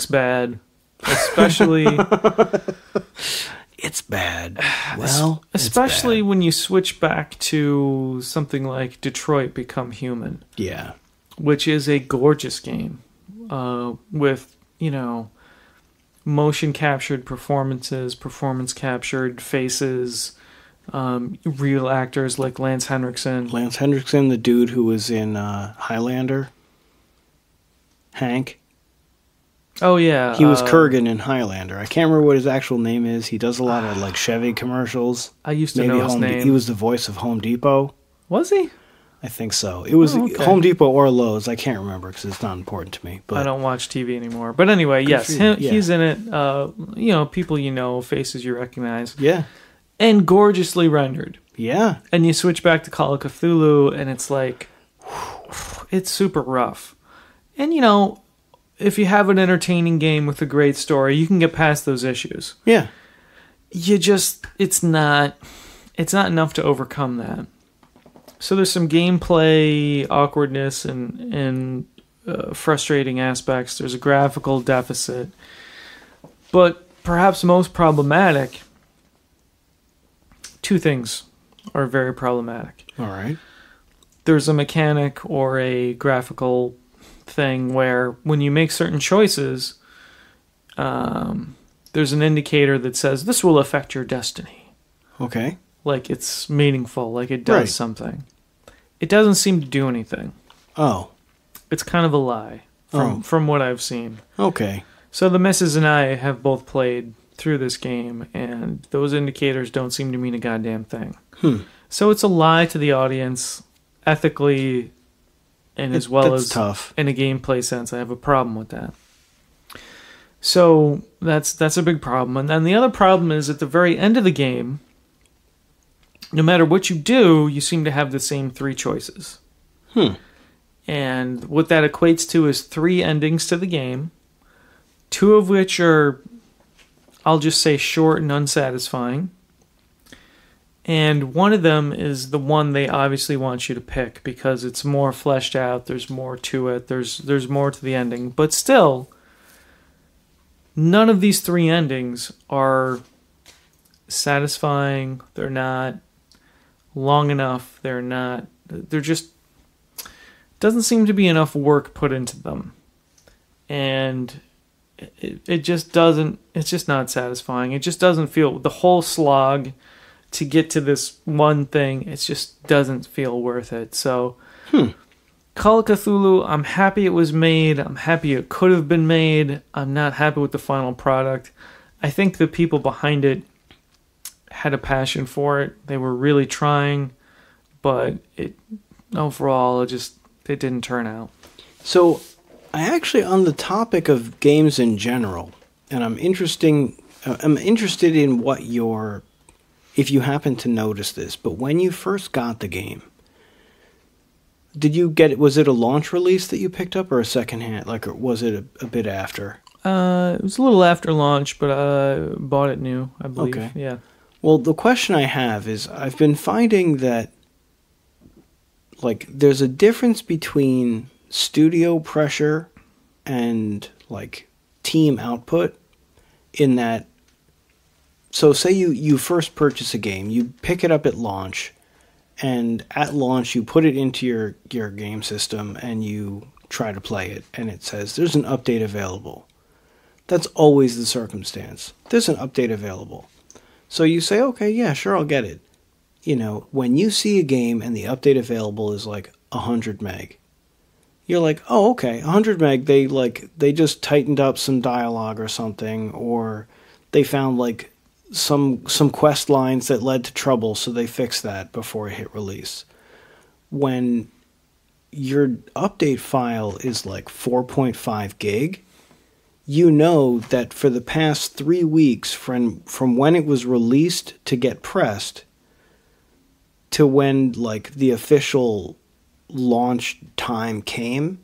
bad, especially. It's bad. Well, especially it's bad. when you switch back to something like Detroit Become Human. Yeah, which is a gorgeous game with, you know, motion captured performances, performance captured faces, real actors like Lance Henriksen. Lance Henriksen, the dude who was in Highlander. Hank. Oh, yeah. He was Kurgan in Highlander. I can't remember what his actual name is. He does a lot of like Chevy commercials. I used to know his name. He was the voice of Home Depot. Was he? I think so. It was Home Depot or Lowe's. I can't remember because it's not important to me. But I don't watch TV anymore. But anyway, yes, he's in it. You know, people you know, faces you recognize. Yeah. And gorgeously rendered. Yeah. And you switch back to Call of Cthulhu, and it's like, it's super rough. And, you know, if you have an entertaining game with a great story, you can get past those issues. Yeah. It's not enough to overcome that. So there's some gameplay awkwardness and frustrating aspects. There's a graphical deficit. But perhaps most problematic, two things are very problematic. All right. There's a mechanic or a graphical thing where when you make certain choices, there's an indicator that says this will affect your destiny. Okay. Like it's meaningful, like it does something. It doesn't seem to do anything. Oh. It's kind of a lie from what I've seen. Okay. So the missus and I have both played through this game, and those indicators don't seem to mean a goddamn thing. So it's a lie to the audience, ethically, and as well as tough. In a gameplay sense. I have a problem with that. So that's a big problem. And then the other problem is at the very end of the game, no matter what you do, you seem to have the same three choices. And what that equates to is 3 endings to the game, 2 of which are, I'll just say, short and unsatisfying. And one of them is the one they obviously want you to pick because it's more fleshed out, there's more to it, there's more to the ending. But still, none of these 3 endings are satisfying, they're not long enough, they're just, doesn't seem to be enough work put into them. And it just doesn't, it's just not satisfying. It just doesn't feel, the whole slog to get to this one thing, it just doesn't feel worth it. So, Call of Cthulhu, I'm happy it was made. I'm happy it could have been made. I'm not happy with the final product. I think the people behind it had a passion for it. They were really trying, but overall, it didn't turn out. So, I actually, on the topic of games in general, and I'm interested in what if you happen to notice this, but when you first got the game, did you get it? Was it a launch release that you picked up or a secondhand? Like, or was it a bit after? It was a little after launch, but I bought it new, I believe. Okay. Yeah. Well, the question I have is, I've been finding that, like, there's a difference between studio pressure and, like, team output in that. So say you first purchase a game, you pick it up at launch, and at launch you put it into your game system and you try to play it, and it says there's an update available. That's always the circumstance. There's an update available. So you say, okay, yeah, sure, I'll get it. You know, when you see a game and the update available is like 100 meg, you're like, oh, okay, 100 meg, they just tightened up some dialogue or something, or they found like some quest lines that led to trouble, so they fixed that before it hit release. When your update file is like 4.5 gig, you know that for the past 3 weeks from when it was released to get pressed, to when like the official launch time came,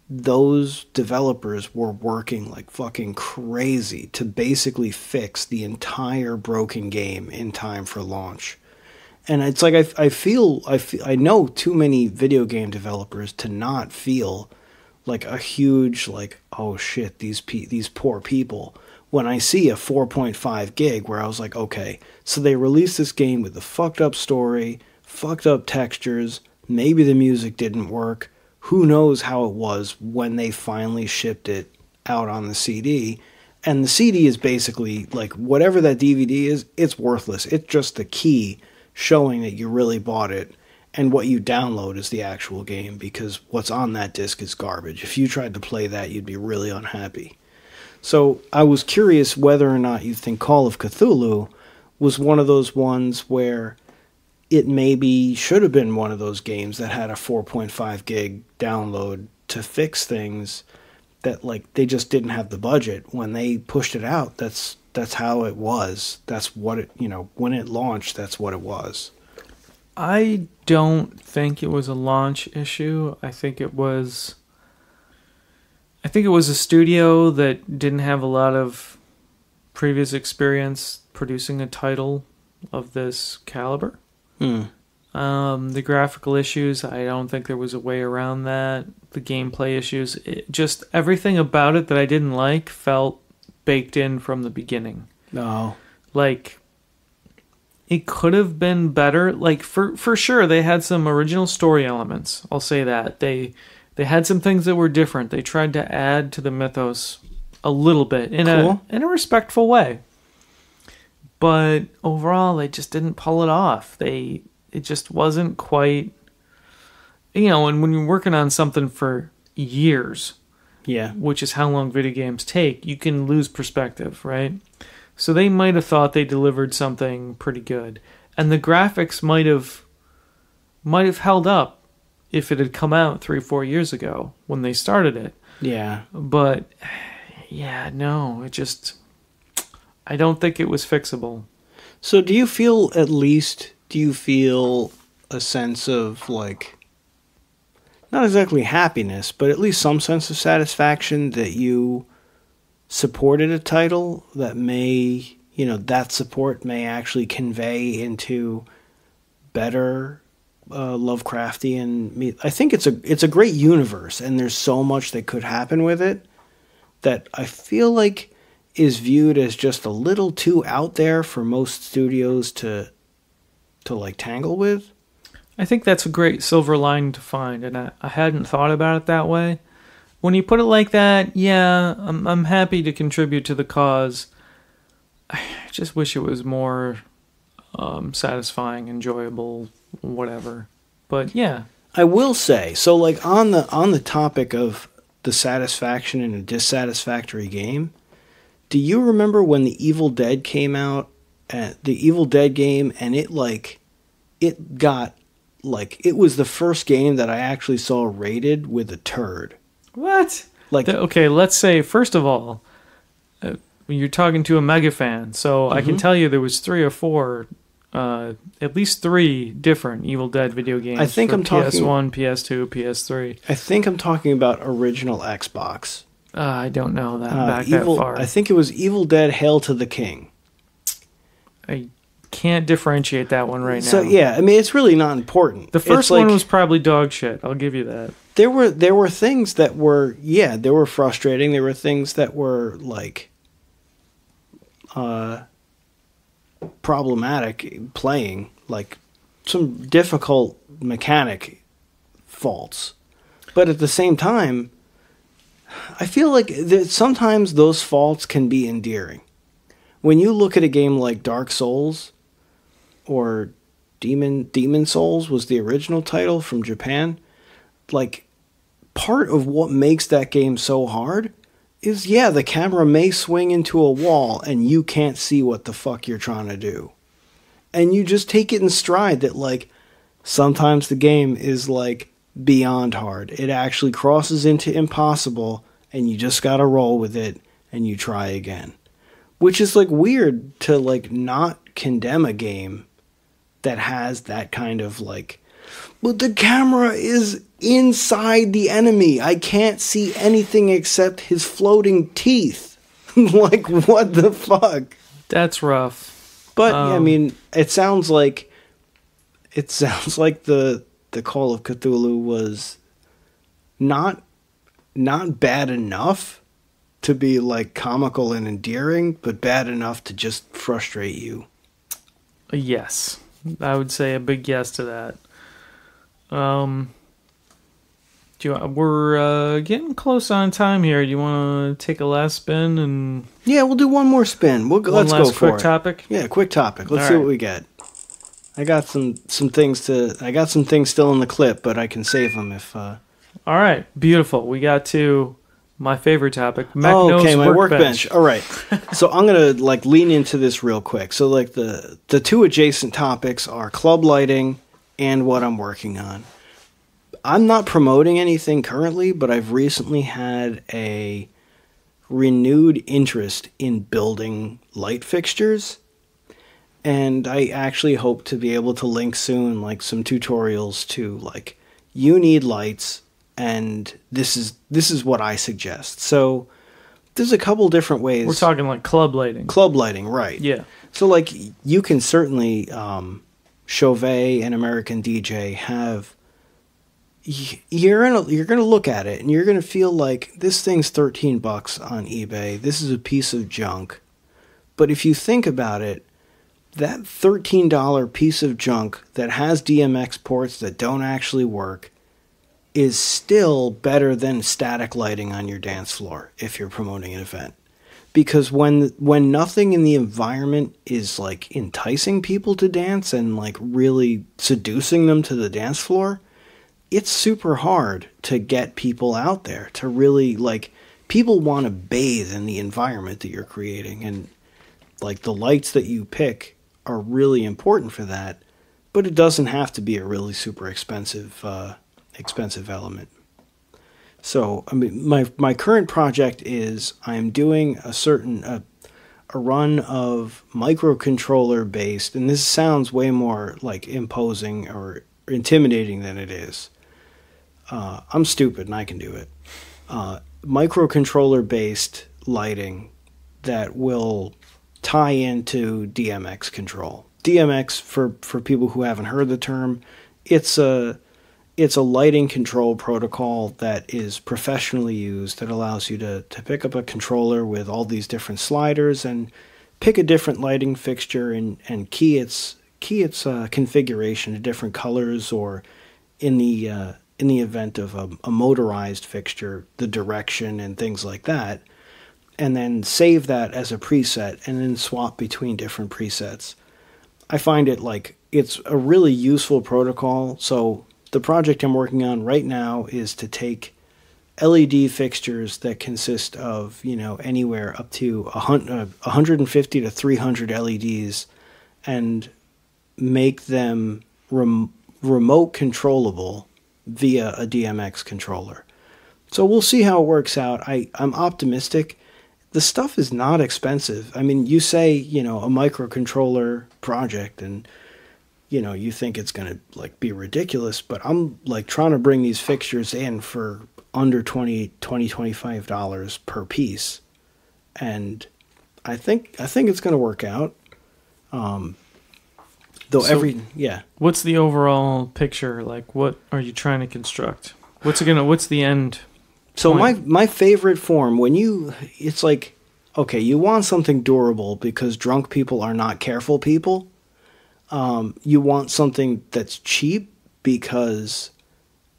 those developers were working like fucking crazy to basically fix the entire broken game in time for launch. And it's like I know too many video game developers to not feel like a huge like, oh shit, these poor people, when I see a 4.5 gig where I was like, okay, so they released this game with a fucked up story, fucked up textures, maybe the music didn't work, who knows how it was when they finally shipped it out on the CD. And the CD is basically like whatever that DVD is, it's worthless. It's just the key showing that you really bought it, and what you download is the actual game, because what's on that disc is garbage. If you tried to play that, you'd be really unhappy. So I was curious whether or not you think Call of Cthulhu was one of those ones where it maybe should have been one of those games that had a 4.5 gig download to fix things that like they just didn't have the budget when they pushed it out. That's how it was. That's what it, when it launched, that's what it was. I don't think it was a launch issue. I think it was a studio that didn't have a lot of previous experience producing a title of this caliber. The graphical issues, I don't think there was a way around that. The gameplay issues, just everything about it that I didn't like felt baked in from the beginning. No. Like, it could have been better. Like, for sure, they had some original story elements. I'll say that. They had some things that were different. They tried to add to the mythos a little bit in a respectful way. But overall, they just didn't pull it off. It just wasn't quite, and when you're working on something for years, yeah, which is how long video games take, you can lose perspective, right? So they might have thought they delivered something pretty good, and the graphics might have held up if it had come out 3-4 years ago when they started it. Yeah, but yeah, no, I don't think it was fixable. So do you feel a sense of like, not exactly happiness, but at least some sense of satisfaction that you supported a title that may, that support may actually convey into better Lovecraftian? I think it's a great universe, and there's so much that could happen with it that I feel like is viewed as just a little too out there for most studios to like tangle with. I think that's a great silver lining to find, and I hadn't thought about it that way. When you put it like that, yeah, I'm happy to contribute to the cause. I just wish it was more satisfying, enjoyable, whatever. But yeah, I will say, so like on the topic of the satisfaction in a dissatisfactory game, do you remember when the Evil Dead came out, the Evil Dead game, and it was the first game that I actually saw rated with a turd. What? Like, okay, let's say, first of all, you're talking to a mega fan, so I can tell you there was 3 or 4, at least 3 different Evil Dead video games. I think I'm talking PS1, PS2, PS3. I think I'm talking about original Xbox. I don't know that that far. I think it was Evil Dead Hail to the King. I can't differentiate that one right now. So yeah, I mean, it's really not important. The first one was probably dog shit. I'll give you that. There were things that were, they were frustrating. There were things that were like problematic playing, like some difficult mechanic faults. But at the same time, I feel like sometimes those faults can be endearing. When you look at a game like Dark Souls, or Demon Souls was the original title from Japan, like, part of what makes that game so hard is, the camera may swing into a wall and you can't see what the fuck you're trying to do. And you just take it in stride that, like, sometimes the game is, like, beyond hard. It actually crosses into impossible, and you just gotta roll with it, and you try again. Which is, like, weird to, like, not condemn a game that has that kind of like, but the camera is inside the enemy. I can't see anything except his floating teeth. Like, what the fuck? That's rough. But I mean, it sounds like the Call of Cthulhu was not bad enough to be like comical and endearing, but bad enough to just frustrate you. Yes, I would say a big yes to that. We're getting close on time here. Do you want to take a last spin and? Yeah, we'll do one more spin. Let's go for it. Quick topic. Yeah, quick topic. Let's see what we get. I got some things still in the clip, but I can save them if. All right, beautiful. We got to my favorite topic. Mechno's my workbench. All right, so I'm gonna like lean into this real quick. So like the two adjacent topics are club lighting and what I'm working on. I'm not promoting anything currently, but I've recently had a renewed interest in building light fixtures. And I actually hope to be able to link soon, like some tutorials to like, you need lights, and this is what I suggest. So there's a couple different ways. We're talking like club lighting. Club lighting, right? Yeah. So like you can certainly, Chauvet and American DJ have. You're gonna look at it and you're gonna feel like this thing's $13 on eBay. This is a piece of junk. But if you think about it, that $13 piece of junk that has DMX ports that don't actually work is still better than static lighting on your dance floor if you're promoting an event. Because when nothing in the environment is like enticing people to dance and like really seducing them to the dance floor, it's super hard to get people out there to really like, people want to bathe in the environment that you're creating, and like the lights that you pick are really important for that, but it doesn't have to be a really super expensive element. So, I mean, my current project is I'm doing a run of microcontroller based, and this sounds way more like imposing or intimidating than it is. I'm stupid and I can do it. Microcontroller based lighting that will tie into DMX control. DMX, for people who haven't heard the term, it's a lighting control protocol that is professionally used that allows you to pick up a controller with all these different sliders and pick a different lighting fixture and key its configuration to different colors, or in the event of a motorized fixture, the direction and things like that, and then save that as a preset and then swap between different presets. I find it like it's a really useful protocol. So the project I'm working on right now is to take LED fixtures that consist of, anywhere up to 150 to 300 LEDs and make them remote controllable via a DMX controller. So we'll see how it works out. I'm optimistic. The stuff is not expensive. I mean, you say, a microcontroller project and, you think it's going to like be ridiculous, but I'm like trying to bring these fixtures in for under $25 per piece. And I think it's going to work out. What's the overall picture? Like, what are you trying to construct? What's the end? So my favorite form, it's like, okay, you want something durable because drunk people are not careful people. You want something that's cheap because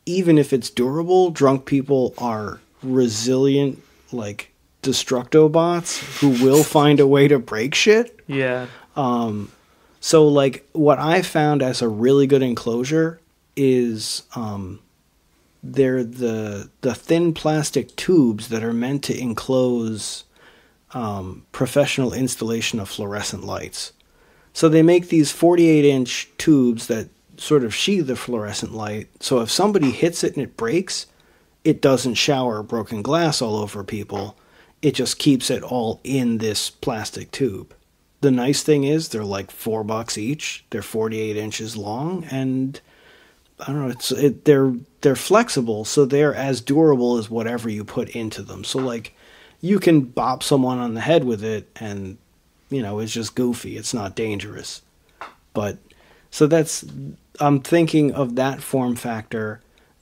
even if it's durable, drunk people are resilient, like destructo bots who will find a way to break shit. Yeah. So like what I found as a really good enclosure is they're the thin plastic tubes that are meant to enclose professional installation of fluorescent lights. So they make these 48-inch tubes that sort of sheathe the fluorescent light. So if somebody hits it and it breaks, it doesn't shower broken glass all over people. It just keeps it all in this plastic tube. the nice thing is they're like $4 each. They're 48 inches long, and I don't know. They're flexible, so they're as durable as whatever you put into them. So like, you can bop someone on the head with it, and it's just goofy. It's not dangerous. But so I'm thinking of that form factor,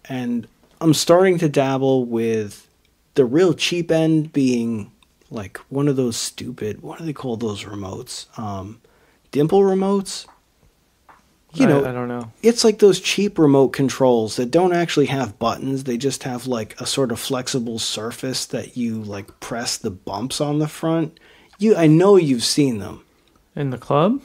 and I'm starting to dabble with the real cheap end being like one of those stupid, what do they call those remotes? Dimple remotes? I don't know. It's like those cheap remote controls that don't actually have buttons. They just have like a sort of flexible surface that you like press the bumps on the front. I know you've seen them. In the club?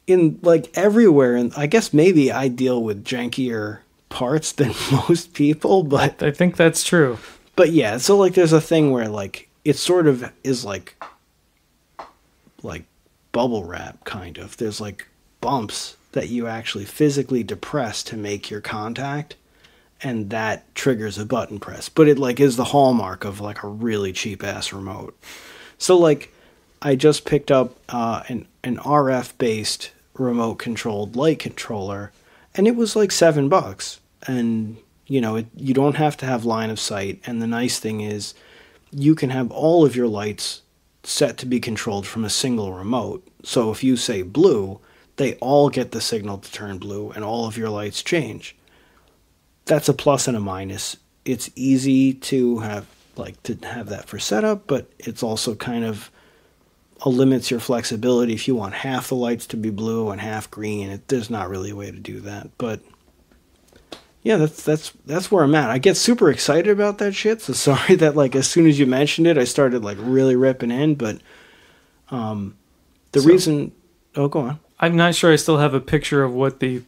In like everywhere. And I guess maybe I deal with jankier parts than most people, but I think that's true. But yeah, so like there's a thing where like it sort of is like bubble wrap kind of. There's like bumps that you actually physically depress to make your contact, and that triggers a button press. But it like is the hallmark of like a really cheap ass remote. So like I just picked up an RF based remote controlled light controller, and it was like $7. And you don't have to have line of sight, and the nice thing is you can have all of your lights set to be controlled from a single remote. So if you say blue, they all get the signal to turn blue, and all of your lights change. That's a plus and a minus. It's easy to have that for setup, but it's also kind of limits your flexibility. If you want half the lights to be blue and half green, there's not really a way to do that. But yeah, that's where I'm at. I get super excited about that shit. So sorry that like as soon as you mentioned it, I started like really ripping in. But reason. Oh, go on. I'm not sure I still have a picture of what the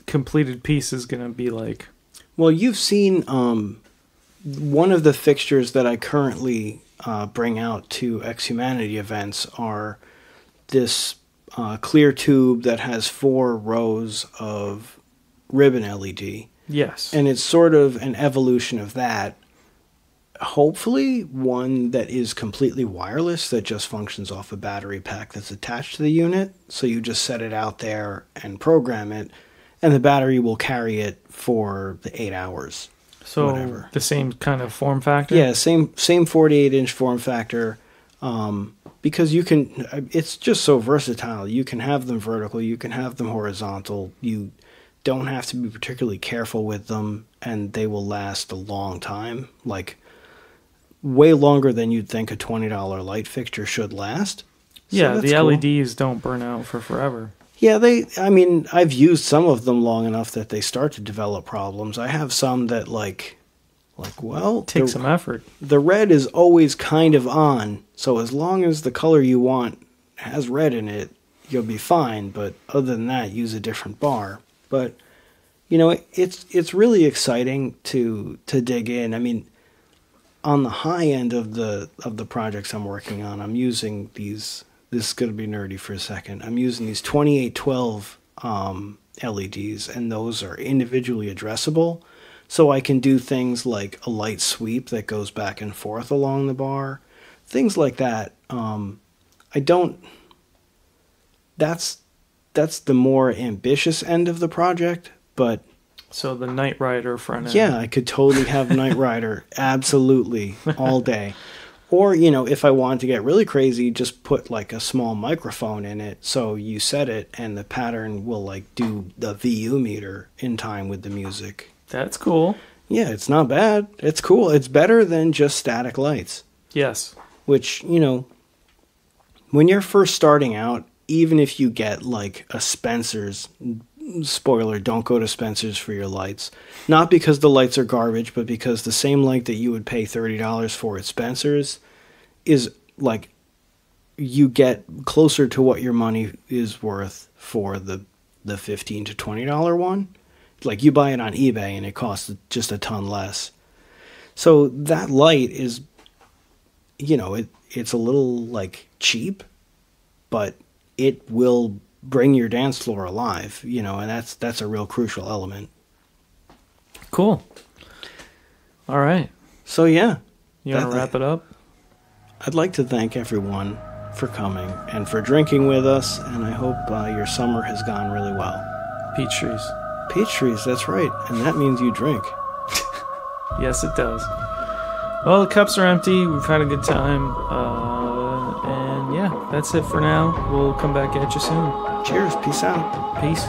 completed piece is going to be like. Well, you've seen one of the fixtures that I currently bring out to Exhumanity events are this clear tube that has 4 rows of ribbon LED. Yes. And it's sort of an evolution of that. Hopefully one that is completely wireless, that just functions off a battery pack that's attached to the unit. So you just set it out there and program it, and the battery will carry it for the 8 hours. So whatever. The same kind of form factor? Yeah, same 48-inch form factor. Because you can, it's just so versatile. You can have them vertical, you can have them horizontal. You don't have to be particularly careful with them, and they will last a long time. Like, way longer than you'd think a $20 light fixture should last. Yeah, so the cool. LEDs don't burn out for forever. Yeah, I've used some of them long enough that they start to develop problems. I have some that Take some effort. The red is always kind of on, so as long as the color you want has red in it, you'll be fine. But other than that, use a different bar. But it's really exciting to dig in. I mean, on the high end of the projects I'm working on, I'm using these. This is going to be nerdy for a second. I'm using these 2812 LEDs, and those are individually addressable. So I can do things like a light sweep that goes back and forth along the bar, things like that. That's the more ambitious end of the project, but. So the Knight Rider front end. Yeah, I could totally have Knight Rider, absolutely, all day. Or, if I wanted to get really crazy, just put like a small microphone in it, so you set it and the pattern will like do the VU meter in time with the music. That's cool. Yeah, it's not bad. It's cool. It's better than just static lights. Yes. Which, when you're first starting out, even if you get like a Spencer's, spoiler, don't go to Spencer's for your lights. Not because the lights are garbage, but because the same light that you would pay $30 for at Spencer's is like, you get closer to what your money is worth for the $15 to $20 one. Like, you buy it on eBay and it costs just a ton less. So that light is, it's a little like cheap, but it will bring your dance floor alive, and that's a real crucial element. Cool. All right. So yeah. You want to wrap it up? I'd like to thank everyone for coming and for drinking with us, and I hope your summer has gone really well. Peach trees. Peach trees, that's right, and that means you drink. Yes, it does. Well, the cups are empty. We've had a good time. And yeah, that's it for now. We'll come back at you soon. Cheers, peace out. Peace.